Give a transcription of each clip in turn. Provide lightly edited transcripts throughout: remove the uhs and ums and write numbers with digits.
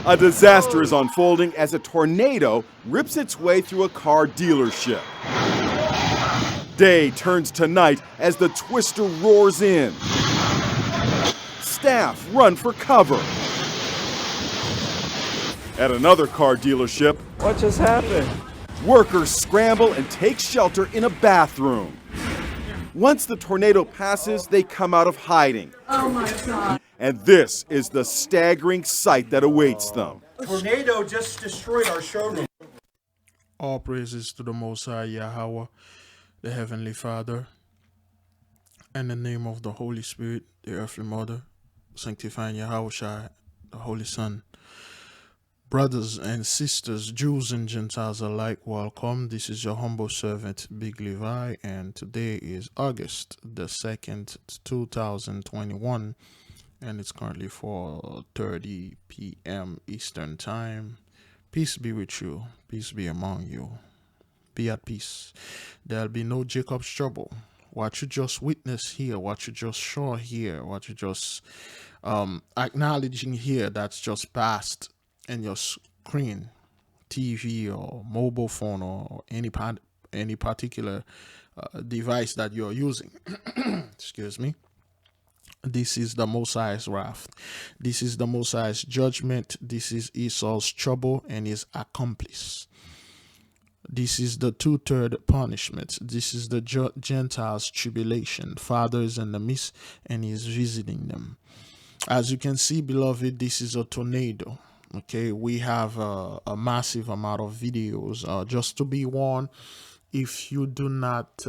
A disaster is unfolding as a tornado rips its way through a car dealership. Day turns to night as the twister roars in. Staff run for cover. At another car dealership, What just happened? workers scramble and take shelter in a bathroom. Once the tornado passes, they come out of hiding. Oh my God. And this is the staggering sight that awaits them. Tornado just destroyed our showroom. All praises to the Most High Yahweh, the Heavenly Father, and the name of the Holy Spirit, the Earthly Mother, sanctifying Yahweh Shai, the Holy Son. Brothers and sisters, Jews and Gentiles alike, welcome. This is your humble servant, Big Levi, and today is August the 2nd, 2021, and it's currently 4:30 p.m. Eastern Time. Peace be with you. Peace be among you. Be at peace. There'll be no Jacob's trouble. What you just witnessed here, what you just saw here, what you just acknowledging here, that's just passed in your screen, TV or mobile phone or any particular device that you're using. Excuse me. This is the Most High's wrath. This is the Most High's judgment. This is Esau's trouble and his accomplice. This is the two-third punishment. This is the Gentiles' tribulation. Father is in the midst and he is visiting them. As you can see, beloved, this is a tornado. Okay, we have a massive amount of videos. Just to be warned, if you do not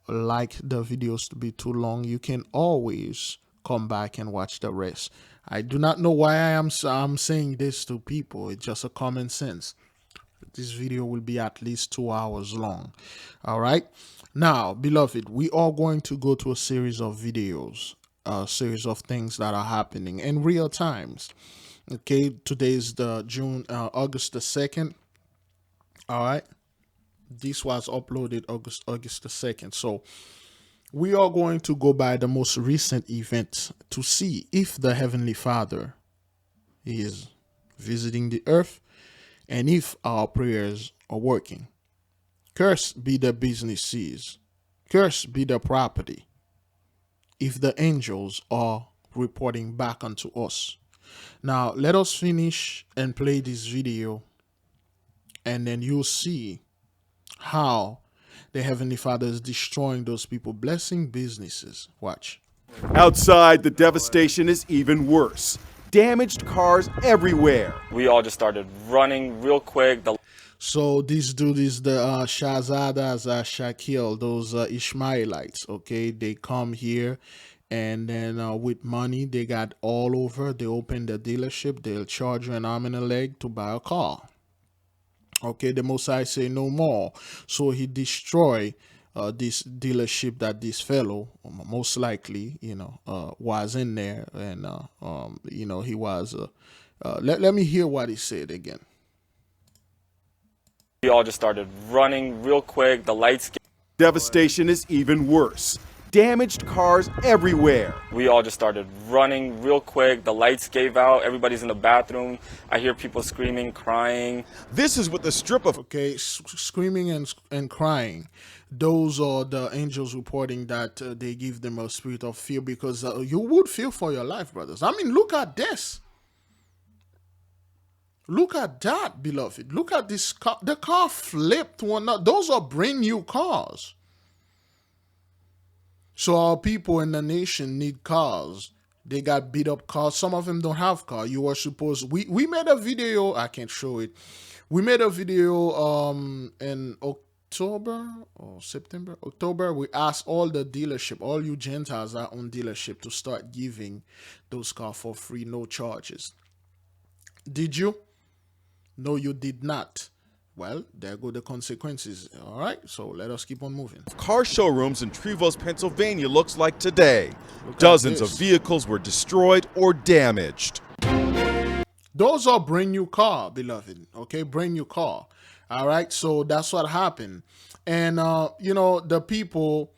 like the videos to be too long, you can always come back and watch the rest. I do not know why I'm saying this to people. It's just a common sense. This video will be at least 2 hours long. All right. Now, beloved, we are going to go to a series of videos, a series of things that are happening in real times. Okay, today is the August the 2nd. All right. This was uploaded August the 2nd. So we are going to go by the most recent event to see if the Heavenly Father is visiting the earth and if our prayers are working. Cursed be the businesses. Cursed be the property. If the angels are reporting back unto us. Now, let us finish and play this video, and then you'll see how the Heavenly Father is destroying those people, blessing businesses. Watch. Outside, the devastation is even worse. Damaged cars everywhere. We all just started running real quick. So this dude is the Shahzadas Shakil, those Ishmaelites. Okay, they come here. And then with money they got all over, they open the dealership, they'll charge you an arm and a leg to buy a car. Okay, the Most High say no more. So he destroy this dealership that this fellow, most likely, was in there. And, he was, let me hear what he said again. We all just started running real quick. The lights. Devastation is even worse. Damaged cars everywhere. We all just started running real quick. The lights gave out. Everybody's in the bathroom. I hear people screaming, crying. This is what the strip of... Okay, screaming and crying. Those are the angels reporting that they give them a spirit of fear, because you would fear for your life, brothers. I mean, look at this. Look at that, beloved. Look at this car. The car flipped one up. Those are brand new cars. So our people in the nation need cars. They got beat up cars. Some of them don't have car. You are supposed... We made a video. I can't show it. We made a video in October or September. October. We asked all the dealership, all you Gentiles that own dealership, to start giving those cars for free, no charges. Did you? No, you did not. Well, there go the consequences. All right, so let us keep on moving. Car showrooms in Trevose, Pennsylvania looks like today. Dozens of vehicles were destroyed or damaged. Those are brand new car, beloved. Okay, brand new car. All right, so that's what happened. And, the people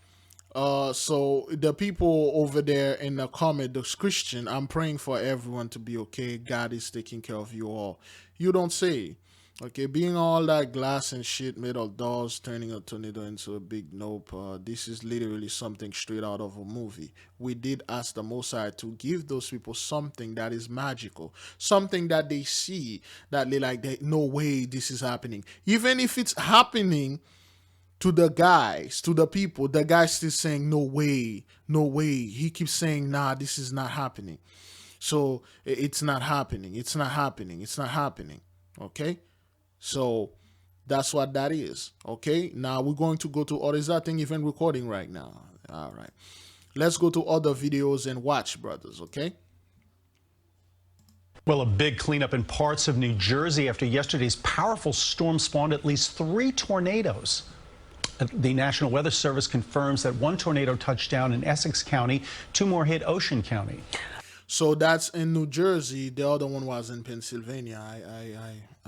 So the people over there in the comment, the Christian, I'm praying for everyone to be okay. God is taking care of you all. You don't say. Okay, being all that glass and shit made of dolls turning a tornado into a big nope. This is literally something straight out of a movie. We did ask the Most High to give those people something that is magical, something that they see that they like. No way this is happening. Even if it's happening to the guys, to the people, the guy's still saying no way, no way. He keeps saying nah, this is not happening. So it's not happening. It's not happening. It's not happening. Okay. So that's what that is. Okay, now we're going to go to, or is that thing even recording right now? All right, let's go to other videos and watch, brothers. Okay. Well, a big cleanup in parts of New Jersey after yesterday's powerful storm spawned at least 3 tornadoes. The National Weather Service confirms that 1 tornado touched down in Essex County, 2 more hit Ocean County. So that's in New Jersey. The other one was in Pennsylvania.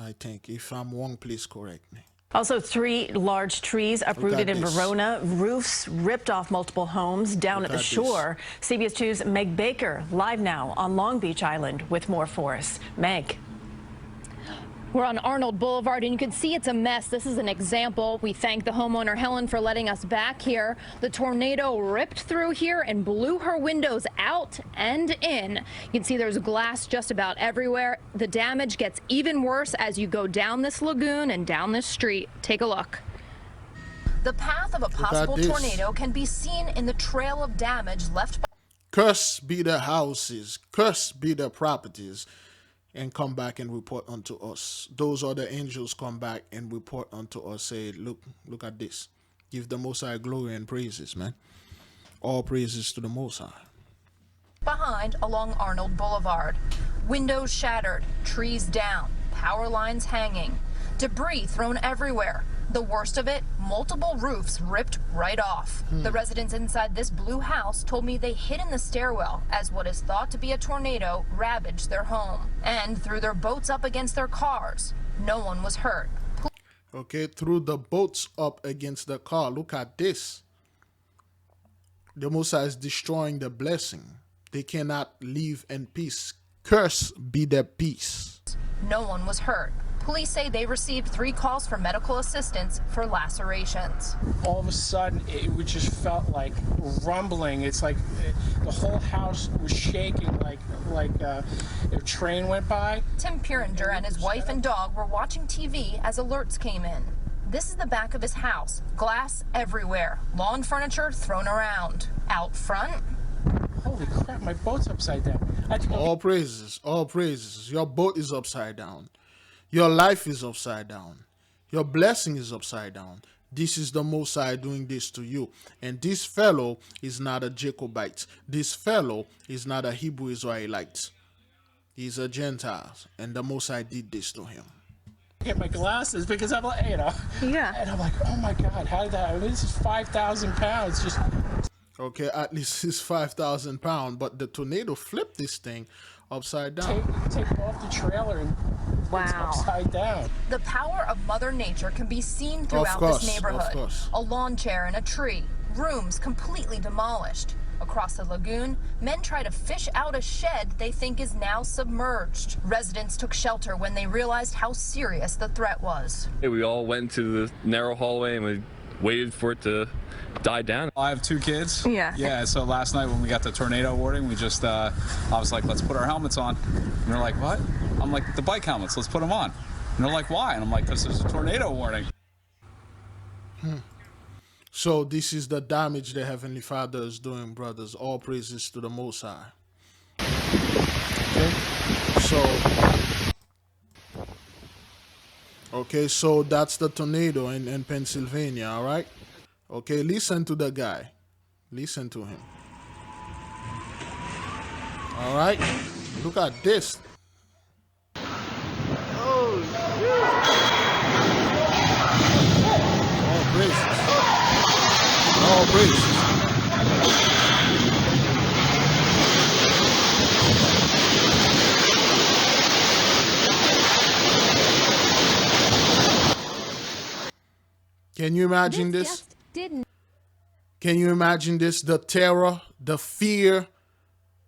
I think. If I'm wrong, please correct me. Also, 3 large trees uprooted in this. Verona. Roofs ripped off multiple homes down at the shore. CBS 2's Meg Baker live now on Long Beach Island with more for us. Meg. We're on Arnold Boulevard, and you can see it's a mess. This is an example. We thank the homeowner, Helen, for letting us back here. The tornado ripped through here and blew her windows out and in. You can see there's glass just about everywhere. The damage gets even worse as you go down this lagoon and down this street. Take a look. The path of a possible tornado can be seen in the trail of damage left by... Cursed be the houses, cursed be the properties, and come back and report unto us. Those are the angels come back and report unto us. Say, look at this. Give the Most High glory and praises, man. All praises to the Most High. Behind along Arnold Boulevard. Windows shattered, trees down, power lines hanging, debris thrown everywhere. The worst of it, multiple roofs ripped right off. The residents inside this blue house told me they hid in the stairwell as what is thought to be a tornado ravaged their home and threw their boats up against their cars. No one was hurt. Okay, threw the boats up against the car. Look at this. The Most High is destroying the blessing. They cannot live in peace. Curse be their peace. No one was hurt. Police say they received 3 calls for medical assistance for lacerations. All of a sudden, it just felt like rumbling. It's like the whole house was shaking like a train went by. Tim Puringer and his wife and dog were watching TV as alerts came in. This is the back of his house. Glass everywhere. Lawn furniture thrown around. Out front. Holy crap, my boat's upside down. All praises, all praises. Your boat is upside down. Your life is upside down. Your blessing is upside down. This is the Most High doing this to you. And this fellow is not a Jacobite. This fellow is not a Hebrew Israelite. He's a Gentile. And the Most High did this to him. Get my glasses because I'm like, Yeah. And I'm like, oh my God, how did that? I mean, this is 5,000 pounds. Just okay, at least it's 5,000 pounds. But the tornado flipped this thing upside down. take it off the trailer and it's upside down. The power of Mother Nature can be seen throughout this neighborhood. Of course. A lawn chair and a tree, rooms completely demolished. Across the lagoon, men try to fish out a shed they think is now submerged. Residents took shelter when they realized how serious the threat was. We all went to the narrow hallway and we waited for it to die down. I have 2 kids. Yeah. So last night when we got the tornado warning, we just, I was like, let's put our helmets on. And they're like, what? I'm like, the bike helmets, let's put them on. And they're like, why? And I'm like, because there's a tornado warning. So this is the damage the Heavenly Father is doing, brothers. All praises to the Most High. Okay, so that's the tornado in Pennsylvania, all right? Okay, listen to the guy. Listen to him. All right? Look at this. Oh, shit. All praises. All praises. Can you imagine this? Didn't. Can you imagine this? The terror, the fear.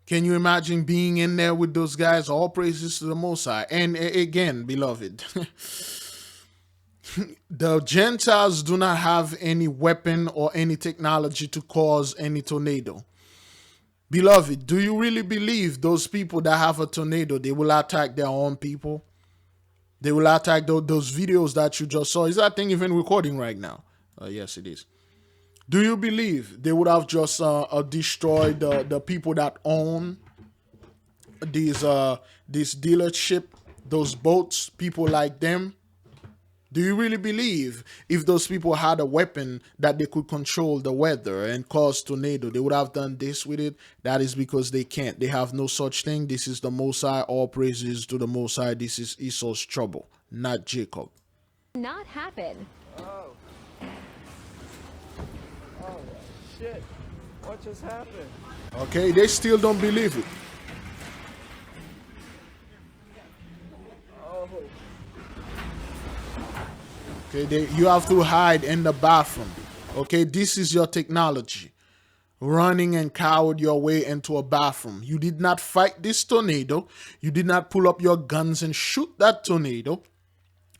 Can you imagine being in there with those guys? All praises to the Most High. And again, beloved, the Gentiles do not have any weapon or any technology to cause any tornado. Beloved, do you really believe those people that have a tornado, they will attack their own people? They will attack those videos that you just saw. Is that thing even recording right now? Yes, it is. Do you believe they would have just destroyed the people that own this dealership, those boats, people like them? Do you really believe if those people had a weapon that they could control the weather and cause tornado, they would have done this with it? That is because they can't. They have no such thing. This is the Most High. All praises to the Most High. This is Esau's trouble, not Jacob. Not happen. Oh shit! What just happened? Okay, they still don't believe it. Okay, you have to hide in the bathroom. Okay, this is your technology. Running and coward your way into a bathroom. You did not fight this tornado. You did not pull up your guns and shoot that tornado.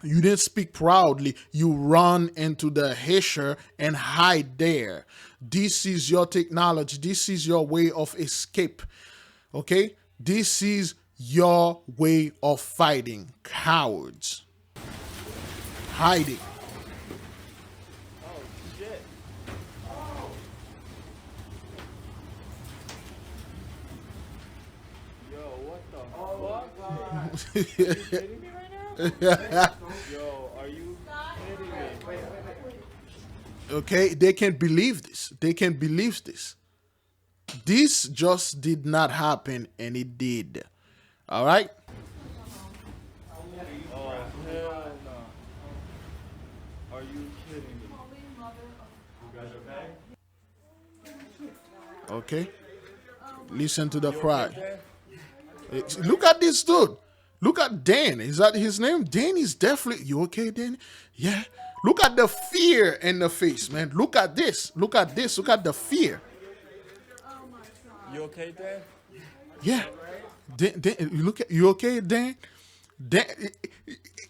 You didn't speak proudly. You run into the hissure and hide there. This is your technology. This is your way of escape. Okay, this is your way of fighting. Cowards. Hiding. Oh shit! Yo, what the fuck? Are you kidding me right now? Yo, are you kidding me? Okay, they can't believe this. They can't believe this. This just did not happen, and it did. All right. Okay, listen to the cry. Look at this dude. Look at Dan. Is that his name? Dan is definitely. You okay, Dan? Yeah. Look at the fear in the face, man. Look at this. Look at this. Look at the fear. You okay, Dan? Yeah. Dan, look at you okay, Dan? Dan.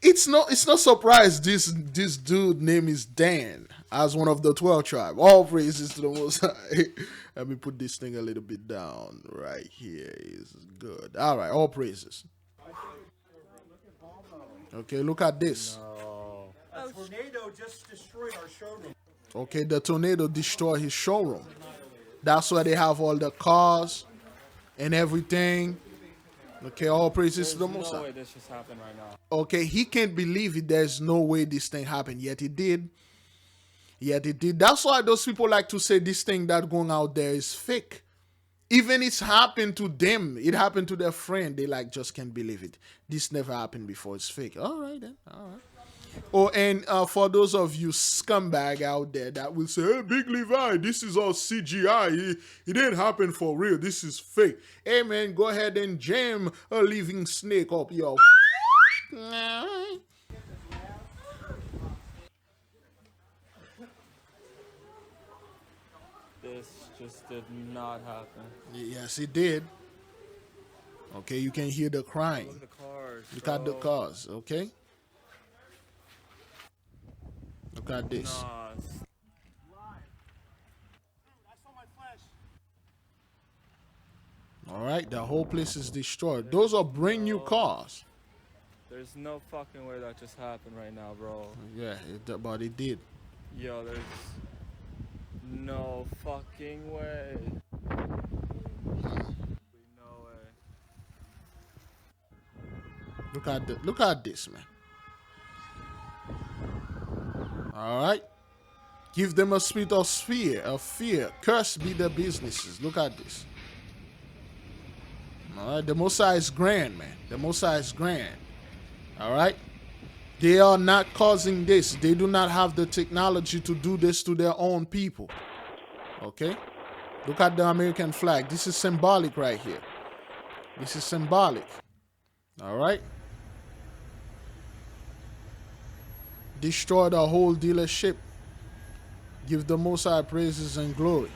It's no surprise this dude name is Dan as one of the 12 tribes. All praises to the Most High. Let me put this thing a little bit down right here. Is good. All right, all praises. Okay, look at this. No. A tornado just destroyed our showroom. Okay, the tornado destroyed his showroom. That's why they have all the cars and everything. Okay, all praises to the Most High. There's no way this just happened right now. Okay, he can't believe it. There's no way this thing happened. Yet it did. Yet it did. That's why those people like to say this thing that going out there is fake. Even it's happened to them. It happened to their friend. They like just can't believe it. This never happened before. It's fake. All right then. All right. Oh, and for those of you scumbag out there that will say, hey, Big Levi, this is all CGI. It didn't happen for real. This is fake. Hey, man, go ahead and jam a living snake up your... This just did not happen. Yes, it did. Okay, you can hear the crying. Look at the cars. Look at the cars, okay? Look at this. Nah, All right, the whole place is destroyed. Those are brand new cars. there's no fucking way that just happened right now, bro. Yeah, but it did. Yo, there's no fucking way. No way. Look at this, man. All right. Give them a spirit of fear. Cursed be their businesses. Look at this. All right. The Most High is grand, man. The Most High is grand. All right. They are not causing this. They do not have the technology to do this to their own people. Okay. Look at the American flag. This is symbolic right here. This is symbolic. All right. Destroy the whole dealership. Give the Most High praises and glory.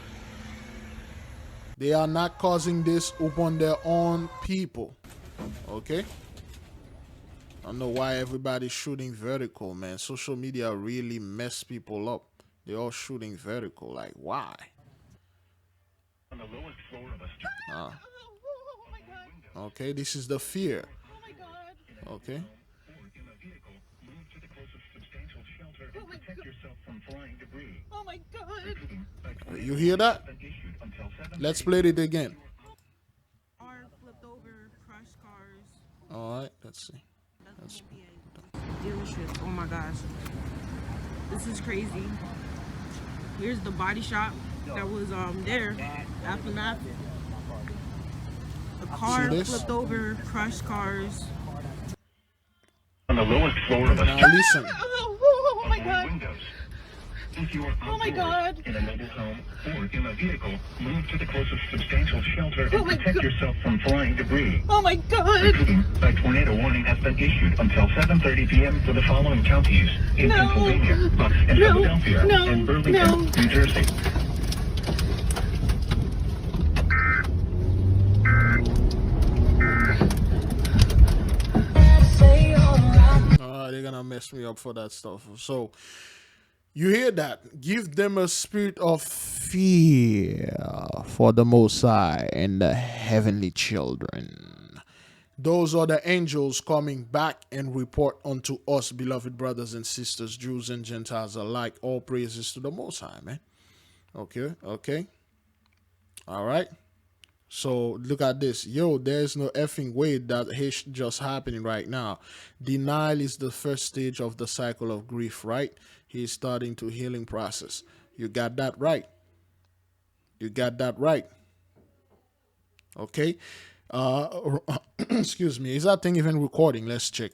They are not causing this upon their own people. Okay? I don't know why everybody's shooting vertical, man. Social media really mess people up. They're all shooting vertical. Like, why? On the lowest floor of a okay, this is the fear. Oh my God. Okay. Oh my God. You hear that? Let's play it again. Are flipped over, crushed cars. All right, let's see. Dealerships. Oh my gosh. This is crazy. Here's the body shop that was there. Aftermath. A car flipped over, crushed cars. On the lowest floor of a now listen. Oh my God. If you are Oh my God. in a mobile home or in a vehicle, move to the closest substantial shelter and protect yourself from flying debris. Oh my God. A tornado warning has been issued until 7:30 p.m. for the following counties in Pennsylvania, Bucks, and Philadelphia, and Burlington, New Jersey. They're gonna mess me up for that stuff. So you hear that? Give them a spirit of fear for the Most High and the heavenly children. Those are the angels coming back and report unto us, beloved brothers and sisters, Jews and Gentiles alike. All praises to the Most High, man. Okay. All right. So look at this. Yo, there's no effing way that it's just happening right now. Denial is the first stage of the cycle of grief, right? He's starting to healing process. You got that right. You got that right. Okay. Excuse me. Is that thing even recording? Let's check.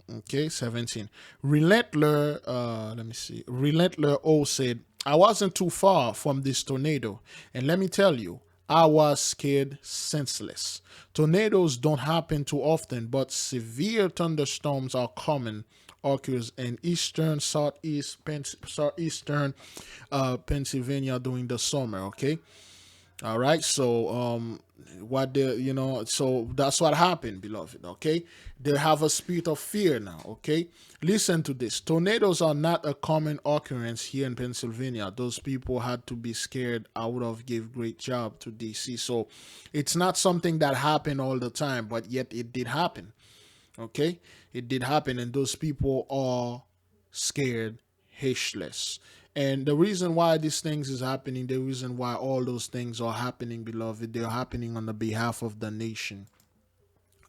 Okay, 17. Relentler, let me see. Relentler O said, I wasn't too far from this tornado. And let me tell you, I was scared senseless. Tornadoes don't happen too often, but severe thunderstorms are common. Occurs in eastern, southeastern Pennsylvania during the summer. Okay, all right. So so that's what happened, beloved. Okay, they have a spirit of fear now. Okay, listen to this. Tornadoes are not a common occurrence here in Pennsylvania. Those people had to be scared. I would have gave great job to DC. So it's not something that happened all the time, but yet it did happen. Okay, it did happen, and those people are scared hishless. And the reason why these things is happening, the reason why all those things are happening, beloved, they're happening on the behalf of the nation.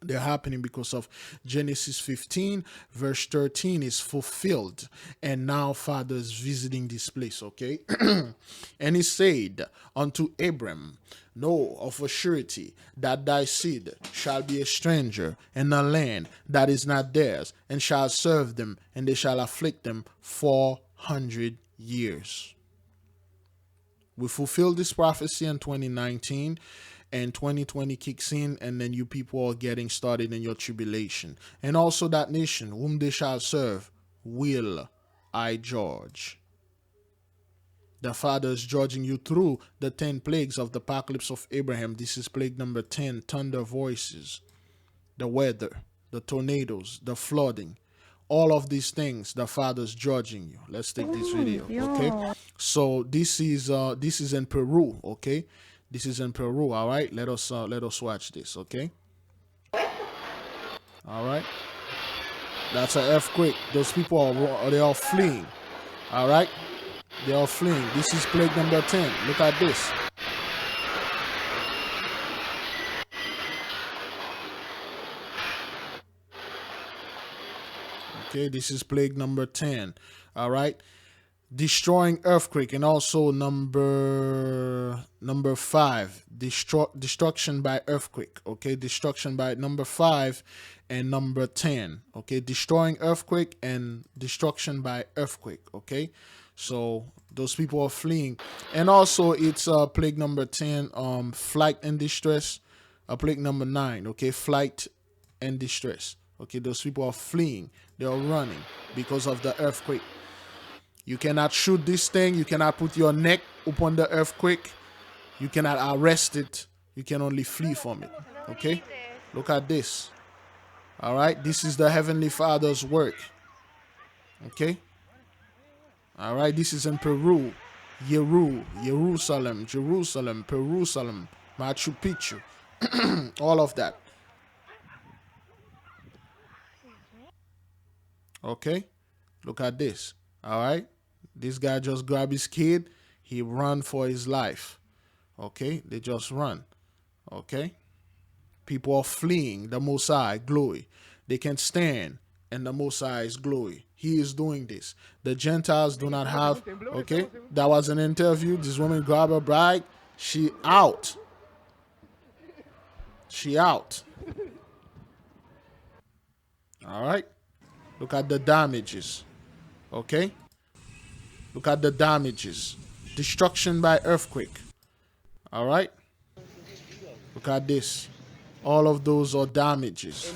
They're happening because of Genesis 15 verse 13 is fulfilled, and now Father is visiting this place. Okay. And he said unto Abram, know of a surety that thy seed shall be a stranger in a land that is not theirs, and shall serve them, and they shall afflict them 400 years. We fulfilled this prophecy in 2019, and 2020 kicks in, and then you people are getting started in your tribulation. And also that nation whom they shall serve will I judge. The Father is judging you through the 10 plagues of the apocalypse of Abraham. This is plague number 10, thunder voices, the weather, the tornadoes, the flooding. All of these things, the Father's judging you. Let's take this video, okay? So this is in Peru, okay? This is in Peru, all right? Let us watch this, okay? All right. That's an earthquake. Those people they are fleeing, all right? They are fleeing. This is plague number 10. Look at this. Okay, this is plague number 10. All right. Destroying earthquake, and also number 5, destruction by earthquake. Okay, destruction by number 5 and number 10. Okay, destroying earthquake and destruction by earthquake. Okay, so those people are fleeing. And also it's plague number 10, flight and distress. Plague number 9, okay, flight and distress. Okay, those people are fleeing. They are running because of the earthquake. You cannot shoot this thing. You cannot put your neck upon the earthquake. You cannot arrest it. You can only flee from it. Okay? Look at this. All right? This is the Heavenly Father's work. Okay? All right? This is in Peru. Jerusalem, Jerusalem, Machu Picchu. All of that. Okay? Look at this. All right? This guy just grabbed his kid. He run for his life. Okay? They just run. Okay? People are fleeing the Most High glory. They can stand and the Most High's glory. He is doing this. The Gentiles do not have. Okay? That was an interview. This woman grabbed her bride. She out. She out. All right? Look at the damages. Okay? Look at the damages. Destruction by earthquake. All right? Look at this. All of those are damages.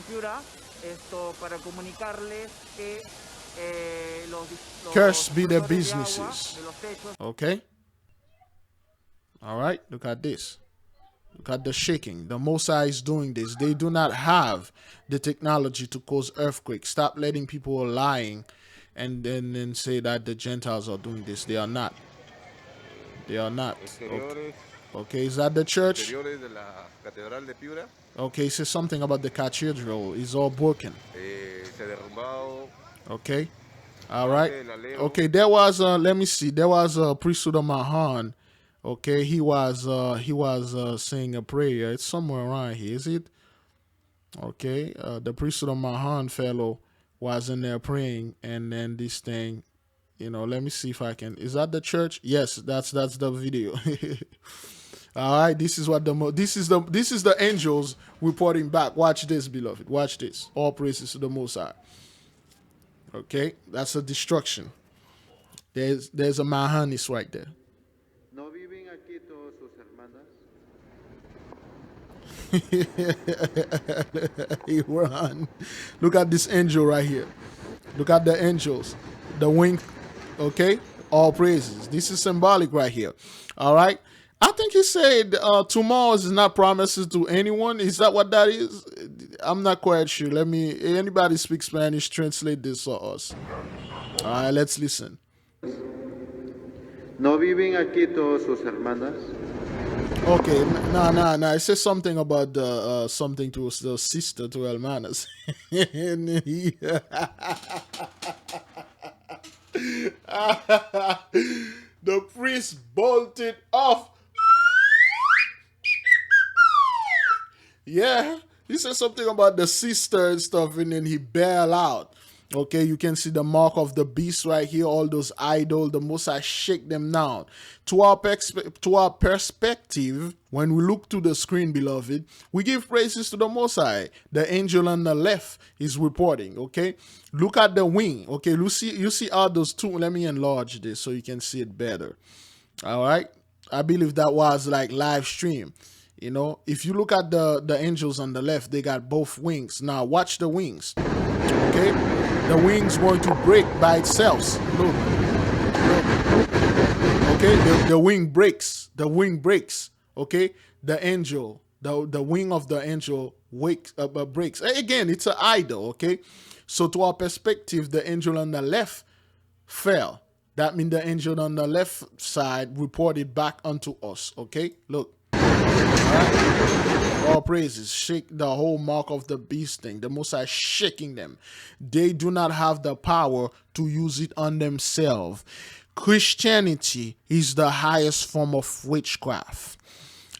Cursed be their businesses. Okay? All right? Look at this. Look at the shaking. The Most High is doing this. They do not have the technology to cause earthquakes. Stop letting people lying and then say that the Gentiles are doing this. They are not. They are not. Okay, is that the church? Okay, it says something about the cathedral. It's all broken. Okay. All right. Okay, there was let me see. There was a priesthood of Mahan. Okay, he was saying a prayer. It's somewhere around here, is it? Okay, the priesthood of Mahan fellow was in there praying, and then this thing, you know, let me see if I can. Is that the church? Yes, that's the video. All right, this is what this is the angels reporting back. Watch this, beloved. Watch this. All praises to the Most High. Okay, that's a destruction. There's a Mahanis right there. ¿No viven aquí todos sus hermanas? He run. Look at this angel right here. Look at the angels. The wing. Okay, all praises. This is symbolic right here. All right. I think he said tomorrow is not promises to anyone. Is that what that is? I'm not quite sure. Anybody speak Spanish, translate this for us. All right, let's listen. ¿No viven aquí todos sus hermanas? Okay, no. It says something about something to the sister, to hermanas. The priest bolted off. Yeah, he said something about the sister and stuff, and then he bailed out. Okay, you can see the mark of the beast right here, all those idols. The Most High shake them down. To our perspective, when we look to the screen, beloved, we give praises to the Most High. The angel on the left is reporting, okay? Look at the wing, okay? You see all those two. Let me enlarge this so you can see it better. All right? I believe that was like live stream. You know, if you look at the angels on the left, they got both wings. Now, watch the wings, okay? The wings going to break by itself. Look. Okay, the wing breaks. The wing breaks. Okay, the angel, the wing of the angel breaks. Again, it's an idol. Okay, so to our perspective, the angel on the left fell. That means the angel on the left side reported back unto us. Okay, look. All praises. Shake the whole mark of the beast thing. The Most High shaking them. They do not have the power to use it on themselves. Christianity is the highest form of witchcraft.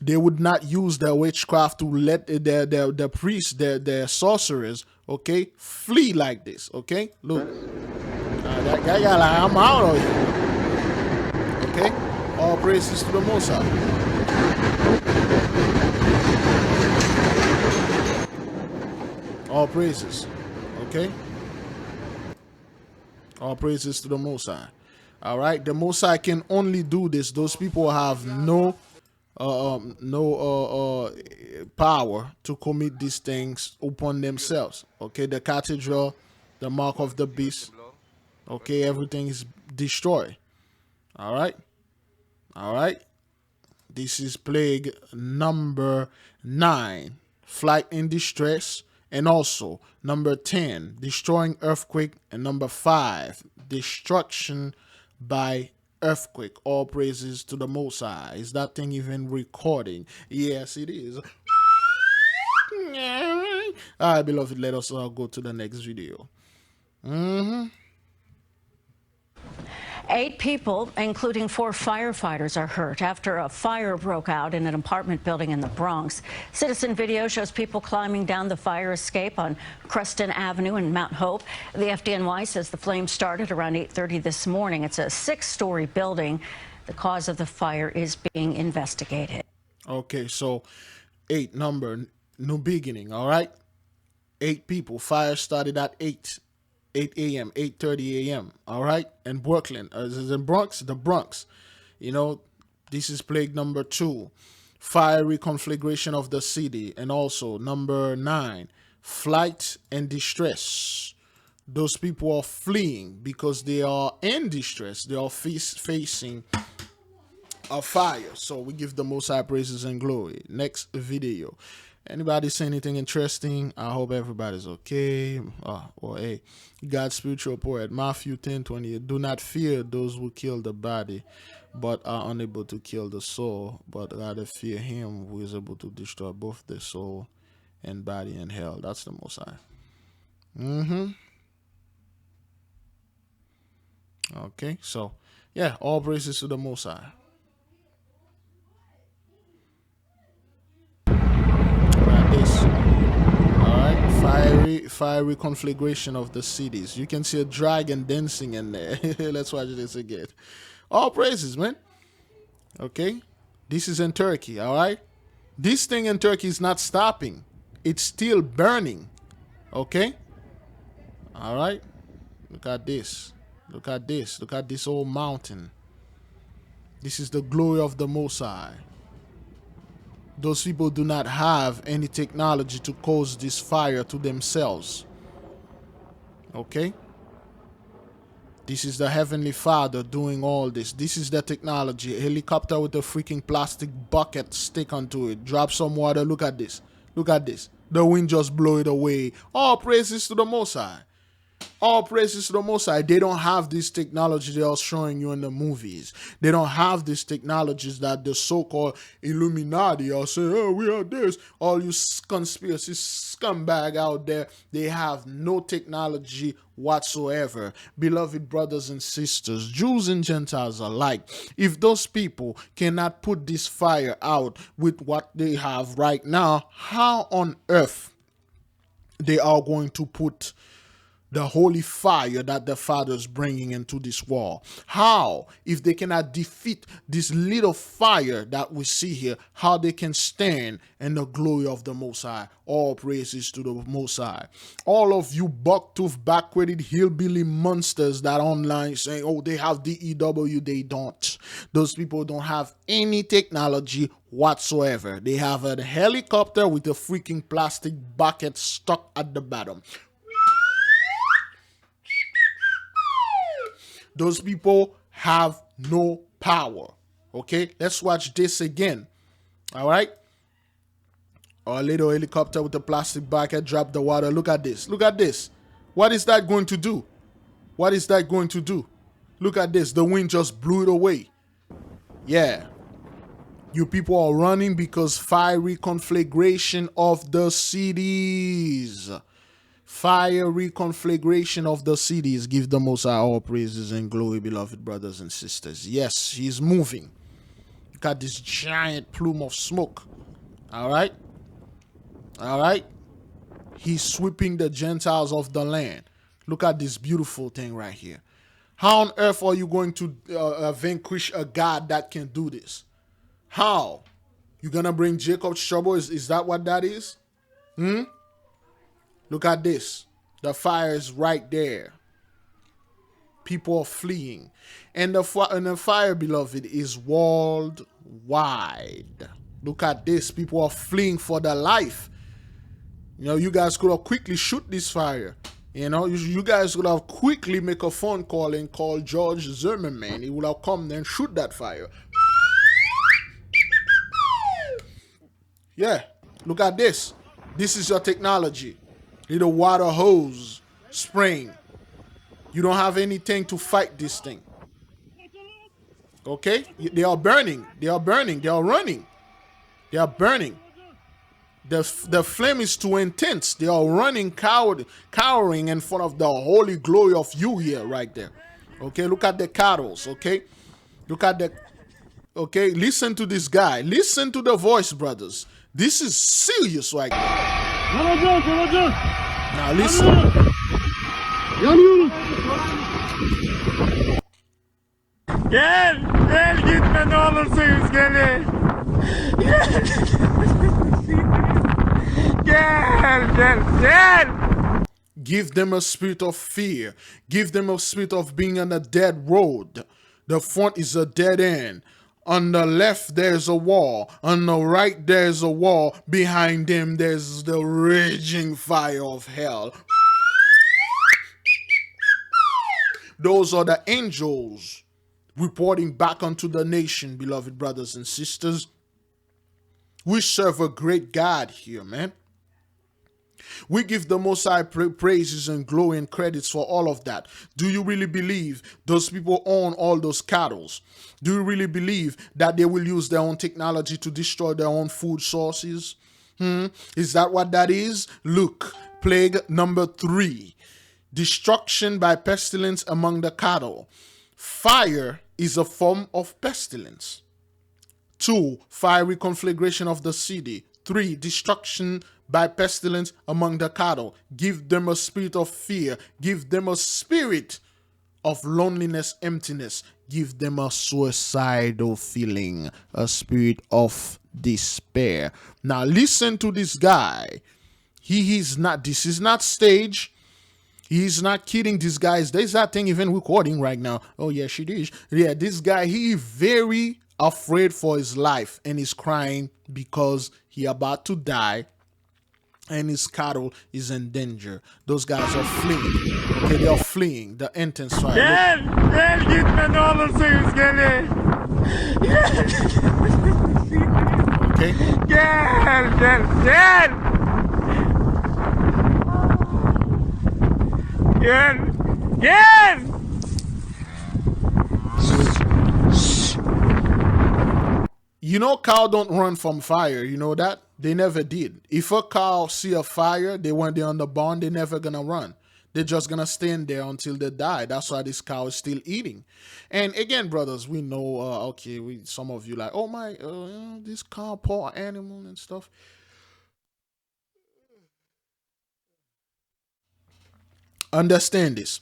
They would not use their witchcraft to let their priests, their sorcerers, okay, flee like this. Okay, look. That guy got like, I'm out of here. Okay, all praises to the Most High. All praises, okay? All praises to the Most High. All right, the Most High can only do this. Those people have no power to commit these things upon themselves. Okay, the cathedral, the mark of the beast. Okay, everything is destroy. All right. All right. This is plague number 9, flight in distress. And also number 10, destroying earthquake. And number 5, destruction by earthquake. All praises to the Most High. Is that thing even recording? Yes, it is. All right, beloved, let us go to the next video. 8 people, including 4 firefighters, are hurt after a fire broke out in an apartment building in the Bronx. Citizen video shows people climbing down the fire escape on Creston Avenue in Mount Hope. The FDNY says the flames started around 8:30 this morning. It's a 6-story building. The cause of the fire is being investigated. Okay, so 8 number, new beginning, all right? 8 people. Fire started at 8 a.m., 8:30 a.m., all right? And Brooklyn, is it in Bronx? The Bronx. You know, this is plague number 2, fire reconfiguration of the city. And also number 9, flight and distress. Those people are fleeing because they are in distress. They are facing a fire. So we give the Most High praises and glory. Next video. Anybody say anything interesting? I hope everybody's okay. Well, hey, God's spiritual poet, Matthew 10:28. Do not fear those who kill the body, but are unable to kill the soul, but rather fear him who is able to destroy both the soul and body in hell. That's the Most High. Okay, so yeah, all praises to the Most High. Fiery conflagration of the cities. You can see a dragon dancing in there. Let's watch this again. All praises, man. Okay, this is in Turkey. All right, this thing in Turkey is not stopping. It's still burning. Okay, all right. Look at this. Look at this. Look at this old mountain. This is the glory of the Most High. Those people do not have any technology to cause this fire to themselves. Okay? This is the Heavenly Father doing all this. This is the technology. A helicopter with a freaking plastic bucket stick onto it. Drop some water. Look at this. Look at this. The wind just blow it away. All praises to the Most High. All praises to the Most High. They don't have this technology they are showing you in the movies. They don't have these technologies that the so-called Illuminati are saying, oh, we are this. All you conspiracy scumbag out there, they have no technology whatsoever. Beloved brothers and sisters, Jews and Gentiles alike, if those people cannot put this fire out with what they have right now, how on earth they are going to put the holy fire that the Father is bringing into this world? How, if they cannot defeat this little fire that we see here, how they can stand in the glory of the Most High? All praises to the Most High. All of you buck-tooth, backwarded, hillbilly monsters that online saying, oh, they have DEW, they don't. Those people don't have any technology whatsoever. They have a helicopter with a freaking plastic bucket stuck at the bottom. Those people have no power. Okay, let's watch this again. All right. Our little helicopter with a plastic bucket drop the water. Look at this. Look at this. What is that going to do? What is that going to do? Look at this. The wind just blew it away. Yeah. You people are running because fiery conflagration of the cities. Fiery conflagration of the cities. Give the Most High all praises and glory, beloved brothers and sisters. Yes, he's moving. Look at this giant plume of smoke. All right. All right. He's sweeping the Gentiles off the land. Look at this beautiful thing right here. How on earth are you going to vanquish a God that can do this? How? You're going to bring Jacob's trouble? Is that what that is? Look at this. The fire is right there. People are fleeing. And the fire, beloved, is worldwide. Look at this. People are fleeing for their life. You know, you guys could have quickly shoot this fire. You know, you guys would have quickly make a phone call and call George Zimmerman. He would have come there and shoot that fire. Yeah, look at this. This is your technology. Little water hose spraying. You don't have anything to fight this thing. Okay? They are burning. They are burning. They are running. They are burning. The flame is too intense. They are running, cowering in front of the holy glory of you here, right there. Okay? Look at the cattle, okay? Look at the... Okay? Listen to this guy. Listen to the voice, brothers. This is serious right now. Now listen. Gel gitme ne olursunuz gelin. Gel. Give them a spirit of fear. Give them a spirit of being on a dead road. The front is a dead end. On the left, there's a wall. On the right, there's a wall. Behind them, there's the raging fire of hell. Those are the angels reporting back unto the nation, beloved brothers and sisters. We serve a great God here, man. We give the Most High praises and glory and credits for all of that. Do you really believe those people own all those cattle? Do you really believe that they will use their own technology to destroy their own food sources? Is that what that is? Look, plague number 3. Destruction by pestilence among the cattle. Fire is a form of pestilence. 2. Fiery conflagration of the city. 3. Destruction by pestilence among the cattle. Give them a spirit of fear. Give them a spirit of loneliness, emptiness. Give them a suicidal feeling, a spirit of despair. Now listen to this guy. This is not stage. He's not kidding. This guy there's that thing even recording right now. Oh yeah, she did. Yeah, this guy, he very afraid for his life and he's crying because he about to die and his cattle is in danger. Those guys are fleeing. Okay, they are fleeing. The intense fire. Gel gitme ne olursunuz gelin. Okay. Gel. You know, cow don't run from fire. You know that? They never did. If a cow see a fire, they went there on the barn, they're never gonna run. They're just gonna stand there until they die. That's why this cow is still eating. And again, brothers, we know, okay, some of you like, oh my, this cow, poor animal and stuff. Understand this.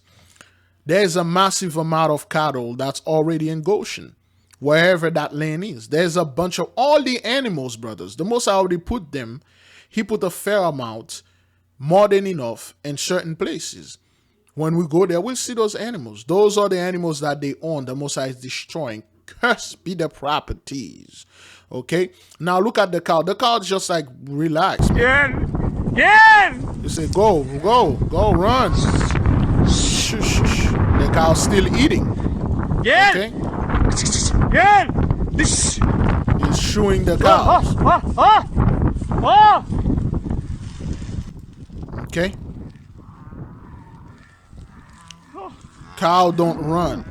There's a massive amount of cattle that's already in Goshen. Wherever that land is, there's a bunch of all the animals, brothers. The Most High already put them. He put a fair amount, more than enough, in certain places. When we go there, we'll see those animals. Those are the animals that they own. The Most High is destroying. Cursed be the properties. Okay. Now look at the cow. The cow is just like relax. You say go, run. Shh. The cow's still eating. Okay. He's shooing the cows. Okay. Cow don't run.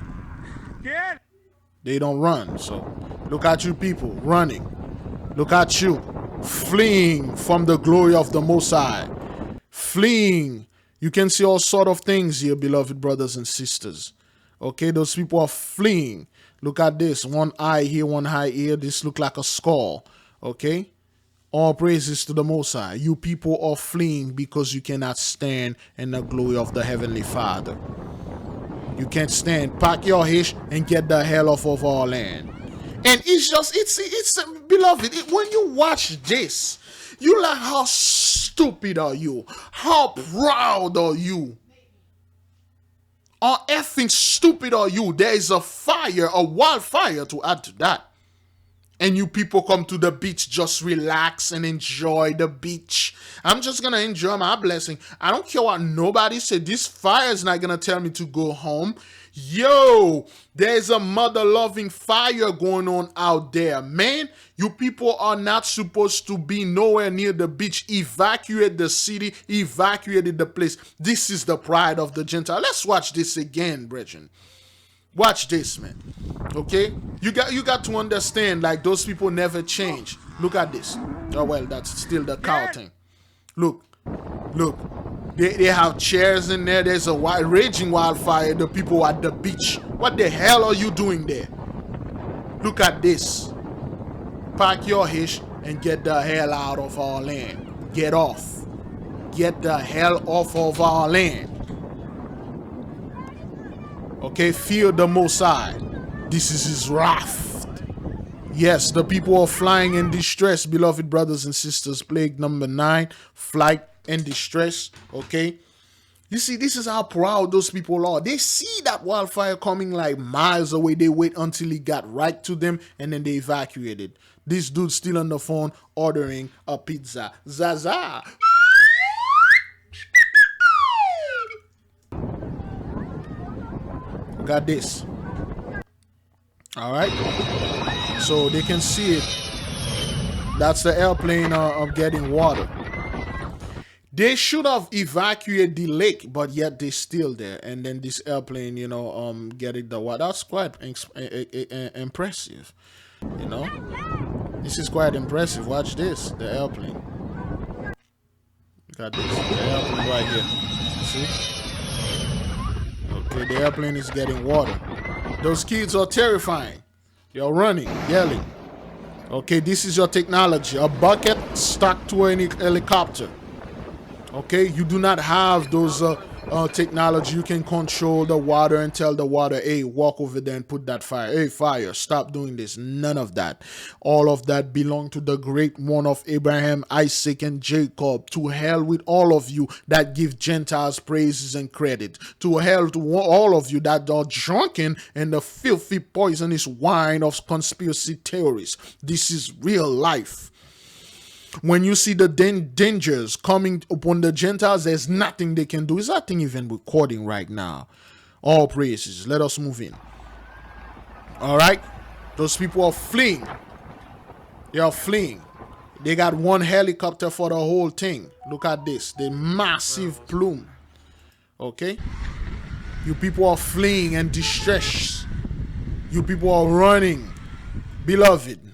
They don't run. So look at you people running. Look at you fleeing from the glory of the Most High. Fleeing. You can see all sort of things here, beloved brothers and sisters. Okay, those people are fleeing. Look at this. One eye here, one eye here. This look like a skull. Okay? All praises to the Most High. You people are fleeing because you cannot stand in the glory of the Heavenly Father. You can't stand. Pack your hish and get the hell off of our land. And it's beloved, when you watch this, you like, how stupid are you? How proud are you? How effing stupid are you? There is a fire, a wildfire to add to that. And you people come to the beach, just relax and enjoy the beach. I'm just going to enjoy my blessing. I don't care what nobody said. This fire is not going to tell me to go home. Yo, there's a mother-loving fire going on out there. Man, you people are not supposed to be nowhere near the beach. Evacuate the city. Evacuate the place. This is the pride of the Gentile. Let's watch this again, brethren. Watch this, man. Okay? You got to understand, like, those people never change. Look at this. Oh, well, that's still the cow thing. Look. They have chairs in there. There's a raging wildfire. The people at the beach. What the hell are you doing there? Look at this. Pack your hish and get the hell out of our land. Get off. Get the hell off of our land. Okay, fear the Most High. This is his wrath. Yes, the people are flying in distress, beloved brothers and sisters. Plague number 9, flight and distress. Okay, you see, this is how proud those people are. They see that wildfire coming like miles away. They wait until it got right to them, and then they evacuated. This dude's still on the phone ordering a pizza. Zaza. Got this. All right, so they can see it. That's the airplane of getting water. They should have evacuated the lake, but yet they're still there. And then this airplane, you know, getting the water. That's quite impressive. You know, this is quite impressive. Watch this, the airplane. Got this, the airplane right here. See? Okay, the airplane is getting water. Those kids are terrifying. They're running, yelling. Okay, this is your technology. A bucket stuck to any helicopter. Okay, you do not have those technology. You can control the water and tell the water, hey, walk over there and put that fire. Hey, fire, stop doing this. None of that. All of that belong to the great one of Abraham, Isaac, and Jacob. To hell with all of you that give Gentiles praises and credit. To hell to all of you that are drunken in the filthy, poisonous wine of conspiracy theories. This is real life. When you see the dangers coming upon the Gentiles, there's nothing they can do. Is that thing even recording right now? All praises. Let us move in. All right. Those people are fleeing. They are fleeing. They got one helicopter for the whole thing. Look at this. The massive plume. Okay. You people are fleeing and distress. You people are running. Beloved.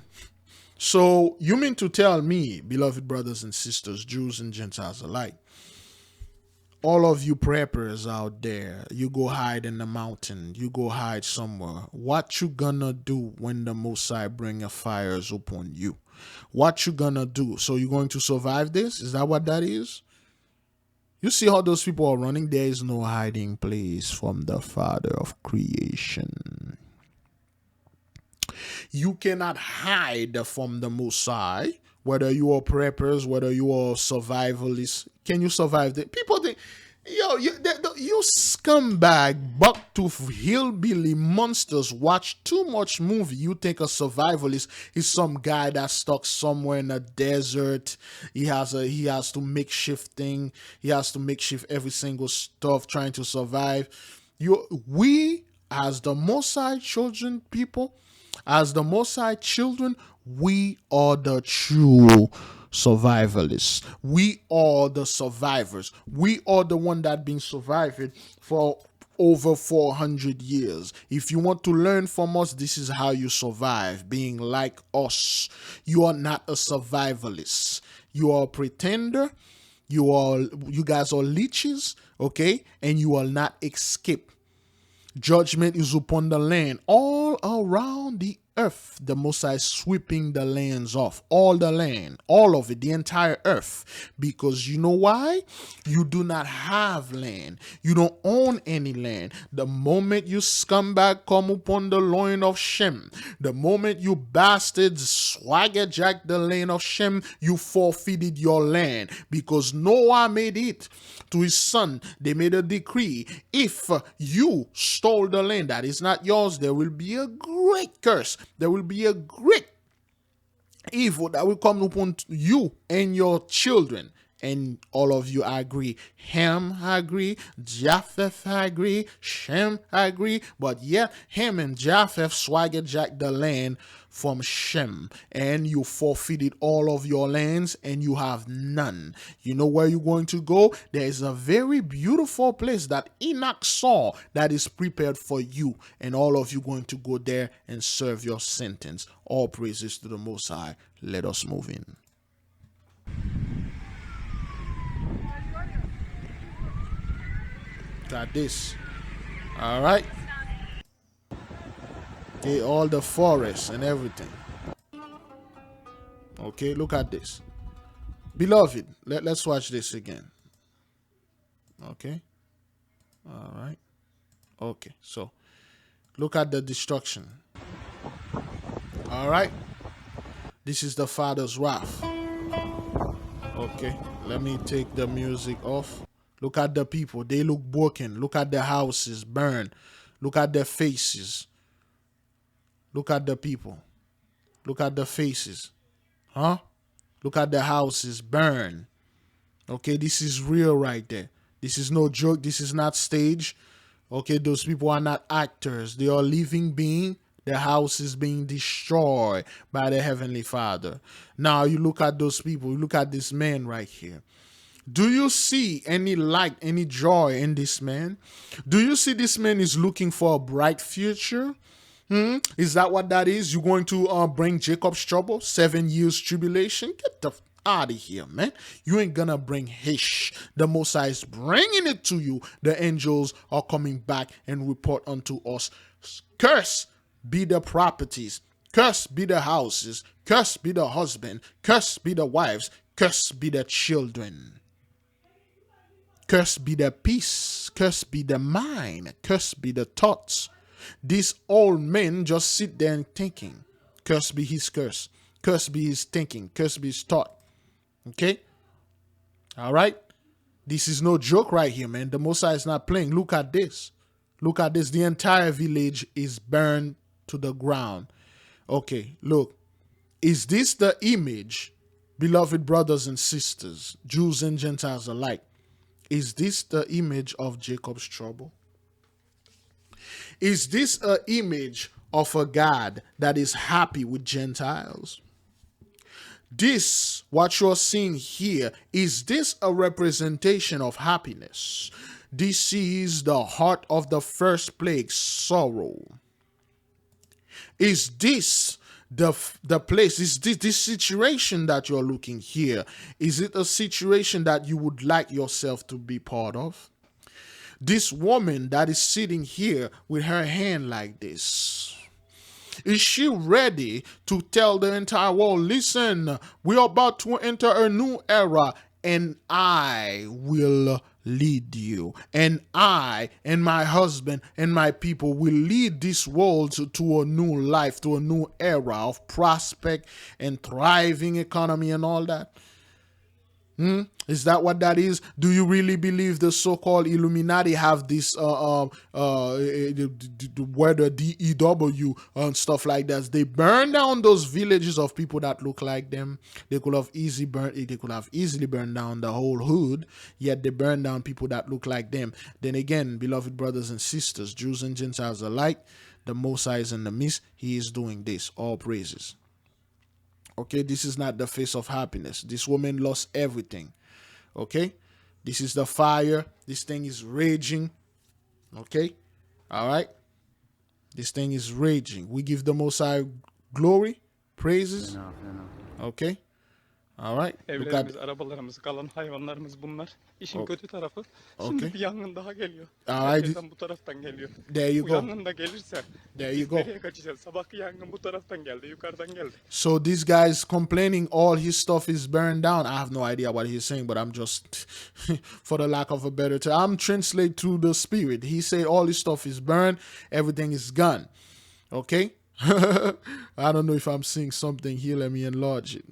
So you mean to tell me, beloved brothers and sisters, Jews and Gentiles alike, all of you preppers out there, you go hide in the mountain, you go hide somewhere. What you gonna do when the Most High bring a fires upon you? What you gonna do? So you're going to survive this? Is that what that is? You see how those people are running? There is no hiding place from the Father of creation. You cannot hide from the Most High, whether you are preppers, whether you are survivalists. Can you survive? People think, yo, you scumbag, bucktooth, hillbilly monsters watch too much movie. You think a survivalist is some guy that's stuck somewhere in a desert. He has to makeshift thing. He has to makeshift every single stuff trying to survive. We as the Most High children people, as the Most High children, we are the true survivalists. We are the survivors. We are the one that been surviving for over 400 years. If you want to learn from us, this is how you survive, being like us. You are not a survivalist. You are a pretender. You guys are leeches, okay? And you will not escape. Judgment is upon the land all around the earth. The Most High is sweeping the lands off, all the land, all of it, the entire earth. Because you know why? You do not have land. You don't own any land. The moment you scumbag come upon the loin of Shem, the moment you bastards swagger jack the land of Shem, you forfeited your land. Because Noah made it to his son. They made a decree. If you stole the land that is not yours, there will be a great curse. There will be a great evil that will come upon you and your children. And all of you agree. Ham agree, Japheth agree, Shem agree, but yet Ham and Japheth swagger jack the land from Shem, and you forfeited all of your lands, and you have none. You know where you're going to go? There is a very beautiful place that Enoch saw that is prepared for you, and all of you going to go there and serve your sentence. All praises to the Most High. Let us move in. Got this. All right. Okay, all the forests and everything. Okay, look at this. Beloved, let's watch this again. Okay. All right. Okay, so look at the destruction. All right. This is the Father's wrath. Okay, let me take the music off. Look at the people. They look broken. Look at the houses burned. Look at their faces. Look at the people. Look at the faces. Huh? Look at the houses burned. Okay, this is real right there. This is no joke. This is not stage. Okay, those people are not actors. They are living beings. Their house is being destroyed by the Heavenly Father. Now you look at those people. You look at this man right here. Do you see any light, any joy in this man? Do you see this man is looking for a bright future? Is that what that is? You're going to bring Jacob's trouble? 7 years tribulation? Get the out of here, man. You ain't gonna bring Hish. The Most High is bringing it to you. The angels are coming back and report unto us. Curse be the properties. Curse be the houses. Curse be the husband. Curse be the wives. Curse be the children. Curse be the peace. Curse be the mind. Curse be the thoughts. These old men just sit there and thinking. Curse be his curse. Curse be his thinking. Curse be his thought. Okay? All right? This is no joke right here, man. The Most High is not playing. Look at this. Look at this. The entire village is burned to the ground. Okay, look. Is this the image, beloved brothers and sisters, Jews and Gentiles alike? Is this the image of Jacob's trouble? Is this an image of a God that is happy with Gentiles? This, what you're seeing here, is this a representation of happiness? This is the heart of the first plague, sorrow. Is this the place? Is this situation that you're looking here? Is it a situation that you would like yourself to be part of? This woman that is sitting here with her hand like this, is she ready to tell the entire world, listen, we're about to enter a new era and I will lead you, and I and my husband and my people will lead this world to a new life, to a new era of prospect and thriving economy and all that? Is that what that is? Do you really believe the so-called Illuminati have this where the DEW and stuff like that? They burn down those villages of people that look like them. They could have easily burned down the whole hood, yet they burn down people that look like them. Then again, beloved brothers and sisters, Jews and Gentiles alike, the Most High is in the midst. He is doing this. All praises. Okay, this is not the face of happiness. This woman lost everything. Okay, this is the fire. This thing is raging. Okay, all right. This thing is raging. We give the Most High glory, praises. Okay, all right. Look at Evlerimiz, arabalarımız, kalan hayvanlarımız bunlar. İşin kötü tarafı. Şimdi Okay. bir yangın daha geliyor. All right. Herkesten bu taraftan geliyor. There you Bu go. yangın da gelirse There you biz go. nereye kaçacağız? Sabahki yangın bu taraftan geldi, yukarıdan geldi. So this guy is complaining all his stuff is burned down. I have no idea what he's saying, but I'm just, for the lack of a better term, I'm translate through the spirit. He said all his stuff is burned, everything is gone. Okay? I don't know if I'm seeing something here. Let me enlarge it.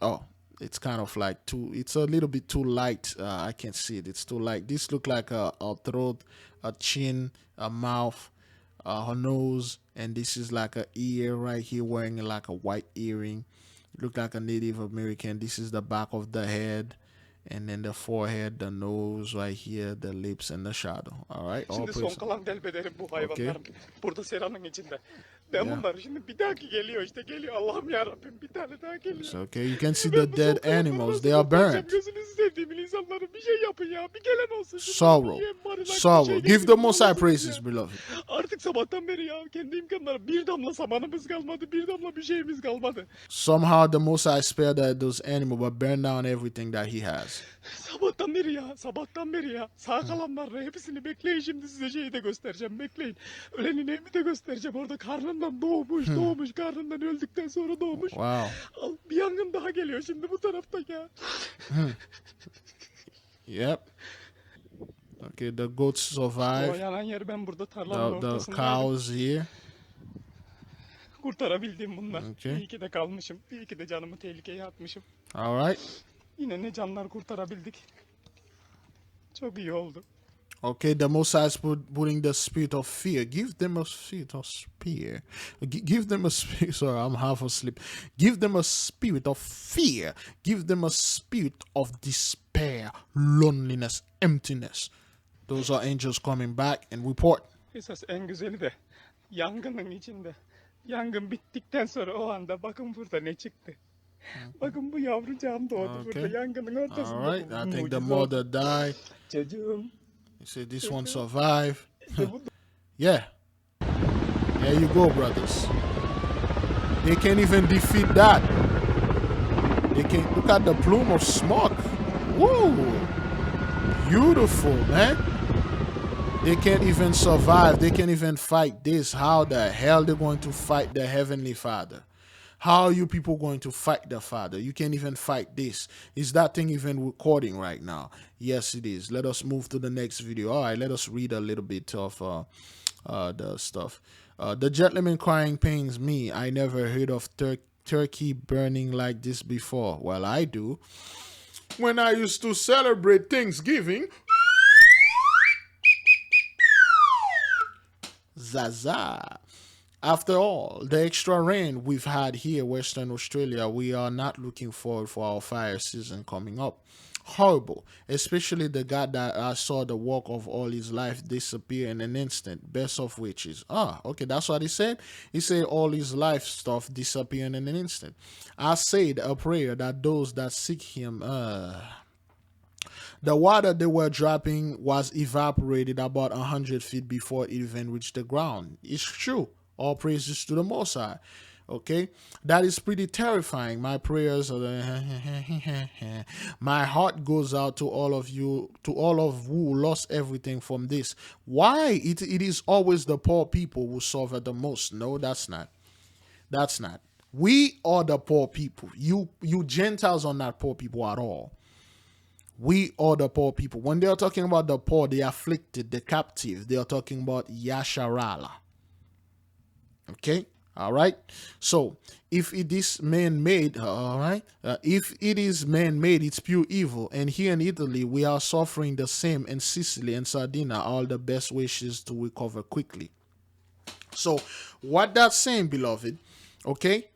Oh, it's kind of like it's a little bit too light. I can't see it. It's too light. This look like a throat, a chin, a mouth, her nose, and this is like a ear right here wearing like a white earring. Look like a Native American. This is the back of the head, and then the forehead, the nose right here, the lips, and the shadow. All right. All Şimdi son praise. kalan delbederim bu hayvanların. Burada seranın içinde. Ben Yeah. bunları şimdi bir dahaki geliyor işte geliyor. Allah'ım yarabbim bir tane daha geliyor. It's okay. You can see the dead animals. They are burned. Gözünüzü sevdiğimin insanları bir şey yapın ya. Bir gelen olsun. Şunu Sorrow. yiyeyim, barınak bir Sorrow. şey Give the getirin. Most High praises, beloved. Artık sabahtan beri ya kendi imkanları bir damla samanımız kalmadı. Bir damla bir şeyimiz kalmadı. Somehow the Most High spared those animals, but burned down everything that He has. Sabahtan beri ya. Sabahtan beri ya. Sağ kalanlarla hepsini bekleyin şimdi size şeyi de göstereceğim. Bekleyin. Ölenin evini de göstereceğim. Orada karnından doğmuş. Doğmuş. Karnından öldükten sonra doğmuş. Wow. Al, bir yangın daha geliyor şimdi bu tarafta ya. Yep. Okay, the goats O survive. yanan yer ben burada tarlanın The ortasındaydım. cows here. Kurtarabildim bunlar. Okay. İyi ki de kalmışım. İyi ki de canımı tehlikeye atmışım. All right. Yine ne canlar kurtarabildik. Çok iyi oldu. Okay, the Most High is putting the spirit of fear. Give them a spirit of fear. Give them a spirit. Sorry, I'm half asleep. Give them a spirit of fear. Give them a spirit of despair, loneliness, emptiness. Those are angels coming back and report. Esas en güzeli de yangının içinde. Yangın bittikten sonra o anda bakın burada ne çıktı. Bakın bu yavrucağım doğdu burada yangının ortasında. All right, Bu I think the mucize mother oldu. died. Çocuğum. You said this one survived. Yeah. There you go, brothers. They can't even defeat that. They can't. Look at the plume of smoke. Woo! Beautiful, man. They can't even survive. They can't even fight this. How the hell they going to fight the Heavenly Father? How are you people going to fight the Father? You can't even fight this. Is that thing even recording right now? Yes, it is. Let us move to the next video. All right, let us read a little bit of the stuff. The gentleman crying pains me. I never heard of turkey burning like this before. Well, I do. When I used to celebrate Thanksgiving, Zaza. After all, the extra rain we've had here, Western Australia, we are not looking forward for our fire season coming up. Horrible, especially the guy that I saw the work of all his life disappear in an instant. Best of which is, okay, that's what he said. He said all his life stuff disappear in an instant. I said a prayer that those that seek him, the water they were dropping was evaporated about 100 feet before it even reached the ground. It's true. All praises to the Most High. Okay, that is pretty terrifying. My prayers are my heart goes out to all of you, to all of who lost everything from this. Why? It is always the poor people who suffer the most. No, that's not. That's not. We are the poor people. You Gentiles are not poor people at all. We are the poor people. When they are talking about the poor, the afflicted, the captive, they are talking about Yasharala. Okay, all right. So if it is man-made, all right, if it is man-made, it's pure evil. And here in Italy, we are suffering the same. In Sicily and Sardinia, all the best wishes to recover quickly. So what that's saying, beloved, okay,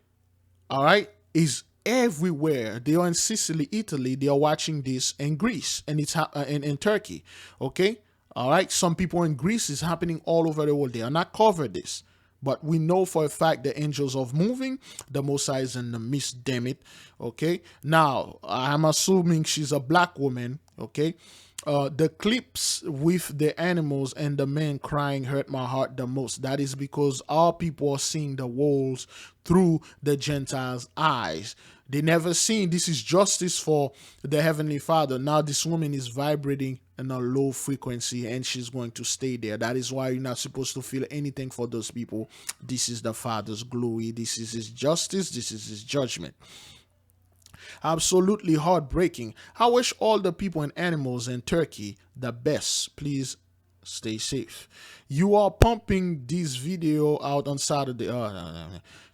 all right, is everywhere. They are in Sicily, Italy. They are watching this in Greece, and it's in Turkey. Okay, all right. Some people in Greece is happening all over the world. They are not covered this. But we know for a fact the angels of moving, the Most High is in the midst, damn it. Okay. Now, I'm assuming she's a black woman. Okay. The clips with the animals and the men crying hurt my heart the most. That is because our people are seeing the walls through the Gentiles' eyes. They never seen this is justice for the Heavenly Father. Now this woman is vibrating in a low frequency and she's going to stay there. That is why you're not supposed to feel anything for those people. This is the Father's glory. This is his justice. This is his judgment. Absolutely heartbreaking. I wish all the people and animals in Turkey the best. Please stay safe. You are pumping this video out on Saturday.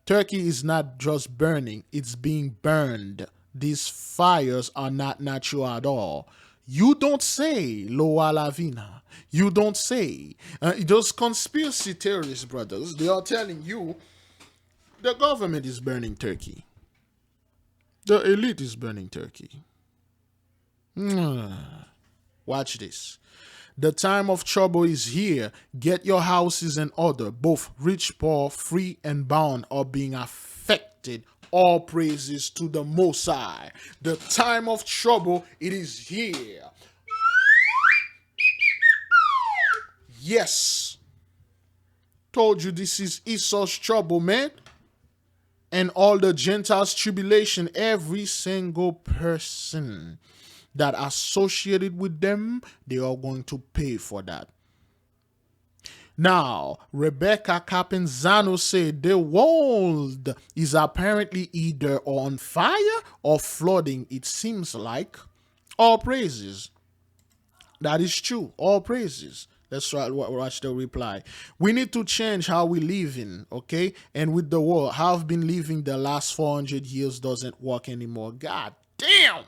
Turkey is not just burning, it's being burned. These fires are not natural at all. You don't say, Loa Lavina. You don't say. Those conspiracy theorists, brothers, they are telling you the government is burning Turkey. The elite is burning Turkey. Watch this. The time of trouble is here. Get your houses in order. Both rich, poor, free, and bound are being affected. All praises to the Most High. The time of trouble, it is here. Yes. Told you this is Esau's trouble, man. And all the Gentiles' tribulation, every single person that associated with them, they are going to pay for that. Now, Rebecca Capenzano said the world is apparently either on fire or flooding, it seems like. All praises. That is true. All praises. Let's watch the reply. We need to change how we live in, okay? And with the world, how I've been living the last 400 years doesn't work anymore. God damn.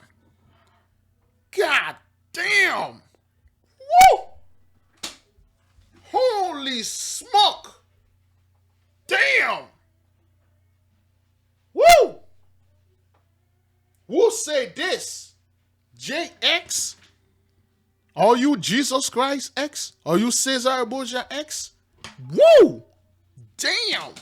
God damn. Woo! Holy smoke. Damn. Woo! Who said this? JX? Are you Jesus Christ X? Are you Cesar Borgia X? Woo! Damn!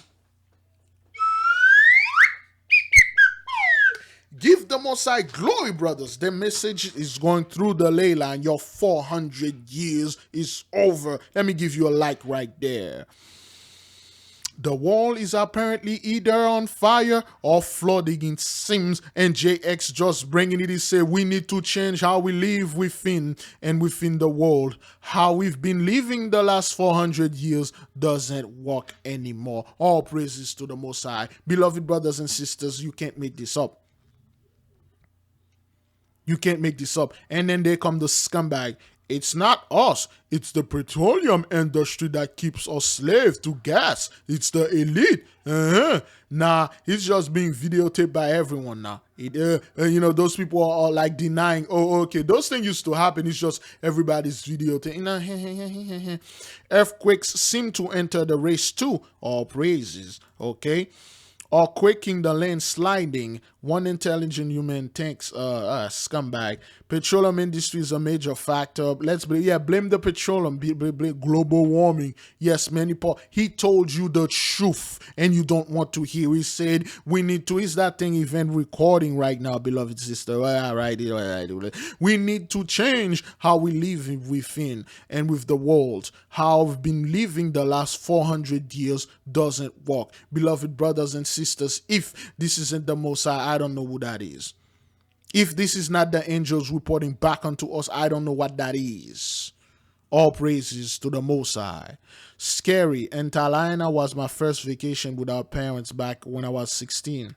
Give the Most High glory, brothers. The message is going through the ley line. Your 400 years is over. Let me give you a like right there. The wall is apparently either on fire or flooding in Sims, and JX just bringing it. He said we need to change how we live within and within the world. How we've been living the last 400 years doesn't work anymore. All praises to the Most High. Beloved brothers and sisters, you can't make this up. You can't make this up. And then they come the scumbag. It's not us. It's the petroleum industry that keeps us slaves to gas. It's the elite. Nah, it's just being videotaped by everyone now. Those people are all like denying, oh, okay, those things used to happen. It's just everybody's videotaping. Earthquakes seem to enter the race too. All praises, okay? Or quaking the land sliding. One intelligent human thinks, scumbag. Petroleum industry is a major factor. Blame the petroleum, blame global warming. Yes, many people. He told you the truth and you don't want to hear. He said, we need to, is that thing event recording right now, beloved sister? All right. We need to change how we live within and with the world. How we've been living the last 400 years doesn't work. Beloved brothers and sisters, if this isn't the Most High, I don't know who that is. If this is not the angels reporting back unto us, I don't know what that is. All praises to the Most High. Scary. And Talina was my first vacation with our parents back when I was 16.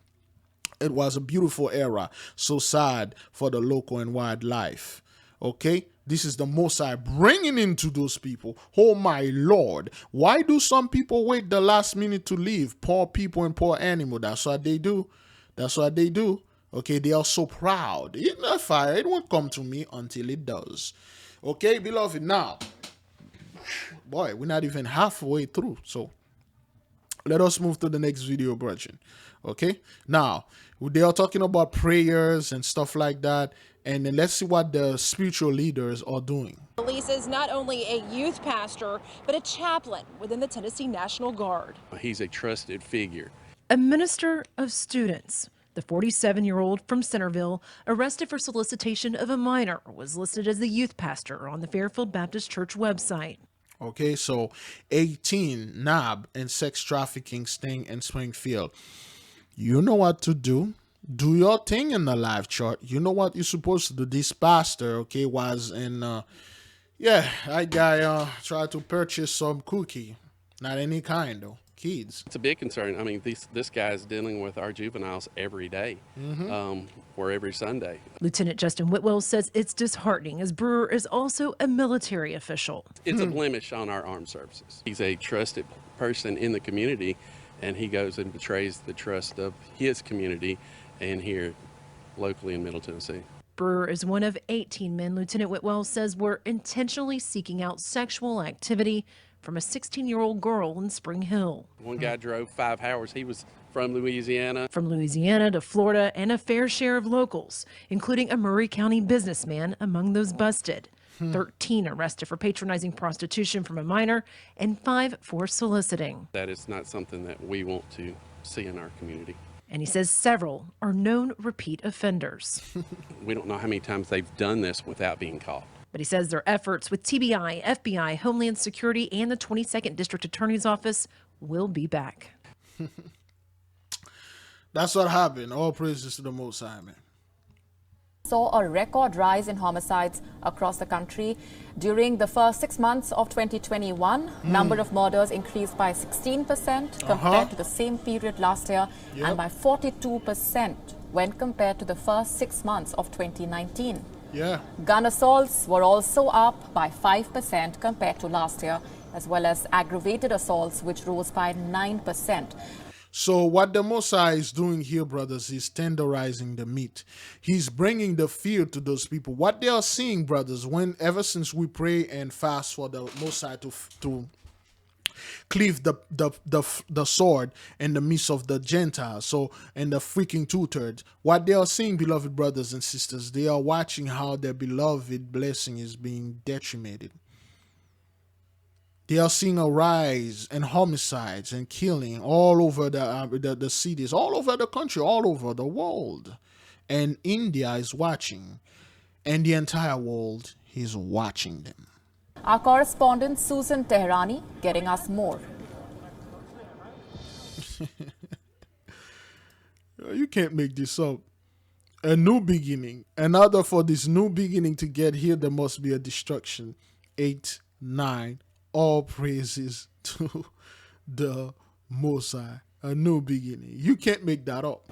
It was a beautiful era. So sad for the local and wildlife. Okay? This is the Most High bringing into those people. Oh my Lord. Why do some people wait the last minute to leave? Poor people and poor animals. That's what they do. That's what they do. Okay, they are so proud. It's not fire. It won't come to me until it does. Okay, beloved. Now, boy, we're not even halfway through. So, let us move to the next video, brethren. Okay, now, they are talking about prayers and stuff like that. And then let's see what the spiritual leaders are doing. Elise is not only a youth pastor, but a chaplain within the Tennessee National Guard. He's a trusted figure. A minister of students. The 47-year-old from Centerville, arrested for solicitation of a minor, was listed as the youth pastor on the Fairfield Baptist Church website. Okay, so 18, NAB, and sex trafficking sting in Springfield. You know what to do. Do your thing in the live chart. You know what you're supposed to do. This pastor, okay, was in, that guy tried to purchase some cookie. Not any kind, though. Kids. It's a big concern. I mean, this guy is dealing with our juveniles every day, or every Sunday. Lieutenant Justin Whitwell says it's disheartening as Brewer is also a military official. It's a blemish on our armed services. He's a trusted person in the community, and he goes and betrays the trust of his community and here locally in Middle Tennessee. Brewer is one of 18 men Lieutenant Whitwell says were intentionally seeking out sexual activity from a 16-year-old girl in Spring Hill. One guy drove 5 hours. He was from Louisiana. From Louisiana to Florida, and a fair share of locals, including a Murray County businessman among those busted. 13 arrested for patronizing prostitution from a minor and 5 for soliciting. That is not something that we want to see in our community. And he says several are known repeat offenders. We don't know how many times they've done this without being caught. But he says their efforts with TBI, FBI, Homeland Security, and the 22nd District Attorney's Office will be back. That's what happened. All praises to the Most High, man. Saw a record rise in homicides across the country. During the first 6 months of 2021, number of murders increased by 16% compared to the same period last year, and by 42% when compared to the first 6 months of 2019. Gun assaults were also up by 5% compared to last year, as well as aggravated assaults, which rose by 9%. So what the Mosai is doing here, brothers, is tenderizing the meat. He's bringing the fear to those people. What they are seeing, brothers, ever since we pray and fast for the Mosai to cleave the sword in the midst of the Gentiles, so and the freaking 2/3, what they are seeing, beloved brothers and sisters, they are watching how their beloved blessing is being detrimented. They are seeing a rise in homicides and killing all over the cities, all over the country, all over the world. And India is watching, and the entire world is watching them. Our correspondent Susan Tehrani getting us more. You can't make this up. A new beginning. Another for this new beginning to get here, there must be a destruction. 8, 9. All praises to the Most High. A new beginning. You can't make that up.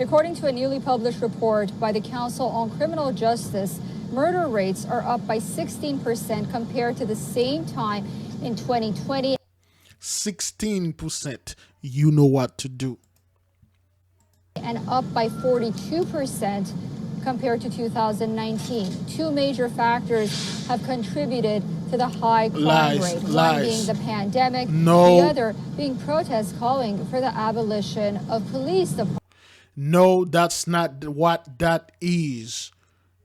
According to a newly published report by the Council on Criminal Justice, murder rates are up by 16% compared to the same time in 2020. 16%. You know what to do. And up by 42% compared to 2019. Two major factors have contributed to the high crime rate. One being the pandemic, the other being protests calling for the abolition of police departments. No, that's not what that is.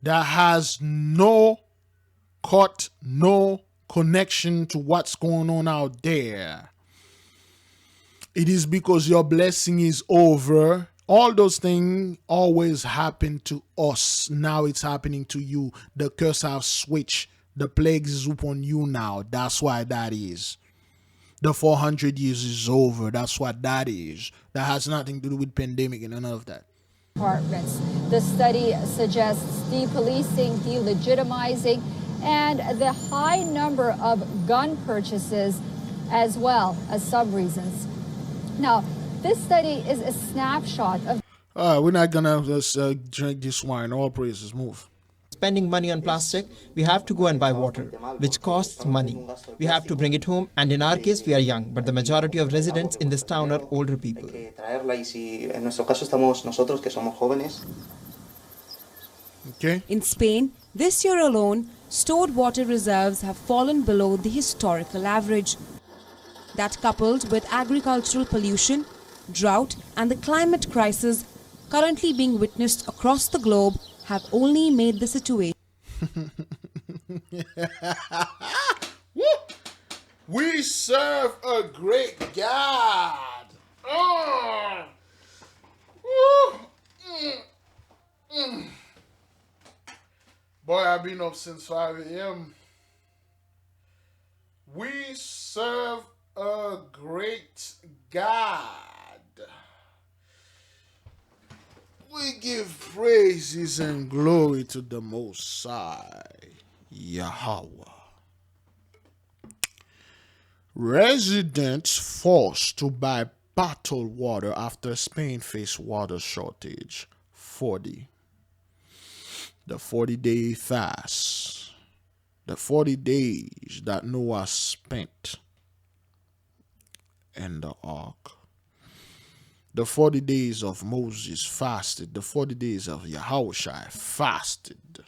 That has no connection to what's going on out there. It is because your blessing is over. All those things always happen to us. Now it's happening to you. The curse has switched. The plague is upon you now. That's why that is. The 400 years is over. That's what that is. That has nothing to do with pandemic and none of that. Departments. The study suggests depolicing, delegitimizing, and the high number of gun purchases as well as some reasons. Now, this study is a snapshot of... We're not gonna just drink this wine. All praises. Move. Spending money on plastic, we have to go and buy water, which costs money. We have to bring it home, and in our case, we are young, but the majority of residents in this town are older people. Okay. In Spain, this year alone, stored water reserves have fallen below the historical average. That, coupled with agricultural pollution, drought, and the climate crisis currently being witnessed across the globe, have only made the situation. We serve a great God. Boy, I've been up since 5 a.m. We serve a great God. We give praises and glory to the Most High, Yahweh. Residents forced to buy bottled water after Spain faced water shortage. 40. The 40-day fast. The 40 days that Noah spent in the ark. The 40 days of Moses fasted. The 40 days of Yahushua fasted.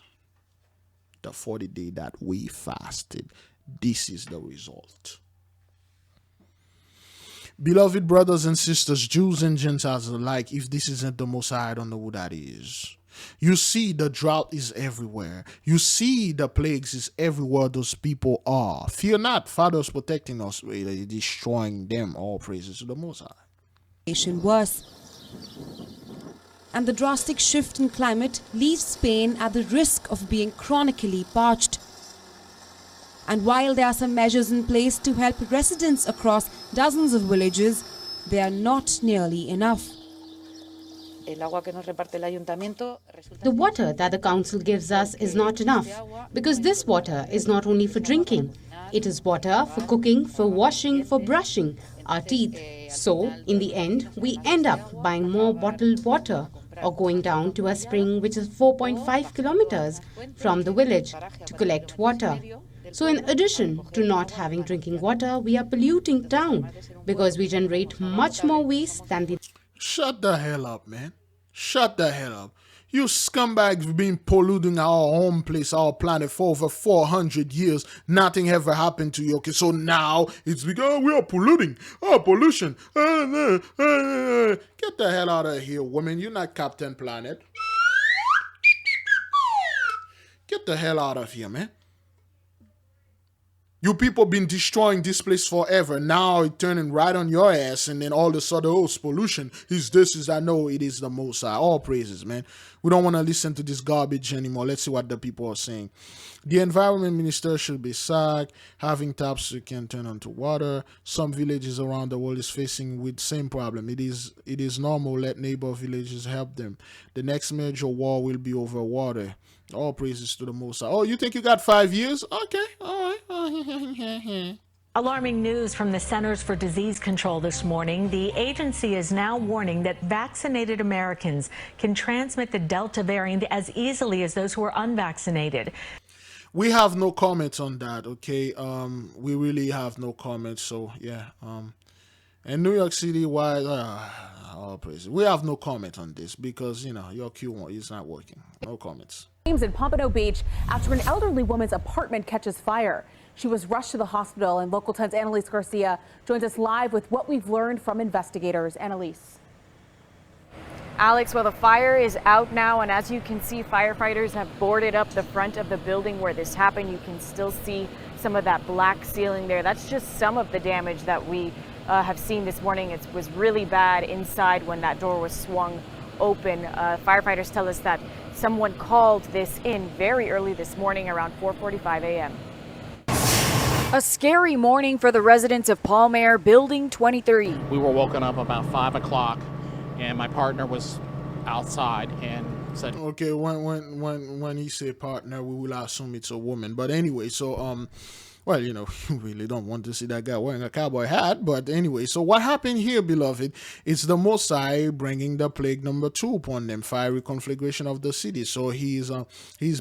after 40 days that we fasted. This is the result. Beloved brothers and sisters, Jews and Gentiles alike, if this isn't the Most High, I don't know who that is. You see the drought is everywhere. You see the plagues is everywhere those people are. Fear not, Father's protecting us, destroying them. All praises to the Most High. Worse. And the drastic shift in climate leaves Spain at the risk of being chronically parched. And while there are some measures in place to help residents across dozens of villages, they are not nearly enough. The water that the council gives us is not enough, because this water is not only for drinking. It is water for cooking, for washing, for brushing our teeth. So, in the end, we end up buying more bottled water or going down to a spring which is 4.5 kilometers from the village to collect water. So in addition to not having drinking water, we are polluting town because we generate much more waste than the... Shut the hell up, man. Shut the hell up. You scumbags have been polluting our home place, our planet for over 400 years. Nothing ever happened to you. Okay, so now it's because we are polluting. Oh, pollution. Get the hell out of here, woman. You're not Captain Planet. Get the hell out of here, man. You people been destroying this place forever. Now it's turning right on your ass, and then all of a sudden, oh, it's pollution. Is this, is I know it is the Most High. All praises, man. We don't want to listen to this garbage anymore. Let's see what the people are saying. The environment minister should be sacked. Having taps you can turn onto water. Some villages around the world is facing with same problem. It is normal. Let neighbor villages help them. The next major war will be over water. All praises to the Most High. Oh, you think you got 5 years? Okay, all right. Alarming news from the Centers for Disease Control this morning. The agency is now warning that vaccinated Americans can transmit the Delta variant as easily as those who are unvaccinated. We have no comments on that, okay? We really have no comments, so yeah. And New York City, why? All praises. We have no comment on this because, you know, your Q1 is not working. No comments. In Pompano Beach after an elderly woman's apartment catches fire. She was rushed to the hospital, and Local 10's Annalise Garcia joins us live with what we've learned from investigators. Annalise. Alex, well, the fire is out now, and as you can see, firefighters have boarded up the front of the building where this happened. You can still see some of that black ceiling there. That's just some of the damage that we have seen this morning. It was really bad inside when that door was swung open. Firefighters tell us that someone called this in very early this morning around 4:45 a.m. A scary morning for the residents of Palmair, Building 23. We were woken up about 5 o'clock, and my partner was outside and said, okay, when he say partner, we will assume it's a woman. But anyway, so well, you know, you really don't want to see that guy wearing a cowboy hat. But anyway, so what happened here, beloved? It's the Most High bringing the plague number 2 upon them, fiery conflagration of the city. So he's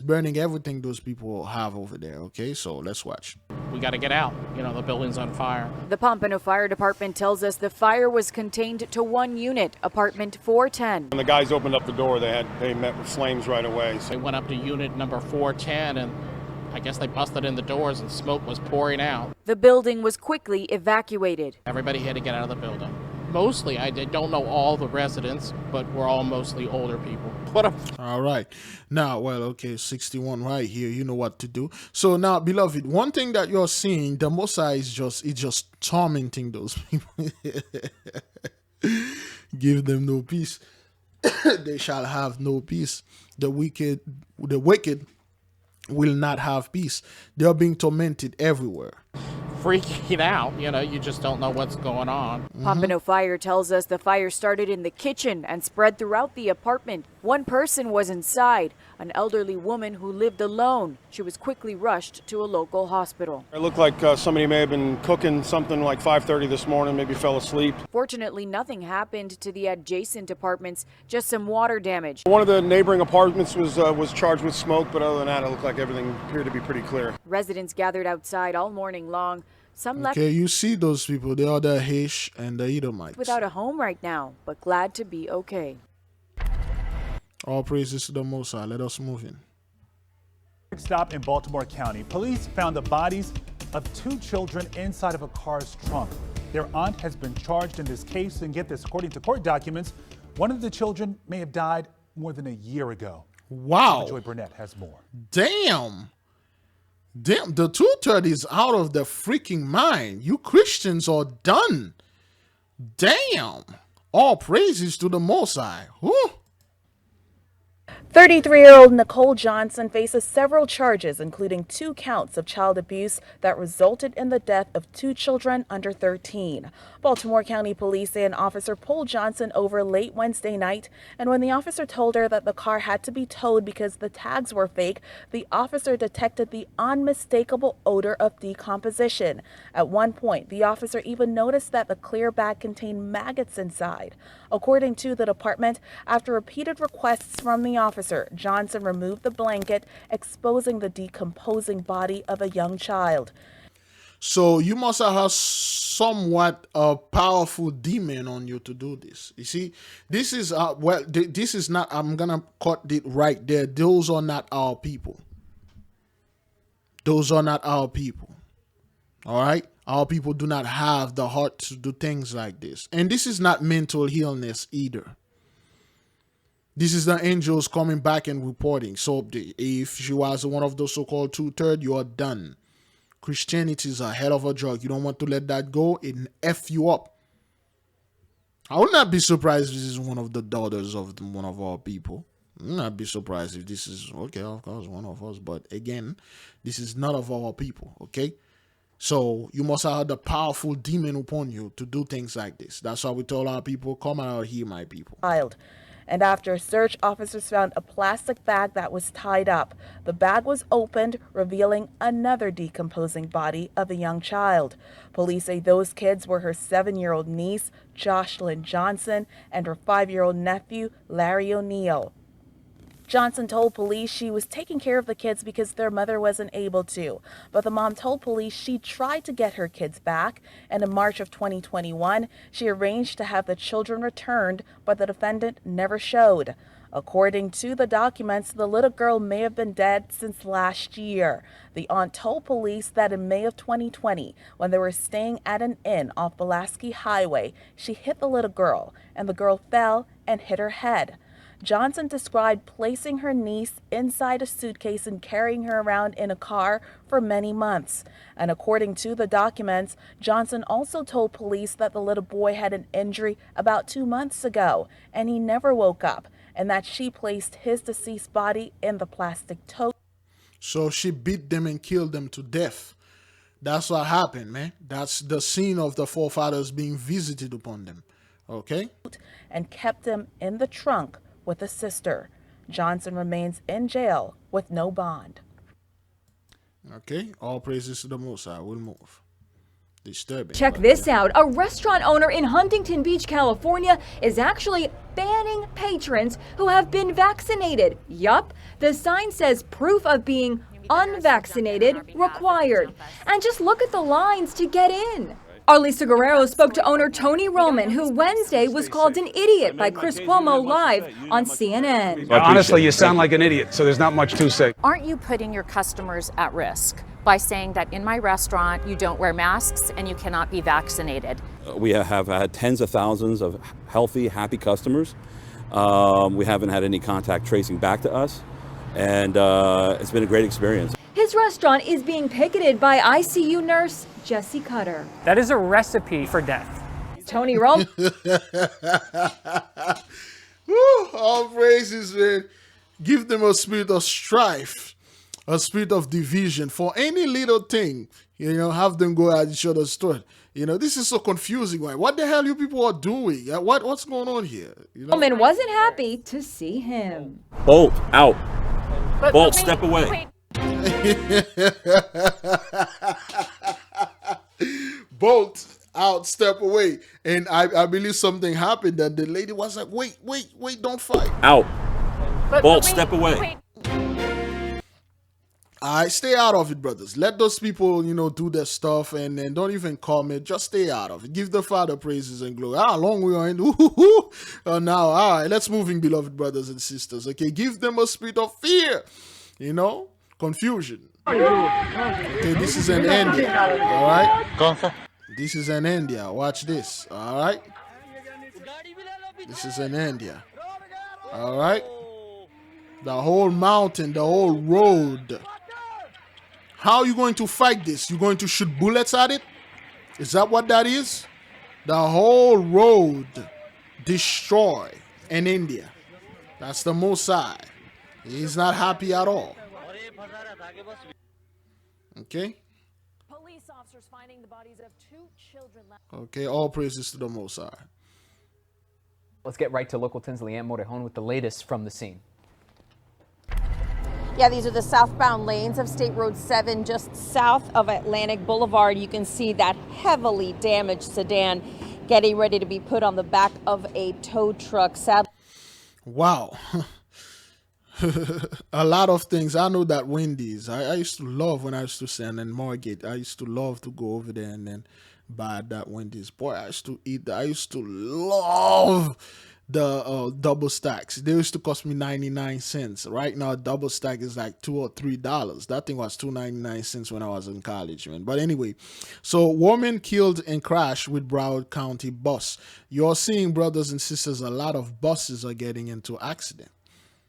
burning everything those people have over there. Okay, so let's watch. we got to get out. You know, the building's on fire. The Pompano Fire Department tells us the fire was contained to one unit, apartment 410. When the guys opened up the door, they met with flames right away. So they went up to unit number 410, and I guess they busted in the doors and smoke was pouring out. The building was quickly evacuated. Everybody had to get out of the building. Mostly, I don't know all the residents, but we're all mostly older people. All right. Now, well, okay, 61 right here. You know what to do. So now, beloved, one thing that you're seeing, the Most High is just tormenting those people. Give them no peace. They shall have no peace. The wicked will not have peace. They are being tormented everywhere. Freaking out, you know, you just don't know what's going on. Pompano Fire tells us the fire started in the kitchen and spread throughout the apartment. One person was inside, an elderly woman who lived alone. She was quickly rushed to a local hospital. It looked like somebody may have been cooking something like 5:30 this morning, maybe fell asleep. Fortunately, nothing happened to the adjacent apartments, just some water damage. One of the neighboring apartments was charged with smoke, but other than that, it looked like everything appeared to be pretty clear. Residents gathered outside all morning long. Some left. Okay, you see those people. They are the Haish and the Edomites. Without a home right now, but glad to be okay. All praises to the Most High. Let us move in. Stop in Baltimore County. Police found the bodies of 2 children inside of a car's trunk. Their aunt has been charged in this case, and get this, according to court documents, one of the children may have died more than a year ago. Wow. Joy Burnett has more. Damn, the 230 is out of their freaking mind. You Christians are done. Damn. All praises to the Most High. Whew. 33-year-old Nicole Johnson faces several charges, including 2 counts of child abuse that resulted in the death of 2 children under 13. Baltimore County Police say an officer pulled Johnson over late Wednesday night, and when the officer told her that the car had to be towed because the tags were fake, the officer detected the unmistakable odor of decomposition. At one point, the officer even noticed that the clear bag contained maggots inside. According to the department, after repeated requests from the officer, Johnson removed the blanket, exposing the decomposing body of a young child. So you must have somewhat a powerful demon on you to do this. You see, this is this is not. I'm gonna cut it right there. Those are not our people. Those are not our people. All right, our people do not have the heart to do things like this, and this is not mental illness either. This is the angels coming back and reporting. So if she was one of those so-called 2/3, you are done. Christianity is a hell of a drug. You don't want to let that go. It F you up. I would not be surprised if this is one of the daughters of one of our people. I would not be surprised if this is, okay, of course, one of us. But again, this is none of our people, okay? So you must have the powerful demon upon you to do things like this. That's why we told our people, come out here, my people. And after a search, officers found a plastic bag that was tied up. The bag was opened, revealing another decomposing body of a young child. Police say those kids were her 7-year-old niece, Jocelyn Johnson, and her 5-year-old nephew, Larry O'Neill. Johnson told police she was taking care of the kids because their mother wasn't able to. But the mom told police she tried to get her kids back, and in March of 2021, she arranged to have the children returned, but the defendant never showed. According to the documents, the little girl may have been dead since last year. The aunt told police that in May of 2020, when they were staying at an inn off Pulaski Highway, she hit the little girl, and the girl fell and hit her head. Johnson described placing her niece inside a suitcase and carrying her around in a car for many months. And according to the documents, Johnson also told police that the little boy had an injury about 2 months ago, and he never woke up, and that she placed his deceased body in the plastic tote. So she beat them and killed them to death. That's what happened, man. That's the scene of the forefathers being visited upon them. Okay? And kept them in the trunk with a sister. Johnson remains in jail with no bond. Okay, all praises to the Most High. We'll move. Disturbing. Check this out. A restaurant owner in Huntington Beach, California is actually banning patrons who have been vaccinated. Yup, the sign says proof of being unvaccinated required. And just look at the lines to get in. Arlisa Guerrero spoke to owner Tony Roman, who Wednesday was called an idiot by Chris Cuomo live on CNN. Honestly, you sound like an idiot, so there's not much to say. Aren't you putting your customers at risk by saying that in my restaurant you don't wear masks and you cannot be vaccinated? We have had tens of thousands of healthy, happy customers. We haven't had any contact tracing back to us, and it's been a great experience. His restaurant is being picketed by ICU nurse Jesse Cutter. That is a recipe for death. Tony Roman. All praises, man. Give them a spirit of strife, a spirit of division for any little thing. You know, have them go at each other's throat. You know, this is so confusing. Right? What the hell you people are doing? What's going on here? You know? Roman wasn't happy to see him. Bolt out. Bolt, step away. Bolt out, step away. And I believe something happened and the lady was like, wait, don't fight. Out. Bolt, step away. Alright, stay out of it, brothers. Let those people, you know, do their stuff and don't even comment. Just stay out of it. Give the Father praises and glory. How long we are in? Now, alright, let's move in, beloved brothers and sisters. Okay, give them a spirit of fear. You know, Confusion. Okay, this is in India. All right. This is in India. Watch this. All right. This is in India. All right. The whole mountain, the whole road. How are you going to fight this? You're going to shoot bullets at it? Is that what that is? The whole road destroyed in India. That's the Mossad. He's not happy at all. Okay? Police officers finding the bodies of 2 children. Okay, all praises to the Mossad. Let's get right to local 10's Leanne Morejon with the latest from the scene. Yeah, these are the southbound lanes of State Road 7 just south of Atlantic Boulevard. You can see that heavily damaged sedan getting ready to be put on the back of a tow truck. Wow. A lot of things. I know that Wendy's. I used to love when I used to send in Margate. I used to love to go over there and then buy that Wendy's. Boy, I used to eat that. I used to love the double stacks. They used to cost me 99 cents. Right now, a double stack is like $2 or $3. That thing was $2.99 when I was in college, man. But anyway, so woman killed in crash with Broward County bus. You're seeing, brothers and sisters, a lot of buses are getting into accident.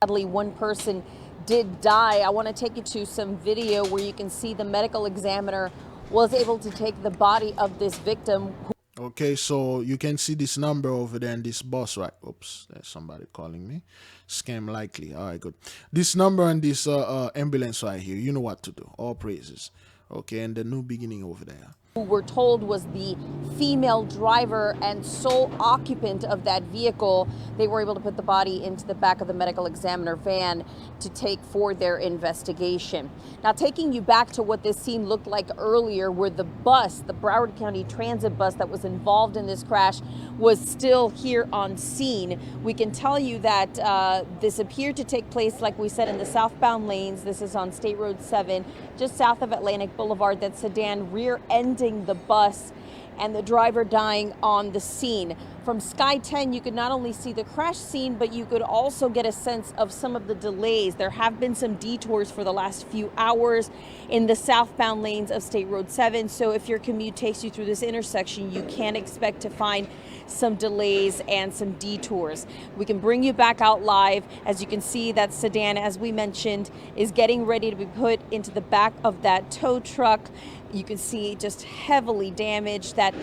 Sadly, one person did die. I want to take you to some video where you can see the medical examiner was able to take the body of this victim. Okay, so you can see this number over there in this bus, right? Oops, there's somebody calling me. Scam likely. All right, good. This number and this ambulance right here, you know what to do. All praises. Okay, and the new beginning over there. Who we're told was the female driver and sole occupant of that vehicle. They were able to put the body into the back of the medical examiner van to take for their investigation. Now, taking you back to what this scene looked like earlier, where the bus, the Broward County Transit bus that was involved in this crash, was still here on scene. We can tell you that this appeared to take place, like we said, in the southbound lanes. This is on State Road 7, just south of Atlantic Boulevard. That sedan rear-ending the bus and the driver dying on the scene. From Sky 10, you could not only see the crash scene, but you could also get a sense of some of the delays. There have been some detours for the last few hours in the southbound lanes of State Road 7. So if your commute takes you through this intersection, you can expect to find some delays and some detours. We can bring you back out live. As you can see, that sedan, as we mentioned, is getting ready to be put into the back of that tow truck. You can see just heavily damaged. That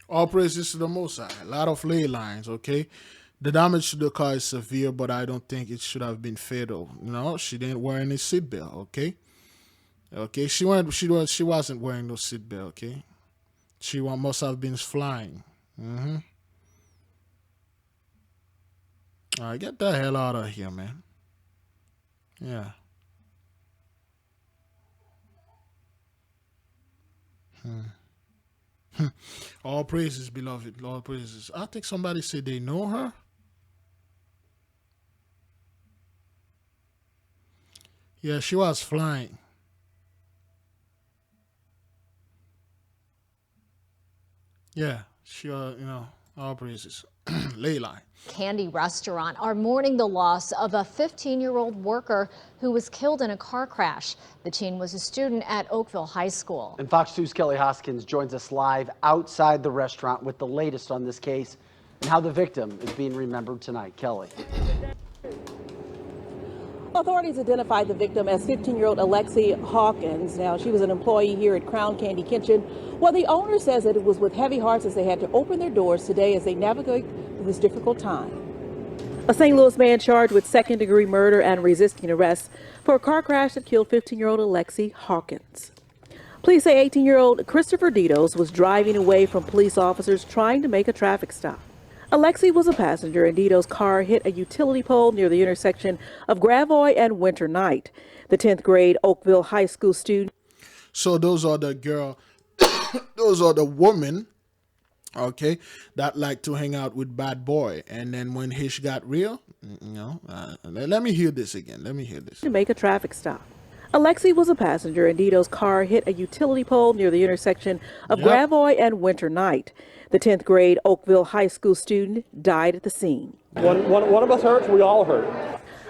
all praises to the Mossad. A lot of ley lines, okay? The damage to the car is severe, but I don't think it should have been fatal. You know, she didn't wear any seatbelt, okay? Okay, she wasn't wearing no seatbelt, okay? She must have been flying. All right, get the hell out of here, man. Yeah. All praises, beloved. All praises. I think somebody said they know her. Yeah, she was flying. Yeah, she, all praises. Leyline. Candy Restaurant are mourning the loss of a 15-year-old worker who was killed in a car crash. The teen was a student at Oakville High School. And Fox 2's Kelly Hoskins joins us live outside the restaurant with the latest on this case and how the victim is being remembered tonight. Kelly. Authorities identified the victim as 15-year-old Alexi Hawkins. Now, she was an employee here at Crown Candy Kitchen. Well, the owner says that it was with heavy hearts as they had to open their doors today as they navigate this difficult time. A St. Louis man charged with second-degree murder and resisting arrest for a car crash that killed 15-year-old Alexi Hawkins. Police say 18-year-old Christopher Ditos was driving away from police officers trying to make a traffic stop. Alexi was a passenger and Dito's car hit a utility pole near the intersection of Gravois and Winter Night. The 10th grade Oakville High School student. So those are the girl, those are the women, okay, that like to hang out with bad boy. And then when Hish got real, let me hear this again. Let me hear this. To make a traffic stop. Alexi was a passenger and Dito's car hit a utility pole near the intersection of Gravois and Winter Night. The 10th grade Oakville High School student died at the scene. One of us hurt, we all hurt.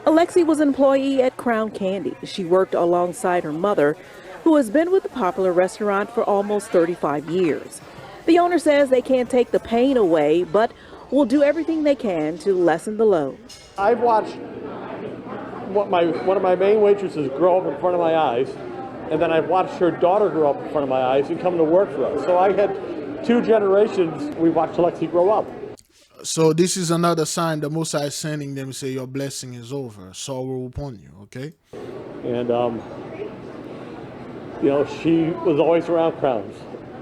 Alexi was an employee at Crown Candy. She worked alongside her mother, who has been with the popular restaurant for almost 35 years. The owner says they can't take the pain away, but will do everything they can to lessen the load. I've watched one of my main waitresses grow up in front of my eyes, and then I've watched her daughter grow up in front of my eyes and come to work for us. So I had 2 generations, we watched Alexi grow up. So this is another sign the Most High is sending them to say your blessing is over, sorrow upon you, okay? And, you know, she was always around Crowns.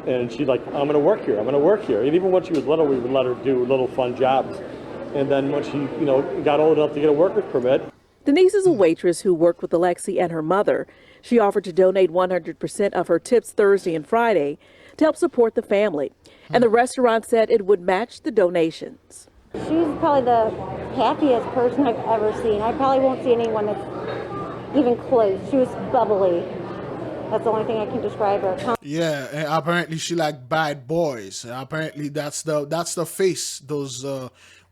And she's like, I'm going to work here, I'm going to work here. And even when she was little, we would let her do little fun jobs. And then when she, you know, got old enough to get a worker's permit. Denise is a waitress who worked with Alexi and her mother. She offered to donate 100% of her tips Thursday and Friday to help support the family. And the restaurant said it would match the donations. She's probably the happiest person I've ever seen. I probably won't see anyone that's even close. She was bubbly. That's the only thing I can describe her. Yeah, and apparently she like bad boys. Apparently that's the face those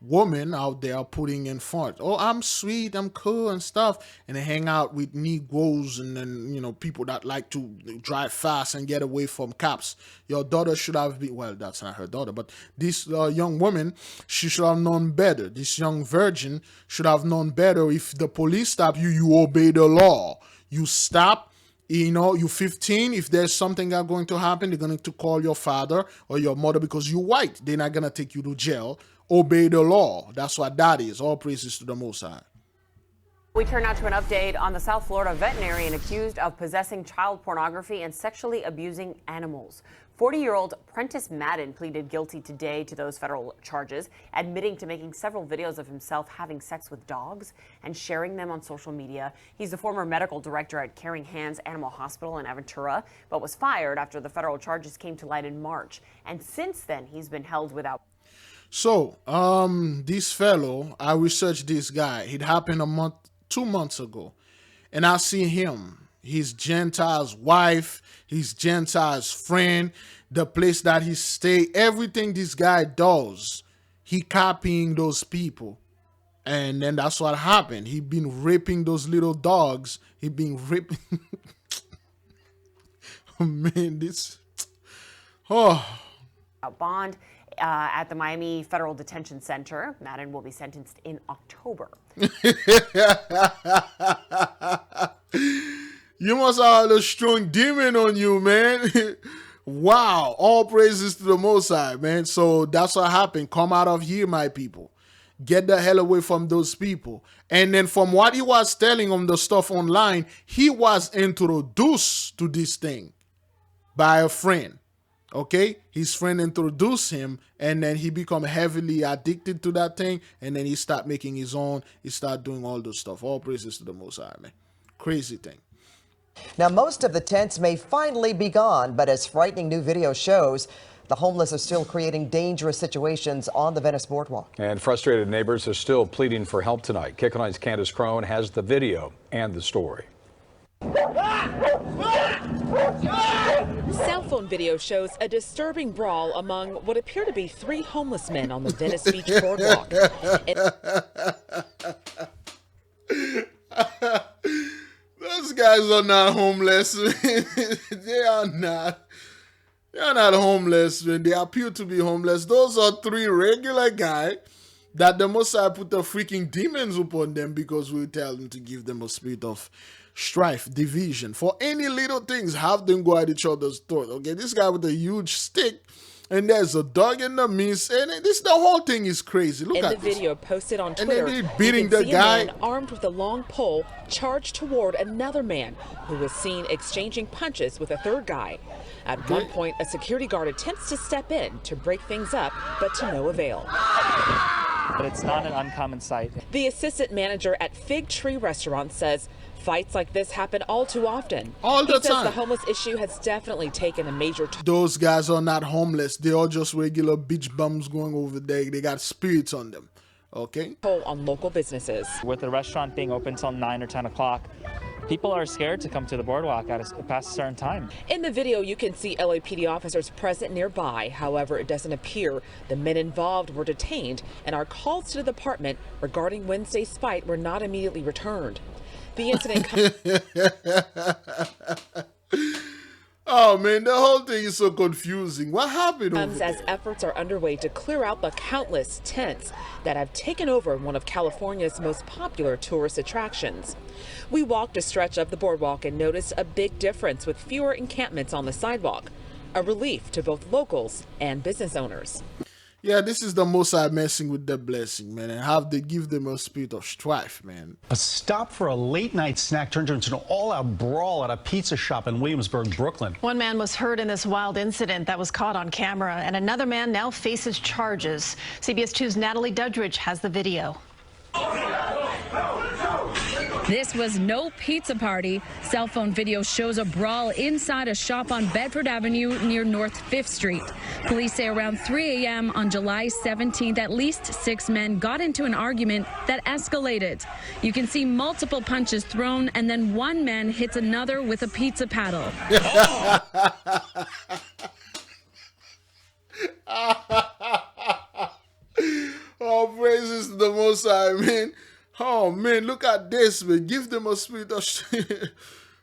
women out there are putting in front. Oh, I'm sweet, I'm cool and stuff, and they hang out with Negroes and then, you know, people that like to drive fast and get away from cops. Your daughter should have been, well, that's not her daughter, but this young woman, she should have known better. This young virgin should have known better. If the police stop you, you obey the law. You stop. You know, you're 15. If there's something that's going to happen, they're going to call your father or your mother because you're white. They're not going to take you to jail. Obey the law. That's what that is. All praises to the Most High. We turn now to an update on the South Florida veterinarian accused of possessing child pornography and sexually abusing animals. 40-year-old Prentice Madden pleaded guilty today to those federal charges, admitting to making several videos of himself having sex with dogs and sharing them on social media. He's the former medical director at Caring Hands Animal Hospital in Aventura, but was fired after the federal charges came to light in March. And since then, he's been held without. So, this fellow, I researched this guy. It happened 2 months ago. And I see him, his Gentile's wife, his Gentile's friend, the place that he stay, everything this guy does, he copying those people. And then that's what happened. He been raping those little dogs. He been raping. Oh, man, this. Oh. Bond at the Miami Federal Detention Center. Madden will be sentenced in October. You must have a strong demon on you, man. Wow. All praises to the Most High, man. So that's what happened. Come out of here, my people. Get the hell away from those people. And then from what he was telling on the stuff online, he was introduced to this thing by a friend. Okay, his friend introduced him, and then he become heavily addicted to that thing, and then he start making his own. He start doing all those stuff. All praises to the Most High, man. Crazy thing. Now, most of the tents may finally be gone, but as frightening new video shows, the homeless are still creating dangerous situations on the Venice Boardwalk. And frustrated neighbors are still pleading for help tonight. KICK9's Candace Crone has the video and the story. Cell phone video shows a disturbing brawl among what appear to be 3 homeless men on the Venice Beach boardwalk. Those guys are not homeless. They are not. They are not homeless. They appear to be homeless. Those are 3 regular guys that the Most High put the freaking demons upon them because we tell them to give them a spirit of strife, division. For any little things, have them go at each other's throat. Okay, this guy with a huge stick, and there's a dog in the midst, and the whole thing is crazy. Look at this. In the video posted on Twitter, and then they beating you can the see guy. a man armed with a long pole charged toward another man who was seen exchanging punches with a third guy. At one point, a security guard attempts to step in to break things up, but to no avail. But it's not an uncommon sight. The assistant manager at Fig Tree Restaurant says fights like this happen all too often. All the He says time. the homeless issue has definitely taken a major toll. Those guys are not homeless. They are just regular beach bums going over there. They got spirits on them. Okay? On local businesses. With the restaurant being open till 9 or 10 o'clock, People are scared to come to the boardwalk past a certain time. In the video, you can see LAPD officers present nearby. However, it doesn't appear the men involved were detained, and our calls to the department regarding Wednesday's fight were not immediately returned. The incident Oh man, the whole thing is so confusing. What happened over comes there? as efforts are underway to clear out the countless tents that have taken over one of California's most popular tourist attractions. We walked a stretch of the boardwalk and noticed a big difference with fewer encampments on the sidewalk, a relief to both locals and business owners. Yeah, this is the Most High messing with the blessing, man, and have to give them a spirit of strife, man. A stop for a late-night snack turned into an all-out brawl at a pizza shop in Williamsburg, Brooklyn. One man was hurt in this wild incident that was caught on camera, and another man now faces charges. CBS 2's Natalie Dudridge has the video. This was no pizza party. Cell phone video shows a brawl inside a shop on Bedford Avenue near North 5th Street. Police say around 3 a.m. on July 17th, at least 6 men got into an argument that escalated. You can see multiple punches thrown, and then one man hits another with a pizza paddle. Oh, praises to the Most High, man. Oh, man, look at this, man. Give them a spirit of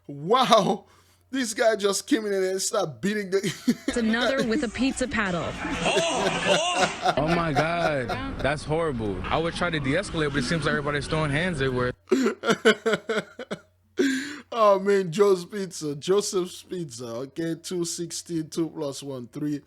wow. This guy just came in and started beating the... It's another with a pizza paddle. Oh, my God. That's horrible. I would try to de-escalate, but it seems like everybody's throwing hands everywhere. Oh, man, Joseph's Pizza, okay? 216, 2 plus 1, 3,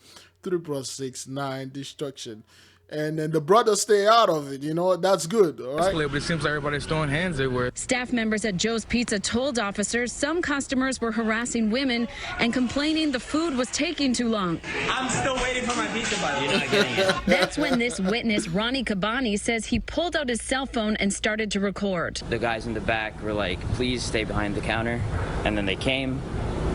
3 plus 6, 9, destruction. And then the brothers stay out of it, you know, that's good, all right? But it seems like everybody's throwing hands everywhere. Staff members at Joe's Pizza told officers some customers were harassing women and complaining the food was taking too long. I'm still waiting for my pizza, but you're not getting it. That's when this witness, Ronnie Cabani, says he pulled out his cell phone and started to record. The guys in the back were like, please stay behind the counter. And then they came.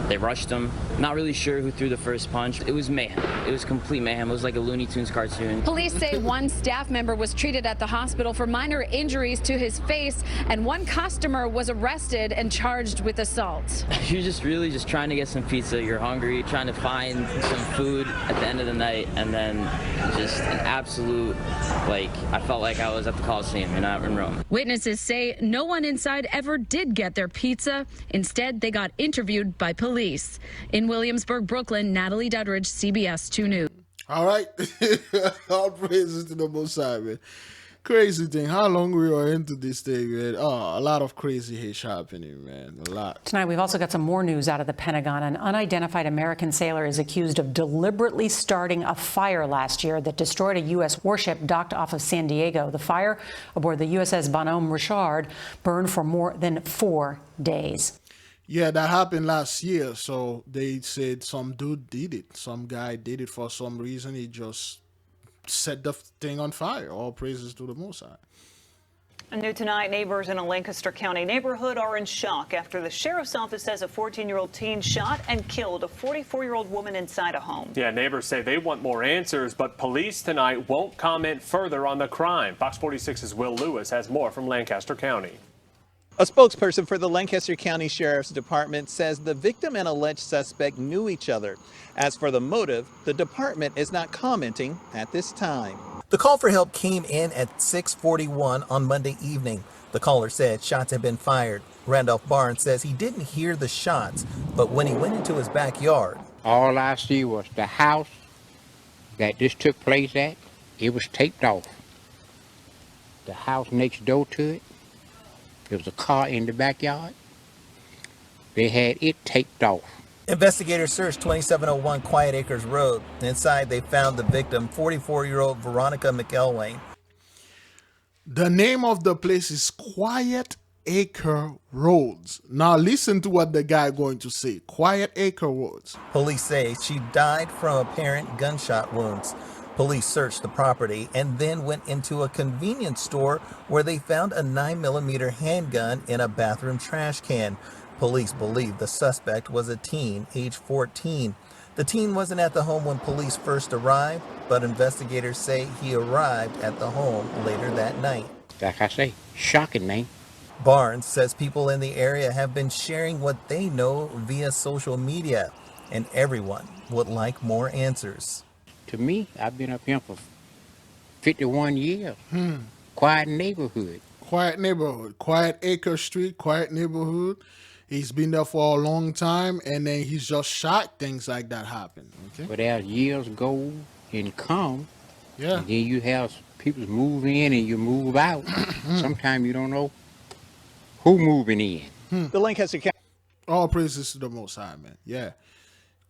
They rushed him. Not really sure who threw the first punch. It was mayhem. It was complete mayhem. It was like a Looney Tunes cartoon. Police say one staff member was treated at the hospital for minor injuries to his face, and one customer was arrested and charged with assault. You're just really just trying to get some pizza. You're hungry, trying to find some food at the end of the night, and then just an absolute, like, I felt like I was at the Coliseum and not in Rome. Witnesses say no one inside ever did get their pizza. Instead, they got interviewed by police. In Williamsburg, Brooklyn, Natalie Dudridge, CBS 2 News. All right. All praises to the Most High, man. Crazy thing. How long we are into this thing, man? Oh, a lot of crazy hate happening, man. A lot. Tonight, we've also got some more news out of the Pentagon. An unidentified American sailor is accused of deliberately starting a fire last year that destroyed a U.S. warship docked off of San Diego. The fire aboard the USS Bonhomme Richard burned for more than 4 days. Yeah, that happened last year. So they said some dude did it. Some guy did it for some reason. He just set the thing on fire. All praises to the Most High. And new tonight, neighbors in a Lancaster County neighborhood are in shock after the sheriff's office says a 14-year-old teen shot and killed a 44-year-old woman inside a home. Yeah, neighbors say they want more answers, but police tonight won't comment further on the crime. Fox 46's Will Lewis has more from Lancaster County. A spokesperson for the Lancaster County Sheriff's Department says the victim and alleged suspect knew each other. As for the motive, the department is not commenting at this time. The call for help came in at 6:41 on Monday evening. The caller said shots had been fired. Randolph Barnes says he didn't hear the shots, but when he went into his backyard, all I see was the house that this took place at. It was taped off. The house next door to it, there was a car in the backyard. They had it taped off. investigators searched 2701 Quiet Acres Road. Inside, they found the victim, 44-year-old Veronica McElwain. The name of the place is Quiet Acre Roads. Now listen to what the guy going to say. Quiet Acre Roads. Police say she died from apparent gunshot wounds. Police searched the property and then went into a convenience store where they found a 9mm handgun in a bathroom trash can. Police believe the suspect was a teen, age 14. The teen wasn't at the home when police first arrived, but investigators say he arrived at the home later that night. Like I say, shocking, man. Barnes says people in the area have been sharing what they know via social media, and everyone would like more answers. To me, I've been up here for 51 years. Quiet neighborhood. Quiet neighborhood. Quiet Acre Street, quiet neighborhood. He's been there for a long time, and then he's just shocked things like that happen. Okay. But as years go and come, Yeah. and then you have people move in and you move out. Sometimes you don't know who moving in. The Lancaster County. All praises to the Most High, man. Yeah.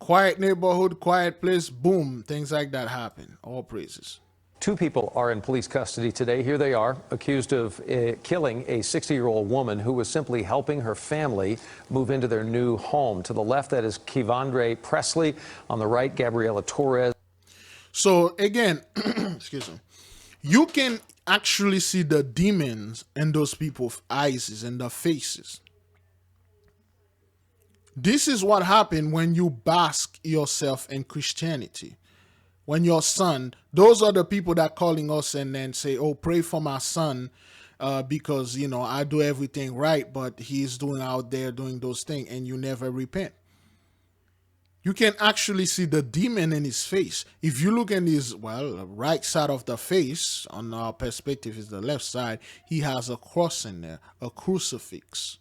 Quiet neighborhood, quiet place, boom, things like that happen. All praises. 2 people are in police custody today. Here they are, accused of killing a 60-year-old woman who was simply helping her family move into their new home. To the left, that is Kevondre Presley. On the right, Gabriela Torres. So again, excuse me, you can actually see the demons in those people's eyes and their faces. This is what happened when you bask yourself in Christianity. When your son, those are the people that calling us and then say, oh, pray for my son because, you know, I do everything right, but he's doing out there doing those things, and you never repent. You can actually see the demon in his face. If you look in his, right side of the face, on our perspective is the left side, he has a cross in there, a crucifix.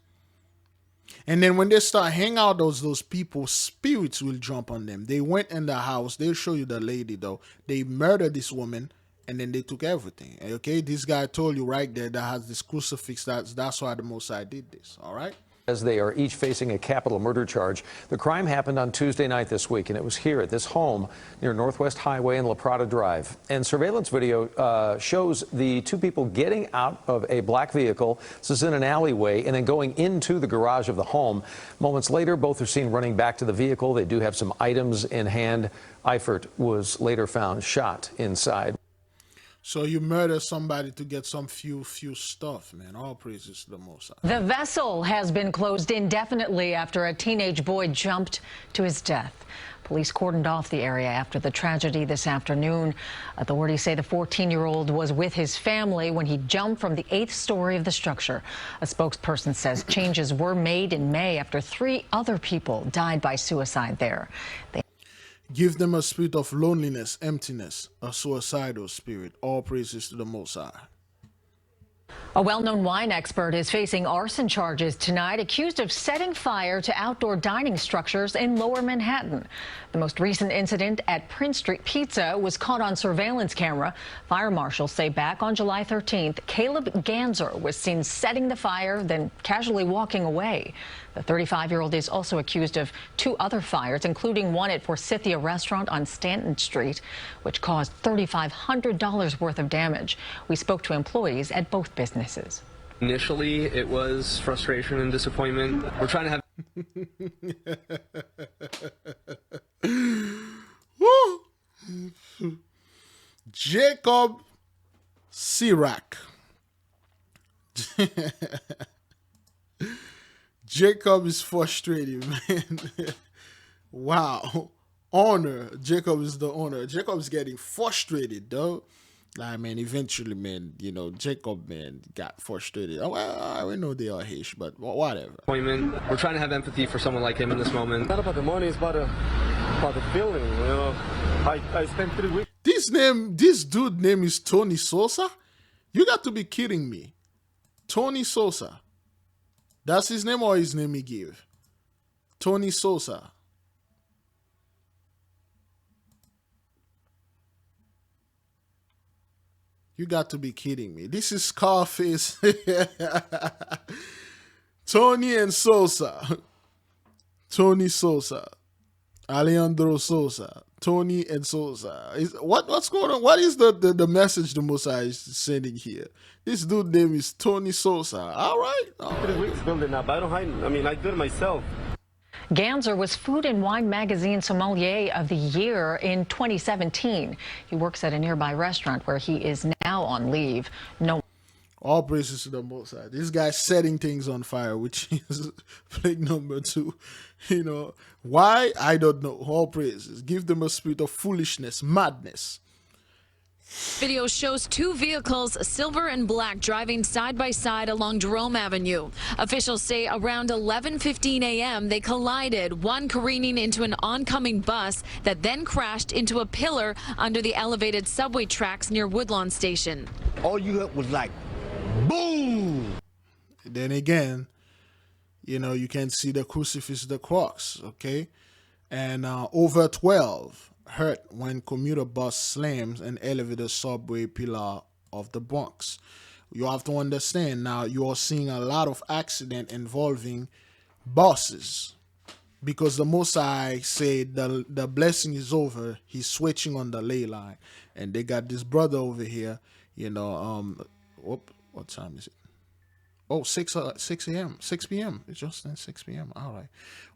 And then when they start hanging out, those people, spirits will jump on them. They went in the house. They'll show you the lady, though. They murdered this woman, and then they took everything. Okay? This guy told you right there that has this crucifix. That's why the Most High did this. All right? As they are each facing a capital murder charge. The crime happened on Tuesday night this week, and it was here at this home near Northwest Highway and La Prada Drive. And surveillance video shows the 2 people getting out of a black vehicle. This is in an alleyway, and then going into the garage of the home. Moments later, both are seen running back to the vehicle. They do have some items in hand. Eifert was later found shot inside. So you murder somebody to get some few stuff, man. All praises to the Most High. The vessel has been closed indefinitely after a teenage boy jumped to his death. Police cordoned off the area after the tragedy this afternoon. Authorities say the 14-year-old was with his family when he jumped from the 8th story of the structure. A spokesperson says changes were made in May after 3 other people died by suicide there. Give them a spirit of loneliness, emptiness, a suicidal spirit. All praises to the Most High. A well-known wine expert is facing arson charges tonight, accused of setting fire to outdoor dining structures in Lower Manhattan. The most recent incident at Prince Street Pizza was caught on surveillance camera. Fire marshals say back on July 13th, Caleb Ganzer was seen setting the fire, then casually walking away. The 35-year-old is also accused of 2 other fires, including one at Forsythia Restaurant on Stanton Street, which caused $3,500 worth of damage. We spoke to employees at both businesses. Initially, it was frustration and disappointment. We're trying to have... Jacob Sirac. Jacob is frustrated, man. Wow. Owner. Jacob is the owner. Jacob is getting frustrated, though. Like, man, eventually, man, you know, Jacob, man, got frustrated. Oh, well, we know they are Hish, but whatever. We're trying to have empathy for someone like him in this moment. It's not about the money, it's about the feeling, you know. I spent 3 weeks. This dude name is Tony Sosa? You got to be kidding me. Tony Sosa. That's his name or his name he gave? Tony Sosa. You got to be kidding me. This is Scarface. Tony and Sosa. Tony Sosa. Alejandro Sosa. Tony and Sosa. What's going on? What is the message the Most High is sending here? This dude name is Tony Sosa. All right. 3 weeks building up. I don't hide. I mean, I do it myself. Ganzer was Food and Wine Magazine Sommelier of the Year in 2017. He works at a nearby restaurant where he is now on leave. No. All praises to the Most High. This guy's setting things on fire, which is plague number 2. You know, why? I don't know. All praises. Give them a spirit of foolishness, madness. Video shows two vehicles, silver and black, driving side by side along Jerome Avenue. Officials say around 11:15 a.m. they collided, one careening into an oncoming bus that then crashed into a pillar under the elevated subway tracks near Woodlawn Station. All you heard was like, boom! Then again, you know, you can see the crucifix, the cross, okay? And over 12 hurt when commuter bus slams an elevated subway pillar of the Bronx. You have to understand now, you are seeing a lot of accident involving buses, because the Most High said the blessing is over. He's switching on the ley line, and they got this brother over here, you know, what time is it? Oh, 6 a.m., 6 p.m. It's just then 6 p.m. All right.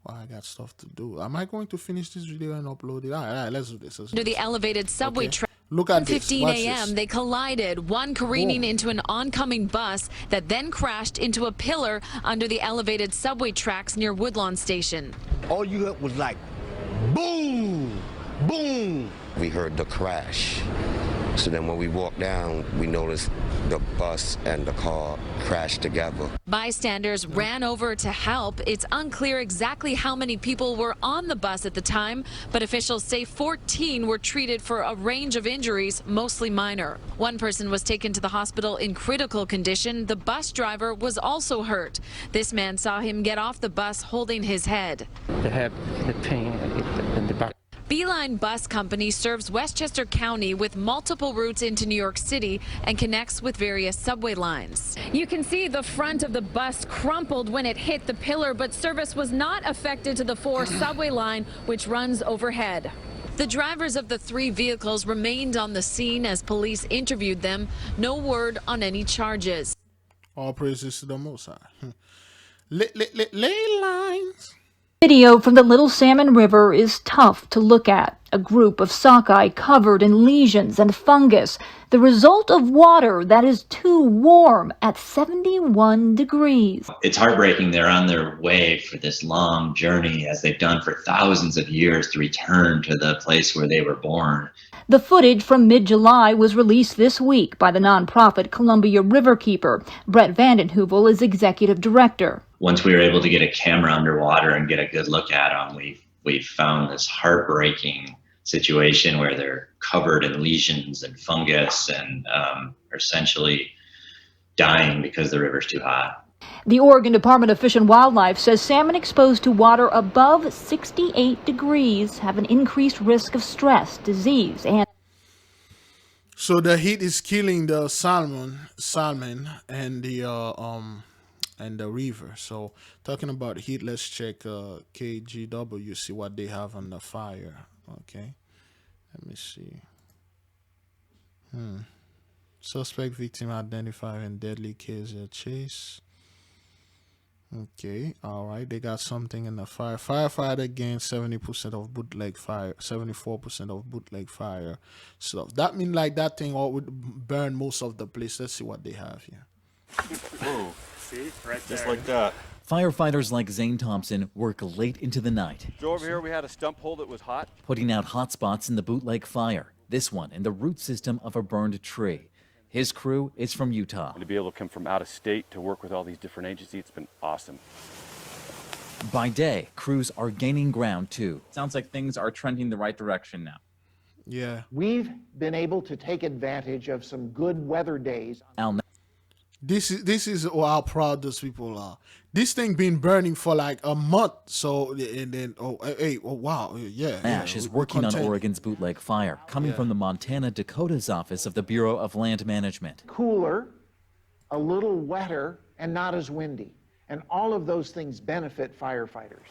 Well, I got stuff to do. Am I going to finish this video and upload it? All right, let's do this. Under the elevated subway track. Look at this. 15 Watch a.m. this. they collided, one careening into an oncoming bus that then crashed into a pillar under the elevated subway tracks near Woodlawn Station. All you heard was like, boom, boom. We heard the crash. So then when we walked down, we noticed the bus and the car crashed together. Bystanders ran over to help. It's unclear exactly how many people were on the bus at the time, but officials say 14 were treated for a range of injuries, mostly minor. One person was taken to the hospital in critical condition. The bus driver was also hurt. This man saw him get off the bus holding his head. They have the pain in the back. Beeline Bus Company serves Westchester County with multiple routes into New York City and connects with various subway lines. You can see the front of the bus crumpled when it hit the pillar, but service was not affected to the 4 subway line, which runs overhead. The drivers of the 3 vehicles remained on the scene as police interviewed them. No word on any charges. All praises to the Most High. Ley lines. Video from the Little Salmon River is tough to look at. A group of sockeye covered in lesions and fungus, the result of water that is too warm at 71 degrees. It's heartbreaking. They're on their way for this long journey, as they've done for thousands of years, to return to the place where they were born. The footage from mid-July was released this week by the nonprofit Columbia Riverkeeper. Brett Vandenheuvel is executive director. Once we were able to get a camera underwater and get a good look at them, we found this heartbreaking situation where they're covered in lesions and fungus and are essentially dying because the river's too hot. The Oregon Department of Fish and Wildlife says salmon exposed to water above 68 degrees have an increased risk of stress, disease, and... So the heat is killing the salmon and the river. So talking about heat, let's check KGW, see what they have on the fire. Okay, let me see. Suspect victim identified in deadly case chase. Okay, all right, they got something in the fire. Firefighter gained 70% of bootleg fire, 74% of bootleg fire stuff. That means like that thing all would burn most of the place. Let's see what they have here. Whoa, see, right there. Just like that. Firefighters like Zane Thompson work late into the night. So over here we had a stump hole that was hot. Putting out hot spots in the bootleg fire. This one in the root system of a burned tree. His crew is from Utah. And to be able to come from out of state to work with all these different agencies, it's been awesome. By day, crews are gaining ground too. Sounds like things are trending the right direction now. Yeah. We've been able to take advantage of some good weather days. This is how proud those people are. This thing been burning for like a month. So and then wow, yeah. Ash is working on Oregon's bootleg fire, coming from the Montana Dakota's office of the Bureau of Land Management. Cooler, a little wetter, and not as windy. And all of those things benefit firefighters.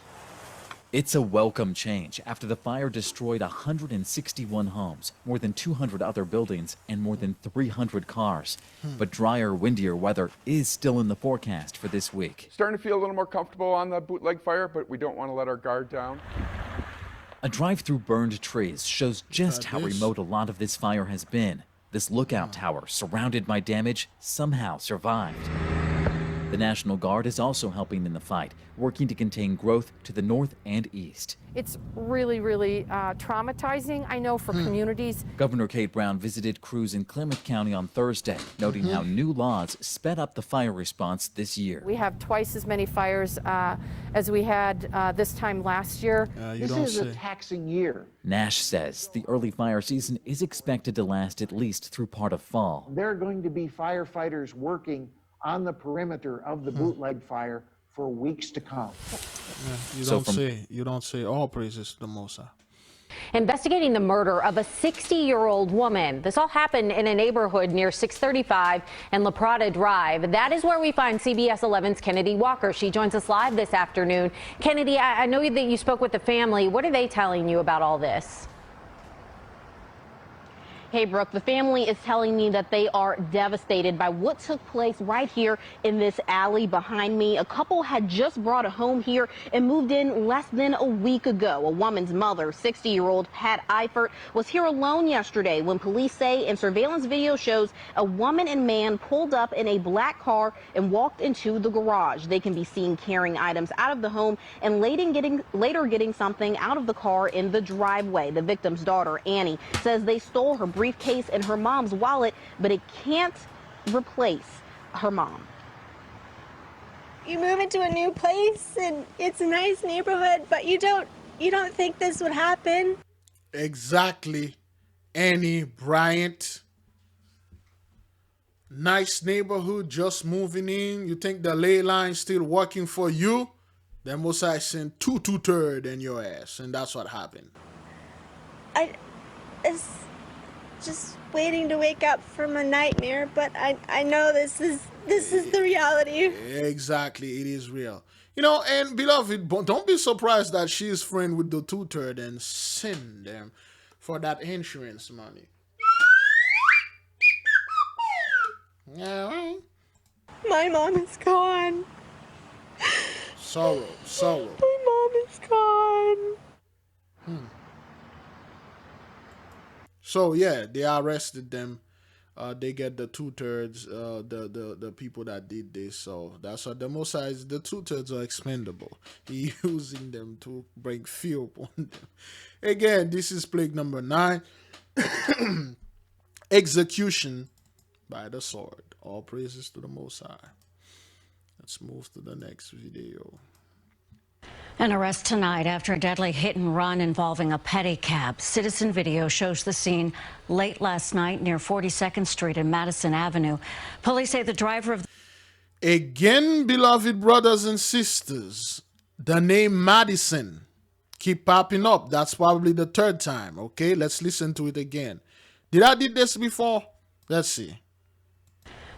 It's a welcome change after the fire destroyed 161 homes, more than 200 other buildings, and more than 300 cars. But drier, windier weather is still in the forecast for this week. Starting to feel a little more comfortable on the bootleg fire, but we don't want to let our guard down. A drive through burned trees shows just how remote a lot of this fire has been. This lookout tower, surrounded by damage, somehow survived. The National Guard is also helping in the fight, working to contain growth to the north and east. It's really, really traumatizing, I know, for communities. Governor Kate Brown visited crews in Klamath County on Thursday, noting how new laws sped up the fire response this year. We have twice as many fires as we had this time last year. This is a taxing year. Nash says the early fire season is expected to last at least through part of fall. There are going to be firefighters working on the perimeter of the bootleg fire for weeks to come. You don't say all praises to the Most High. Investigating the murder of a 60-year-old woman. This all happened in a neighborhood near 635 and La Prada Drive. That is where we find CBS 11's Kennedy Walker. She joins us live this afternoon. Kennedy, I know that you spoke with the family. What are they telling you about all this? Hey, Brooke, the family is telling me that they are devastated by what took place right here in this alley behind me. A couple had just brought a home here and moved in less than a week ago. A woman's mother, 60-year-old Pat Eifert, was here alone yesterday when police say and surveillance video shows a woman and man pulled up in a black car and walked into the garage. They can be seen carrying items out of the home and later getting something out of the car in the driveway. The victim's daughter, Annie, says they stole her briefcase and her mom's wallet, but it can't replace her mom. You move into a new place and it's a nice neighborhood, but you don't think this would happen. Exactly. Annie Bryant. Nice neighborhood, just moving in. You think the ley line still working for you? Then Most High sent two-thirds in your ass, and that's what happened. It's just waiting to wake up from a nightmare, but I know this is the reality. Exactly, it is real. You know, and beloved, don't be surprised that she's friend with the two-thirds and send them for that insurance money. Yeah, right? My mom is gone. Sorrow. My mom is gone. So yeah, they arrested them. They get the two-thirds, the people that did this. So that's what the Most High is. The two-thirds are expendable. He using them to bring fear upon them. Again, this is plague number 9. Execution by the sword. All praises to the Most High. Let's move to the next video. An arrest tonight after a deadly hit and run involving a pedicab. Citizen video shows the scene late last night near 42nd Street and Madison Avenue. Police say the driver of... Again, beloved brothers and sisters, the name Madison keep popping up. That's probably the 3rd time, okay? Let's listen to it again. Did I did this before? Let's see.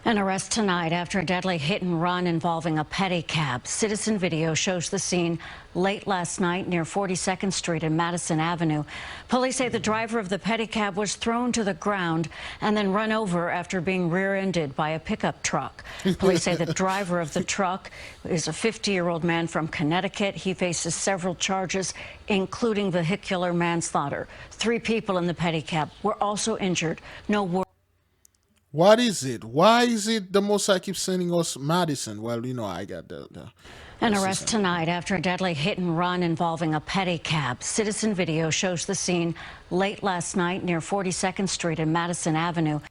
An arrest tonight after a deadly hit and run involving a pedicab. Citizen video shows the scene late last night near 42nd Street and Madison Avenue. Police say the driver of the pedicab was thrown to the ground and then run over after being rear-ended by a pickup truck. Police say the driver of the truck is a 50-year-old man from Connecticut. He faces several charges, including vehicular manslaughter. 3 people in the pedicab were also injured. No word. What is it? Why is it the Most High keeps sending us Madison? Well, you know, I got the An arrest tonight after a deadly hit and run involving a pedicab. Citizen video shows the scene late last night near 42nd Street and Madison Avenue.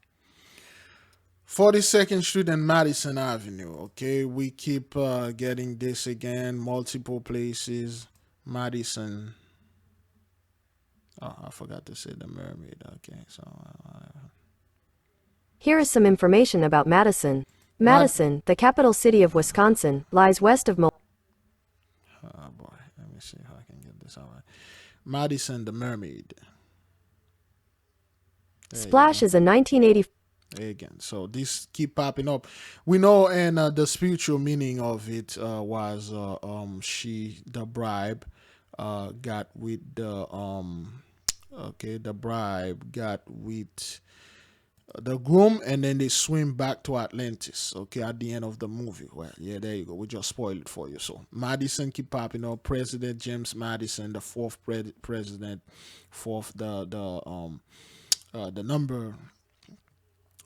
42nd Street and Madison Avenue. Okay, we keep getting this again. Multiple places. Madison. Oh, I forgot to say the Mermaid. Okay, so... Here is some information about Madison. Madison, the capital city of Wisconsin, lies west of Oh boy, let me see how I can get this out. Madison, the Mermaid. Splash is a 1980... Again, so this keep popping up. We know, and the spiritual meaning of it was the bribe got with the the bribe got with the groom, and then they swim back to Atlantis, okay, at the end of the movie. Well, yeah, there you go. We just spoiled it for you. So Madison keep popping up. President James Madison, the 4th president, the number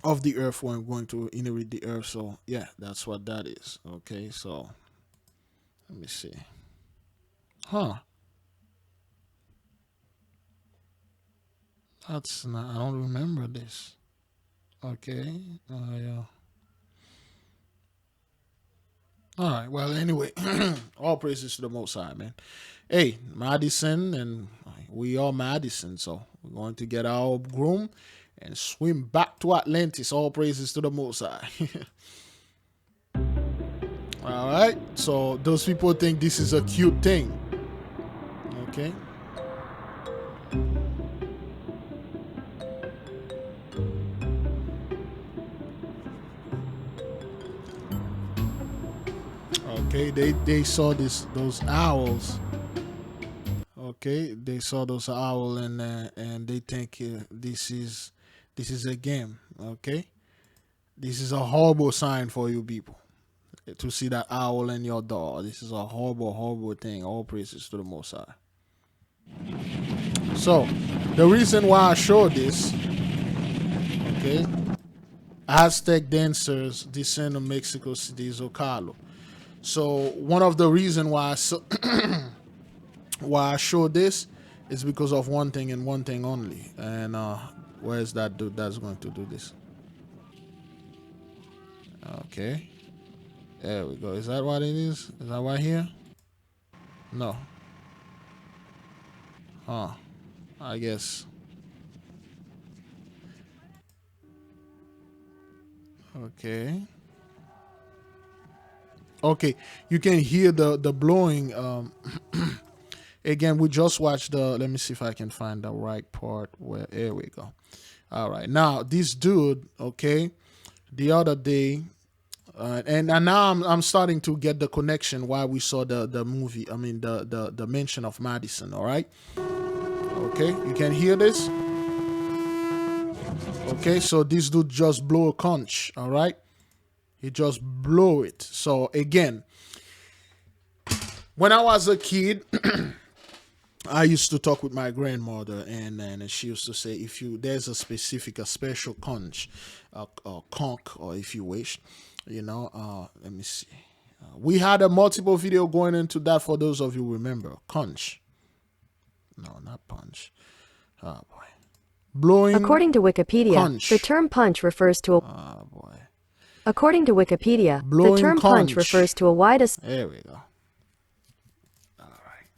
of the earth when going to inherit the earth. So yeah, that's what that is. Okay, so let me see. That's not, I don't remember this. Okay. Yeah. All right. Well, anyway, all praises to the Most High, man. Hey, Madison, and we are Madison, so we're going to get our groom and swim back to Atlantis. All praises to the Most High. All right. So those people think this is a cute thing. Okay. Okay, they saw those owls. Okay, they saw those owls and they think this is a game. Okay, this is a horrible sign for you people to see that owl in your door. This is a horrible thing. All praises to the Most High. So the reason why I showed this, okay, Aztec dancers descend to Mexico City, Zocalo. So one of the reasons why I showed this is because of one thing and one thing only. And where's that dude that's going to do this? Okay, there we go. Is that what it is? Is that right here? No. I guess. Okay. Okay, you can hear the blowing. Again, we just watched the. Let me see if I can find the right part. Where there we go. All right, now this dude. Okay, the other day, and now I'm starting to get the connection why we saw the movie. I mean the mention of Madison. All right. Okay, you can hear this. Okay, so this dude just blew a conch. All right. He just blew it. So again, when I was a kid, I used to talk with my grandmother, and she used to say, if there's a special conch, or conch, or if you wish, let me see. We had a multiple video going into that for those of you who remember. Conch. No, not punch. Oh boy. Blowing. According to Wikipedia, conch. the term punch refers to a. Oh boy. According to Wikipedia, Blowing the term conch punch refers to a wide. There we go. All right.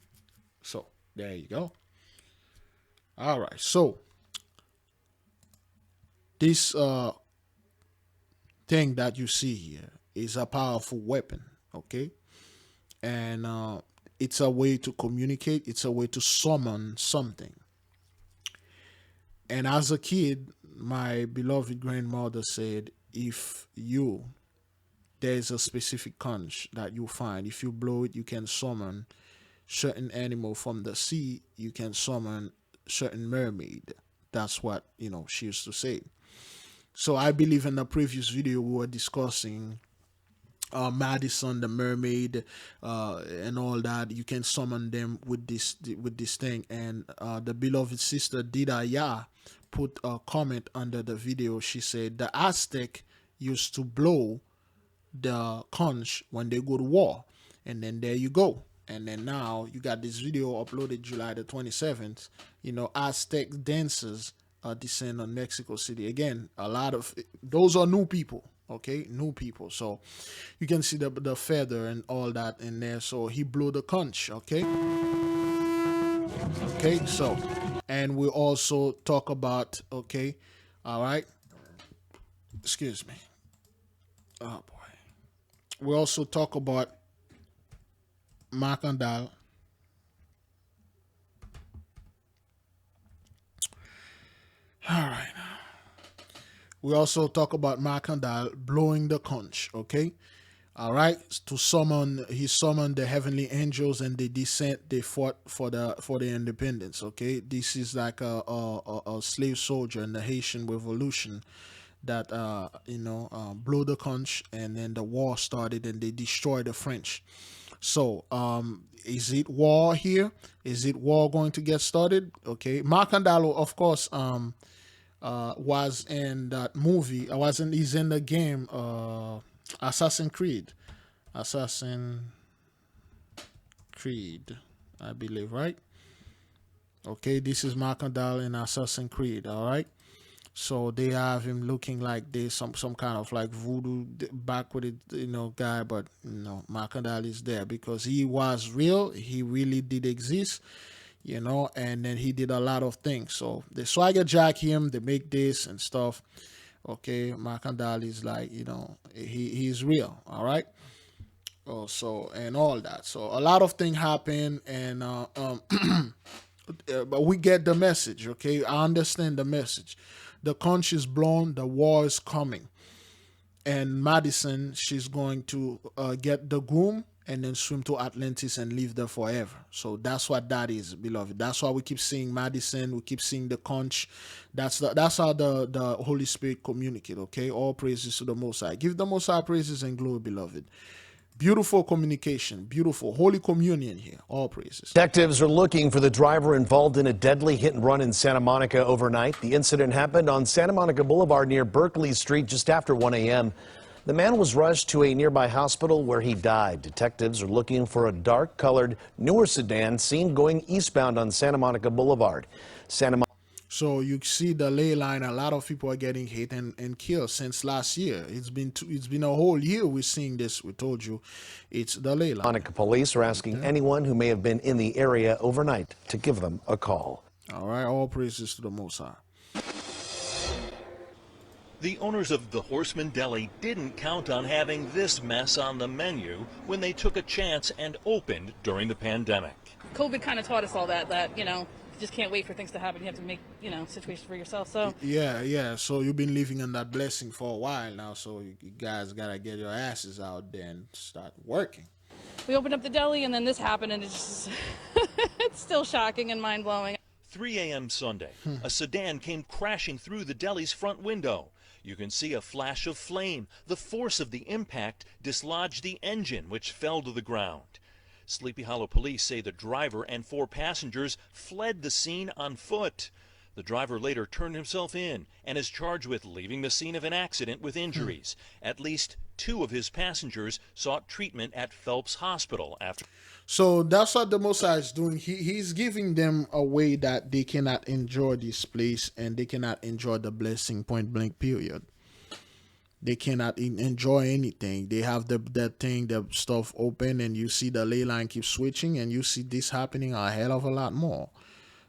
So there you go. All right. So this thing that you see here is a powerful weapon. Okay, and it's a way to communicate. It's a way to summon something. And as a kid, my beloved grandmother said, if there's a specific conch that you find, if you blow it, you can summon certain animal from the sea. You can summon certain mermaid. That's what, she used to say. So I believe in the previous video we were discussing Madison, the mermaid, and all that. You can summon them with this thing. And the beloved sister Didaya put a comment under the video. She said the Aztec used to blow the conch when they go to war, and then there you go. And then now you got this video uploaded July the 27th. Aztec dancers descend on Mexico City. Again, a lot of those are new people. Okay, new people. So you can see the feather and all that in there. So he blew the conch. Okay. Okay. So, and we also talk about. Okay. All right. Excuse me. Oh boy. We also talk about Macandal. All right. We also talk about Macandal blowing the conch, okay? All right. He summoned the heavenly angels, and they fought for the independence, okay? This is like a slave soldier in the Haitian Revolution that blew the conch, and then the war started and they destroyed the French. So is it war here? Is it war going to get started? Okay. Macandal, of course, was in that movie. He's in the game Assassin's Creed. I believe, right? Okay, this is Mark Andal in Assassin's Creed, all right? So they have him looking like this, some kind of like voodoo back with it, guy, but Mark Andal is there because he was real. He really did exist, and then he did a lot of things. So they swagger jack him, they make this and stuff. Okay, Mark Andal is like, he's real, all right? So and all that. So a lot of things happen, and but we get the message. Okay, I understand the message. The conch is blown. The war is coming, and Madison, she's going to get the groom and then swim to Atlantis and live there forever. So that's what that is, beloved. That's why we keep seeing Madison. We keep seeing the conch. That's how the Holy Spirit communicate. Okay, all praises to the Most High. Give the Most High praises and glory, beloved. Beautiful communication, beautiful Holy Communion here. All praises. Detectives are looking for the driver involved in a deadly hit and run in Santa Monica overnight. The incident happened on Santa Monica Boulevard near Berkeley Street just after 1 a.m. The man was rushed to a nearby hospital where he died. Detectives are looking for a dark-colored, newer sedan seen going eastbound on Santa Monica Boulevard. So you see the ley line. A lot of people are getting hit and killed since last year. It's been a whole year we're seeing this. We told you it's the ley line. Monica police are asking anyone who may have been in the area overnight to give them a call. All right, all praises to the Most High. The owners of the Horseman Deli didn't count on having this mess on the menu when they took a chance and opened during the pandemic. COVID kind of taught us all that, just can't wait for things to happen. You have to make, situations for yourself. So yeah. So you've been living in that blessing for a while now. So you guys gotta get your asses out there and start working. We opened up the deli, and then this happened, and it's just it's still shocking and mind blowing. 3 a.m. Sunday, a sedan came crashing through the deli's front window. You can see a flash of flame. The force of the impact dislodged the engine, which fell to the ground. Sleepy Hollow police say the driver and 4 passengers fled the scene on foot. The driver later turned himself in and is charged with leaving the scene of an accident with injuries. At least 2 of his passengers sought treatment at Phelps Hospital after. So that's what the Most High is doing. He's giving them a way that they cannot enjoy this place and they cannot enjoy the blessing, point blank, period. They cannot enjoy anything. They have the stuff open, and you see the ley line keep switching, and you see this happening a hell of a lot more.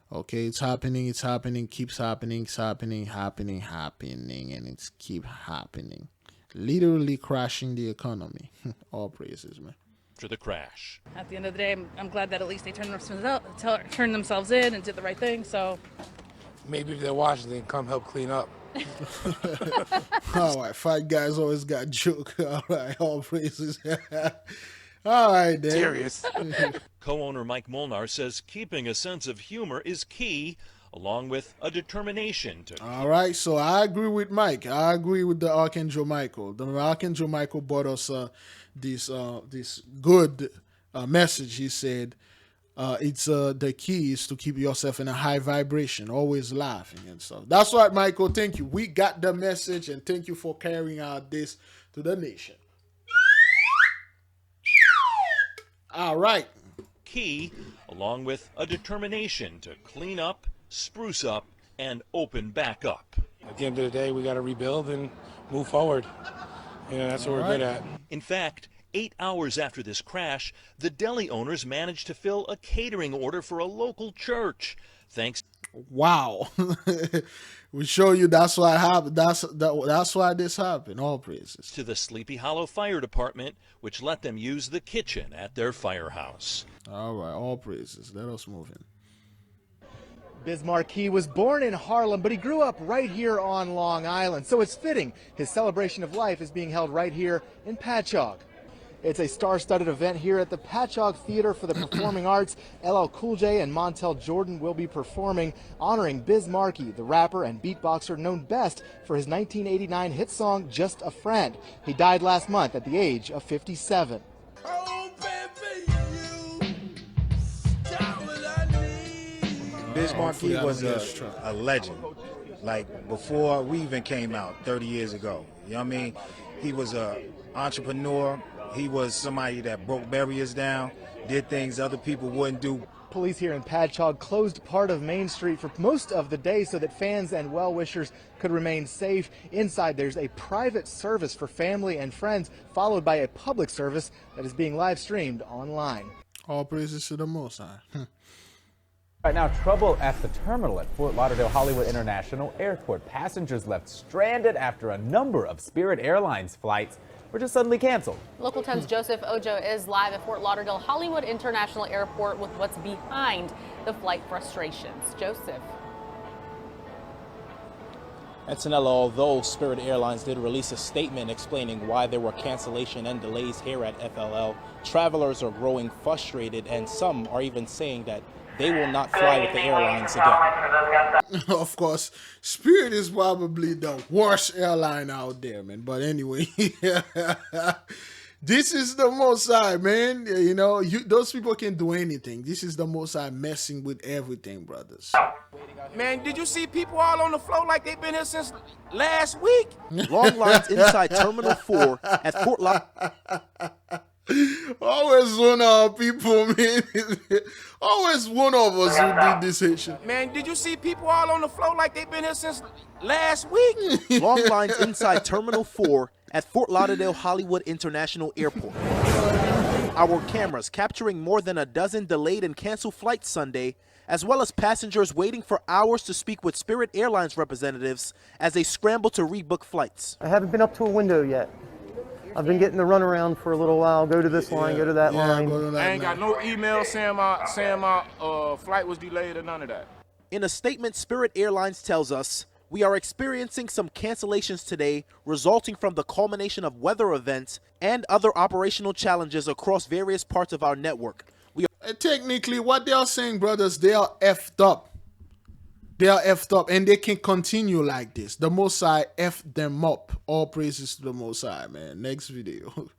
Okay, it's happening, keeps happening, and it's keep happening. Literally crashing the economy. All praises, man. After the crash. At the end of the day, I'm glad that at least they turned themselves in and did the right thing. So maybe if they're watching, they can come help clean up. All right, 5 guys always got joke. All right, all praises. All right, then. Serious. Co-owner Mike Molnar says keeping a sense of humor is key, along with a determination to. All right, so I agree with Mike. I agree with the Archangel Michael. The Archangel Michael brought us this good message. He said, it's the key is to keep yourself in a high vibration, always laughing and stuff. That's right, Michael. Thank you. We got the message, and thank you for carrying out this to the nation. All right. Key, along with a determination to clean up, spruce up, and open back up. At the end of the day, we got to rebuild and move forward. That's what we're good at. In fact, 8 hours after this crash, the deli owners managed to fill a catering order for a local church. Thanks. Wow. We show you that's what happened. That's why this happened. All praises to the Sleepy Hollow Fire Department, which let them use the kitchen at their firehouse. All right, all praises. Let us move in. Biz Markie was born in Harlem, but he grew up right here on Long Island. So it's fitting his celebration of life is being held right here in Patchogue. It's a star-studded event here at the Patchogue Theater for the Performing Arts. LL Cool J and Montel Jordan will be performing, honoring Biz Markie, the rapper and beatboxer known best for his 1989 hit song, Just a Friend. He died last month at the age of 57. Biz Markie was a legend. like before we even came out 30 years ago. You know what I mean? He was a entrepreneur. He was somebody that broke barriers down, did things other people wouldn't do. Police here in Patchogue closed part of Main Street for most of the day so that fans and well-wishers could remain safe. Inside, there's a private service for family and friends, followed by a public service that is being live streamed online. All praises to the Most High. Right now, trouble at the terminal at Fort Lauderdale Hollywood International Airport. Passengers left stranded after a number of Spirit Airlines flights were just suddenly canceled. Local 10's Joseph Ojo is live at Fort Lauderdale Hollywood International Airport with what's behind the flight frustrations. Joseph. Antonella, although Spirit Airlines did release a statement explaining why there were cancellation and delays here at FLL, travelers are growing frustrated, and some are even saying that they will not fly with the airlines again. Of course, Spirit is probably the worst airline out there, man. But anyway, this is the Most High, man. You know, those people can do anything. This is the Most High messing with everything, brothers. Man, did you see people all on the floor like they've been here since last week? Long lines inside Terminal 4 at Fort Lauderdale. Always one of our people, man. Always one of us who did this shit. Man, did you see people all on the floor like they've been here since last week? Long lines inside Terminal 4 at Fort Lauderdale Hollywood International Airport. Our cameras capturing more than a dozen delayed and canceled flights Sunday, as well as passengers waiting for hours to speak with Spirit Airlines representatives as they scramble to rebook flights. I haven't been up to a window yet. I've been getting the runaround for a little while. Go to this line, go to that line. I ain't got no email saying my flight was delayed or none of that. In a statement, Spirit Airlines tells us, we are experiencing some cancellations today resulting from the culmination of weather events and other operational challenges across various parts of our network. Technically, what they are saying, brothers, they are effed up. They are effed up, and they can continue like this. The Most High effed them up. All praises to the Most High, man. Next video.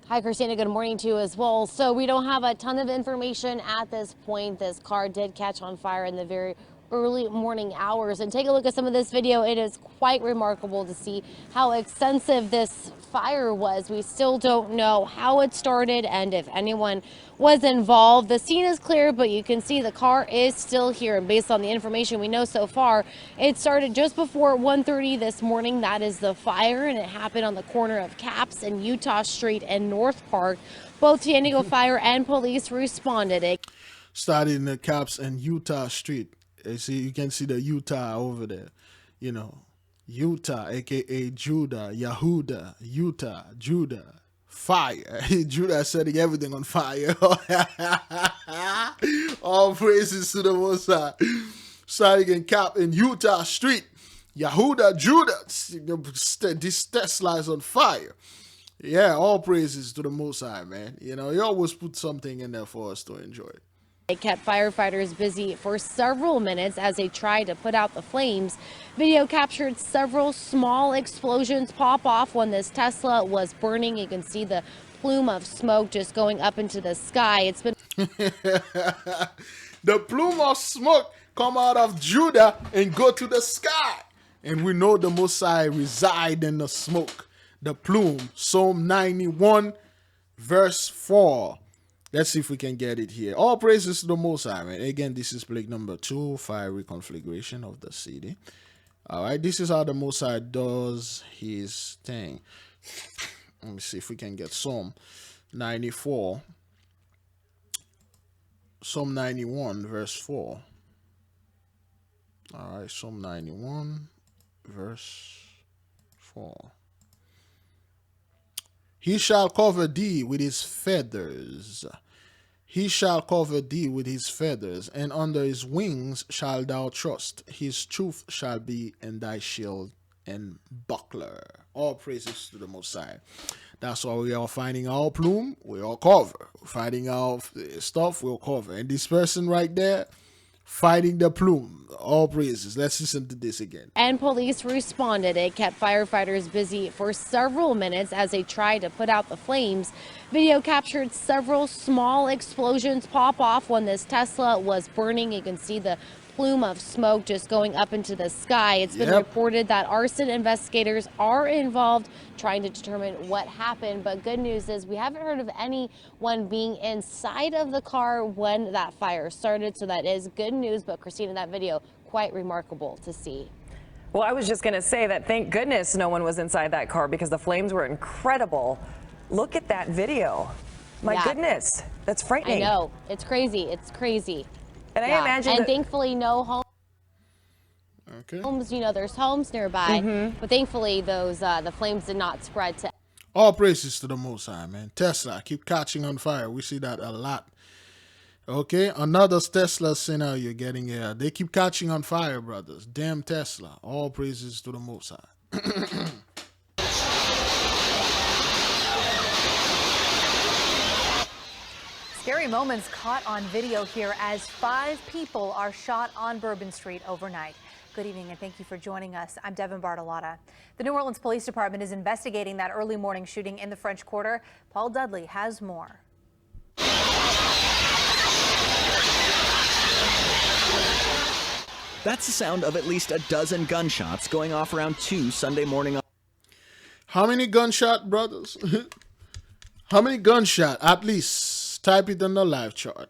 Hi, Christina. Good morning to you as well. So we don't have a ton of information at this point. This car did catch on fire in the very early morning hours. And take a look at some of this video. It is quite remarkable to see how extensive this fire was. We still don't know how it started and if anyone was involved. The scene is clear, but you can see the car is still here. And based on the information we know so far, it started just before 1:30 this morning. That is the fire, and it happened on the corner of Caps and Utah Street and North Park. Both San Diego Fire and police responded. Started in the Caps and Utah Street. You can see the Utah over there. You know, Utah, aka Judah, Yehuda, Utah, Judah. Fire. Judah setting everything on fire. All praises to the Most High. Starting in Cap in Utah Street. Yehuda, Judah. This Tesla is on fire. Yeah, all praises to the Most High, man. You know, he always put something in there for us to enjoy. It kept firefighters busy for several minutes as they tried to put out the flames. Video captured several small explosions pop off when this Tesla was burning. You can see the plume of smoke just going up into the sky. It's been the plume of smoke come out of Judah and go to the sky. And we know the Most High reside in the smoke. The plume, Psalm 91, verse 4. Let's see if we can get it here. All praises to the Most High, man. Again, this is plague number 2, fire reconfiguration of the city. All right, this is how the Most High does his thing. Let me see if we can get Psalm 94. Psalm 91, verse 4. All right, Psalm 91, verse 4. He shall cover thee with his feathers. He shall cover thee with his feathers, and under his wings shalt thou trust. His truth shall be in thy shield and buckler. All praises to the Most High. That's why we are finding our plume, we all cover. Finding our stuff, we'll cover. And this person right there, fighting the plume. All praises. Let's listen to this again. And police responded. It kept firefighters busy for several minutes as they tried to put out the flames. Video captured several small explosions pop off when this Tesla was burning. You can see the plume of smoke just going up into the sky. It's been reported that arson investigators are involved trying to determine what happened. But good news is we haven't heard of anyone being inside of the car when that fire started. So that is good news. But Christina, that video, quite remarkable to see. Well, I was just going to say that thank goodness no one was inside that car because the flames were incredible. Look at that video. My goodness, that's frightening. I know. It's crazy. It's crazy. And I imagine and thankfully no homes, you know, there's homes nearby, but thankfully those the flames did not spread to. All praises to the Most High, man. Tesla keep catching on fire. We see that a lot. Okay, another Tesla scenario getting here. They keep catching on fire, brothers. Damn Tesla. All praises to the Most High. Scary moments caught on video here as 5 people are shot on Bourbon Street overnight. Good evening and thank you for joining us. I'm Devin Bartolotta. The New Orleans Police Department is investigating that early morning shooting in the French Quarter. Paul Dudley has more. That's the sound of at least a dozen gunshots going off around 2 Sunday morning. How many gunshot, brothers? How many gunshot? At least. Type it on the live chart.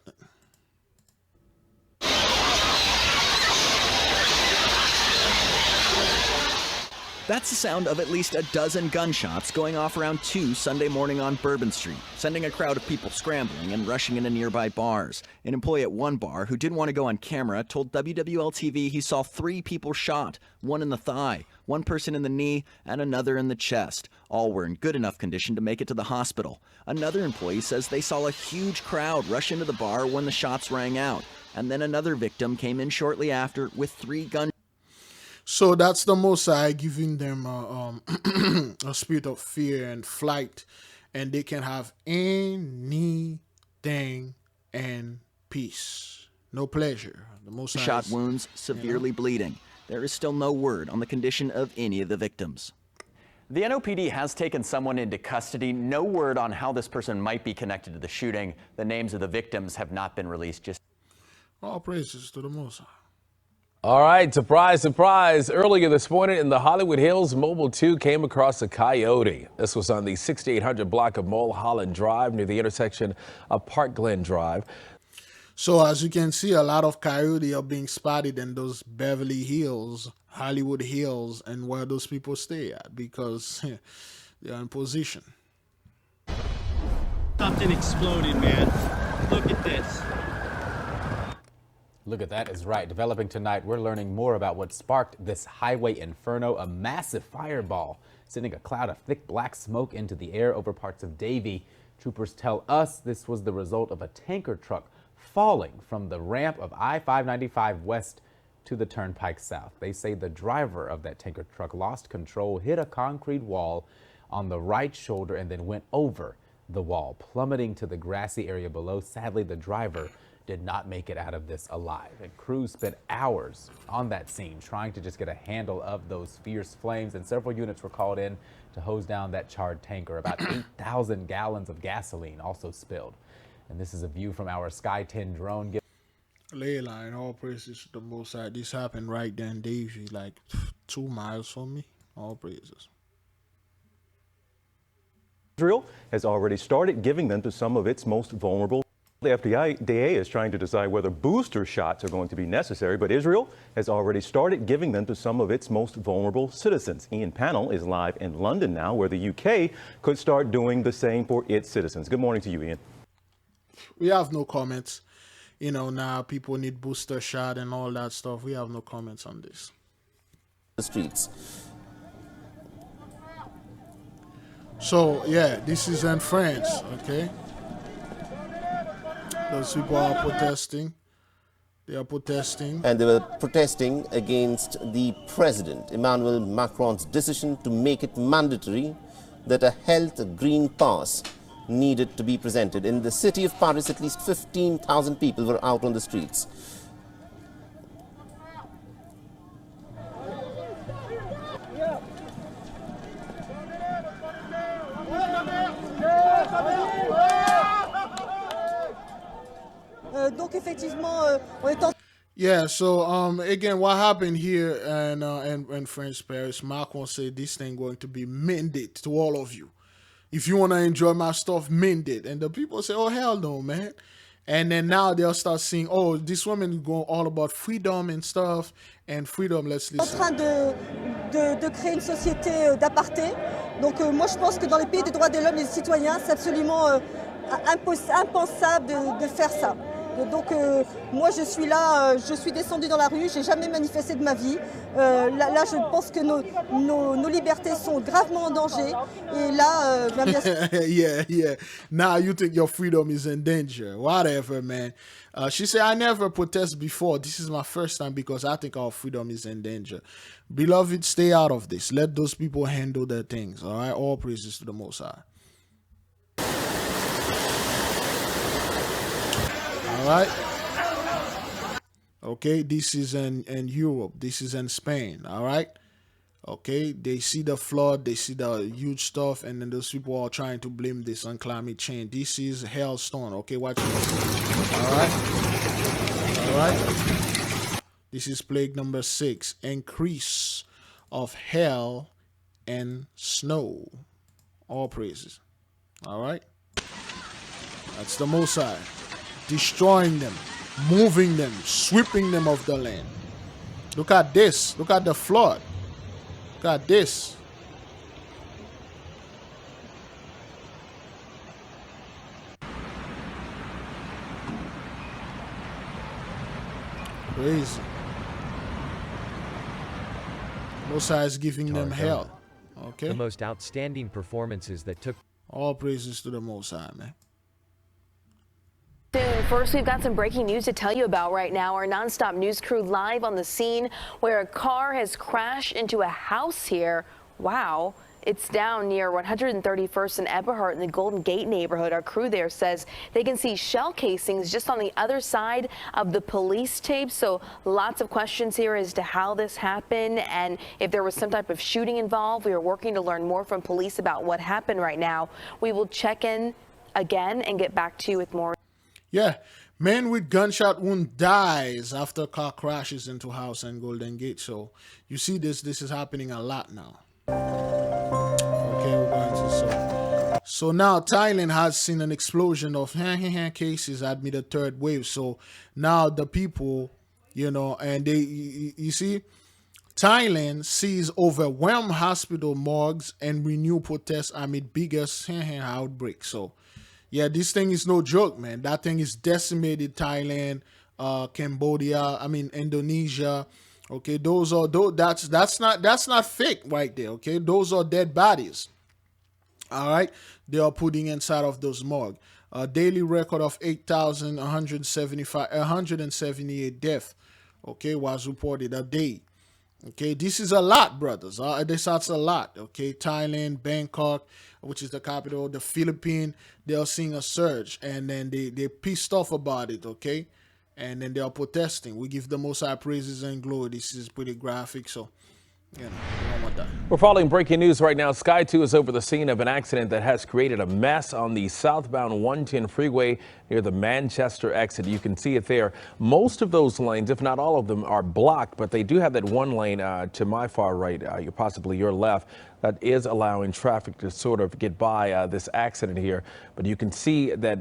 That's the sound of at least a dozen gunshots going off around 2 Sunday morning on Bourbon Street, sending a crowd of people scrambling and rushing into nearby bars. An employee at one bar who didn't want to go on camera told WWL-TV he saw 3 people shot, one in the thigh, one person in the knee, and another in the chest. All were in good enough condition to make it to the hospital. Another employee says they saw a huge crowd rush into the bar when the shots rang out. And then another victim came in shortly after with 3 gunshots. So that's the Most High giving them a spirit of fear and flight, and they can have anything and peace. No pleasure. The Most High Shot wounds, severely bleeding. There is still no word on the condition of any of the victims. The NOPD has taken someone into custody. No word on how this person might be connected to the shooting. The names of the victims have not been released. All praises to the Most High. All right, surprise, surprise. Earlier this morning in the Hollywood Hills, Mobile 2 came across a coyote. This was on the 6800 block of Mulholland Drive near the intersection of Park Glen Drive. So as you can see, a lot of coyote are being spotted in those Beverly Hills, Hollywood Hills, and where those people stay at because they're in position. Something exploded, man. Look at this. Look at that is right. Developing tonight, we're learning more about what sparked this highway inferno, a massive fireball sending a cloud of thick black smoke into the air over parts of Davie. Troopers tell us this was the result of a tanker truck falling from the ramp of I-595 west to the Turnpike south. They say the driver of that tanker truck lost control, hit a concrete wall on the right shoulder, and then went over the wall, plummeting to the grassy area below. Sadly, the driver did not make it out of this alive. And crews spent hours on that scene trying to just get a handle of those fierce flames, and several units were called in to hose down that charred tanker. About 8,000 gallons of gasoline also spilled. And this is a view from our Sky 10 drone. Ley line, all praises to the Most High. This happened right there in Davie, like 2 miles from me. All praises. Israel has already started giving them to some of its most vulnerable. The FDA is trying to decide whether booster shots are going to be necessary, but Israel has already started giving them to some of its most vulnerable citizens. Ian Pannell is live in London now, where the UK could start doing the same for its citizens. Good morning to you, Ian. We have no comments. You know, now people need booster shot and all that stuff. We have no comments on this. The streets. So, yeah, this is in France, okay? Those people are protesting. They are protesting. And they were protesting against the president, Emmanuel Macron's decision to make it mandatory that a health green pass needed to be presented. In the city of Paris, at least 15,000 people were out on the streets. Donc effectivement, on est en... Yeah, so again, what happened here in French Paris, Macron said this thing going to be mandate to all of you. If you want to enjoy my stuff, mandate. And the people say, oh, hell no, man. And then now they'll start seeing, oh, this woman is going all about freedom and stuff. And freedom, let's listen. En train de créer une société d'apartheid. Donc moi je pense que dans les pays des droits de l'homme et des citoyens, c'est absolument impensable de faire ça. Donc moi je suis là, je suis descendue dans la rue, j'ai jamais manifesté de ma vie. Là je pense que nos libertés sont gravement en danger. Et là, bien sûr. Yeah. Now you think your freedom is in danger. Whatever, man. She said, I never protest before. This is my first time because I think our freedom is in danger. Beloved, stay out of this. Let those people handle their things. All right. All praises to the Most High. All right. Okay, this is in Europe. This is in Spain. All right. Okay, they see the flood, they see the huge stuff, and then those people are trying to blame this on climate change. This is hailstone. Okay, watch this. All right. This is plague number 6. Increase of hail and snow. All praises. All right. That's the Most High. Destroying them, moving them, sweeping them off the land. Look at this. Look at the flood. Look at this. Crazy. Most High is giving them hell. Okay. The most outstanding performances that took. All praises to the Most High, man. First, we've got some breaking news to tell you about right now. Our nonstop news crew live on the scene where a car has crashed into a house here. Wow. It's down near 131st and Eberhard in the Golden Gate neighborhood. Our crew there says they can see shell casings just on the other side of the police tape. So lots of questions here as to how this happened and if there was some type of shooting involved. We are working to learn more from police about what happened right now. We will check in again and get back to you with more. Yeah, man with gunshot wound dies after car crashes into house in Golden Gate. So you see this is happening a lot now. Okay, we're going to so now Thailand has seen an explosion of cases amid the third wave. So now the people, and you see, Thailand sees overwhelmed hospital morgues and renew protests amid biggest outbreak. So yeah, this thing is no joke, man. That thing is decimated Thailand, Cambodia, Indonesia. Okay, that's not fake right there. Okay, those are dead bodies. All right, they are putting inside of those morgue. A daily record of 178 deaths. Okay, was reported a day. Okay, this is a lot, brothers. That's a lot. Okay, Thailand, Bangkok, which is the capital of the Philippines, they are seeing a surge, and then they pissed off about it. Okay, and then they are protesting. We give the Most High praises and glory. This is pretty graphic, so you don't want that. We're following breaking news right now. Sky 2 is over the scene of an accident that has created a mess on the southbound 110 freeway near the Manchester exit. You can see it there. Most of those lanes, if not all of them, are blocked, but they do have that one lane to my far right, possibly your left, that is allowing traffic to sort of get by this accident here. But you can see that,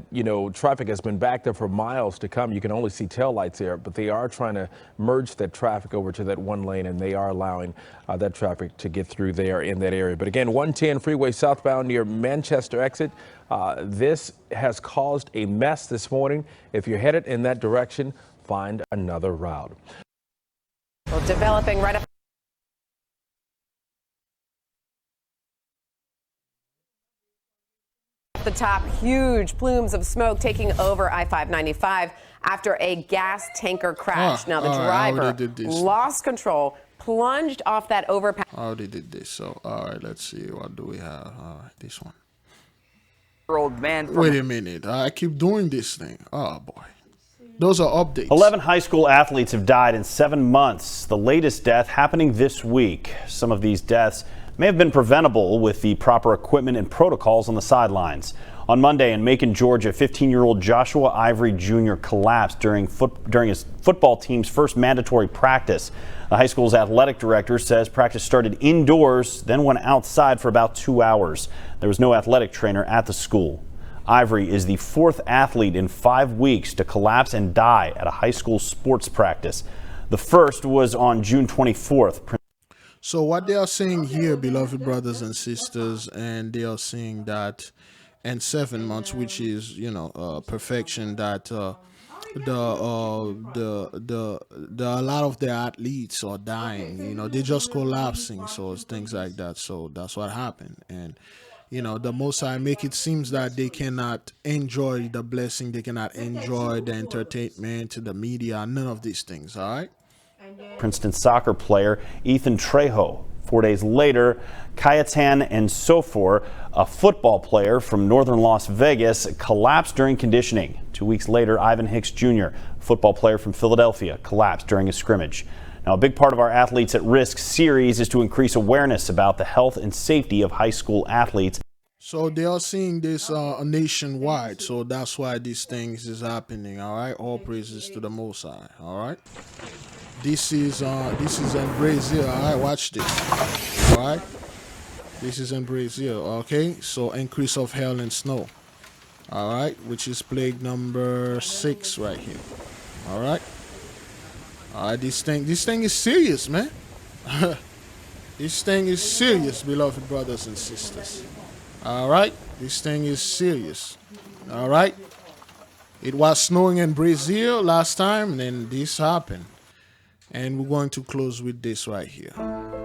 traffic has been backed up for miles to come. You can only see taillights there, but they are trying to merge that traffic over to that one lane, and they are allowing that traffic to get through there in that area. But again, 110 freeway southbound near Manchester exit. This has caused a mess this morning. If you're headed in that direction, find another route. Well, developing right up the top, huge plumes of smoke taking over I-595 after a gas tanker crash. Now the driver lost control, plunged off that overpass. I already did this, so all right, let's see, what do we have? All right, this one. Old man. Wait a minute, I keep doing this thing. Oh boy, those are updates. 11 high school athletes have died in 7 months. The latest death happening this week. Some of these deaths may have been preventable with the proper equipment and protocols on the sidelines. On Monday in Macon, Georgia, 15-year-old Joshua Ivory Jr. collapsed during his football team's first mandatory practice. The high school's athletic director says practice started indoors, then went outside for about 2 hours. There was no athletic trainer at the school. Ivory is the fourth athlete in 5 weeks to collapse and die at a high school sports practice. The first was on June 24th. So what they are saying here, beloved brothers and sisters, and they are saying that in 7 months, which is, perfection, that a lot of the athletes are dying, they're just collapsing, so it's things like that. So that's what happened. And the Most High make it seems that they cannot enjoy the blessing, they cannot enjoy the entertainment, the media, none of these things. All right. Princeton soccer player Ethan Trejo. 4 days later, Kayetan Nsofor, a football player from northern Las Vegas, collapsed during conditioning. 2 weeks later, Ivan Hicks Jr., a football player from Philadelphia, collapsed during a scrimmage. Now, a big part of our Athletes at Risk series is to increase awareness about the health and safety of high school athletes. So they are seeing this nationwide, so that's why these things is happening. All right, all praises to the Most High. All right. This is in Brazil. All right, watch this. All right, this is in Brazil. Okay, so increase of hail and snow. All right, which is plague number 6 right here. All right, this thing is serious, man. This thing is serious, beloved brothers and sisters. All right, this thing is serious. All right, it was snowing in Brazil last time, and then this happened. And we're going to close with this right here.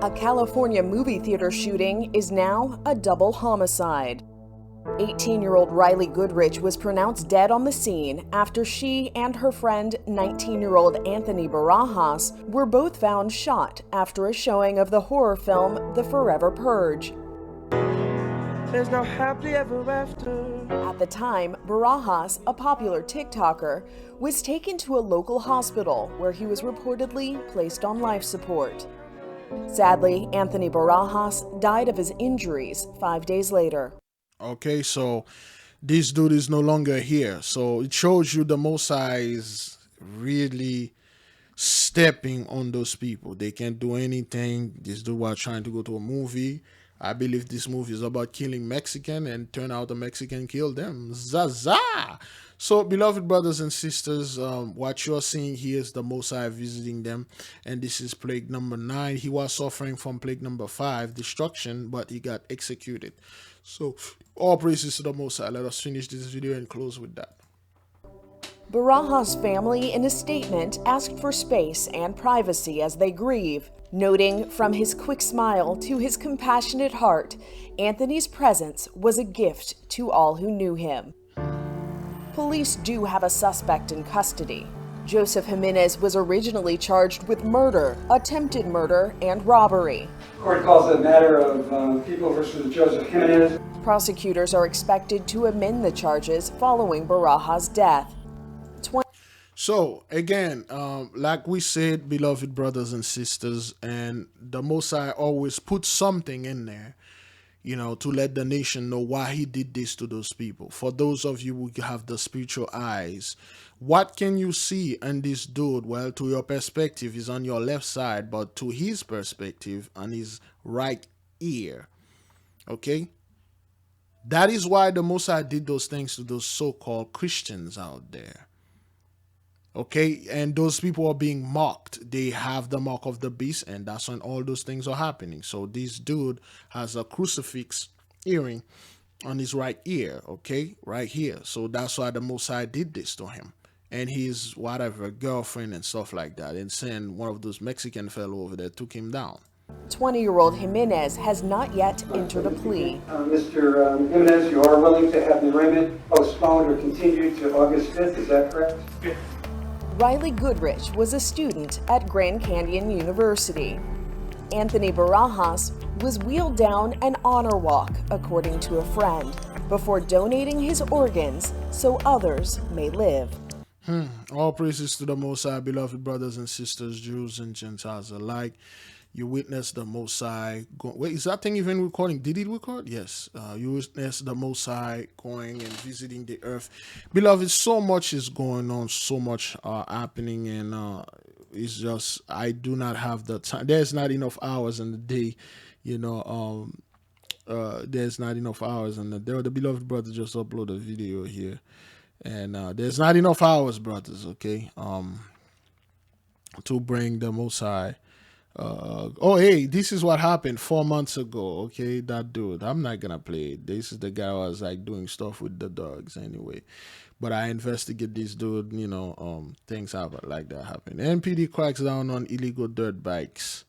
A California movie theater shooting is now a double homicide. 18-year-old Riley Goodrich was pronounced dead on the scene after she and her friend, 19-year-old Anthony Barajas, were both found shot after a showing of the horror film The Forever Purge. There's no happily ever after. At the time, Barajas, a popular TikToker, was taken to a local hospital where he was reportedly placed on life support. Sadly, Anthony Barajas died of his injuries 5 days later. Okay, so this dude is no longer here. So it shows you the Most High is really stepping on those people. They can't do anything. This dude was trying to go to a movie. I believe this movie is about killing Mexican, and turn out the Mexican killed them. Zaza! So, beloved brothers and sisters, what you're seeing here is the Most High visiting them, and this is plague number 9. He was suffering from plague number 5, destruction, but he got executed. So, all praises to the Most High. Let us finish this video and close with that. Barajas' family, in a statement, asked for space and privacy as they grieve, noting from his quick smile to his compassionate heart, Anthony's presence was a gift to all who knew him. Police do have a suspect in custody. Joseph Jimenez was originally charged with murder, attempted murder, and robbery. The court calls it a matter of People versus Joseph Jimenez. Prosecutors are expected to amend the charges following Barajas' death. So again, like we said, beloved brothers and sisters, and the Most High always puts something in there, to let the nation know why he did this to those people. For those of you who have the spiritual eyes, what can you see in this dude? Well, to your perspective, he's on your left side, but to his perspective, on his right ear. Okay? That is why the Most High did those things to those so-called Christians out there. Okay, and those people are being mocked. They have the mark of the beast, and that's when all those things are happening. So this dude has a crucifix earring on his right ear, okay, right here. So that's why the Most High did this to him. And his whatever girlfriend and stuff like that, and send one of those Mexican fellow over there, took him down. 20-year-old Jimenez has not yet entered a plea. Mr. Jimenez, you are willing to have the arraignment postponed or continued to August 5th, is that correct? Riley Goodrich was a student at Grand Canyon University. Anthony Barajas was wheeled down an honor walk, according to a friend, before donating his organs so others may live. All praises to the Most High, beloved brothers and sisters, Jews and Gentiles alike. You witness the Most High wait, is that thing even recording? Did it record? Yes. You witness the Most High going and visiting the earth. Beloved, so much is going on, so much happening, and it's just, I do not have the time. There's not enough hours in the day, you know. There's not enough hours in the day. The beloved brother just uploaded a video here, and there's not enough hours, brothers, okay, to bring the Most High. Oh, hey, this is what happened 4 months ago. Okay, that dude, I'm not gonna play it. This is the guy who was like doing stuff with the dogs anyway. But I investigate this dude, you know, things happen like that happen. NPD cracks down on illegal dirt bikes.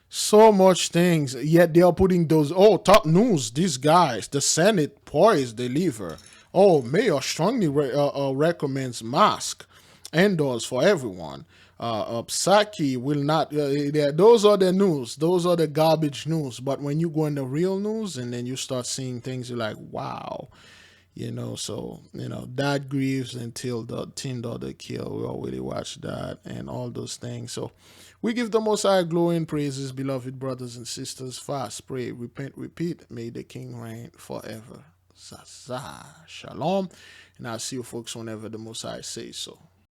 So much things, yet they are putting those, oh, top news, these guys, the Senate poised deliver. Oh, mayor strongly recommends mask indoors for everyone. Psaki will not, those are the news, those are the garbage news. But when you go in the real news and then you start seeing things, you're like, wow, you know. So, you know, that grieves until the $10 kill. We already watched that and all those things. So we give the Most High glory and praises, beloved brothers and sisters. Fast, pray, repent, repeat. May the King reign forever. Zaza, shalom. And I'll see you folks whenever the Most High says so.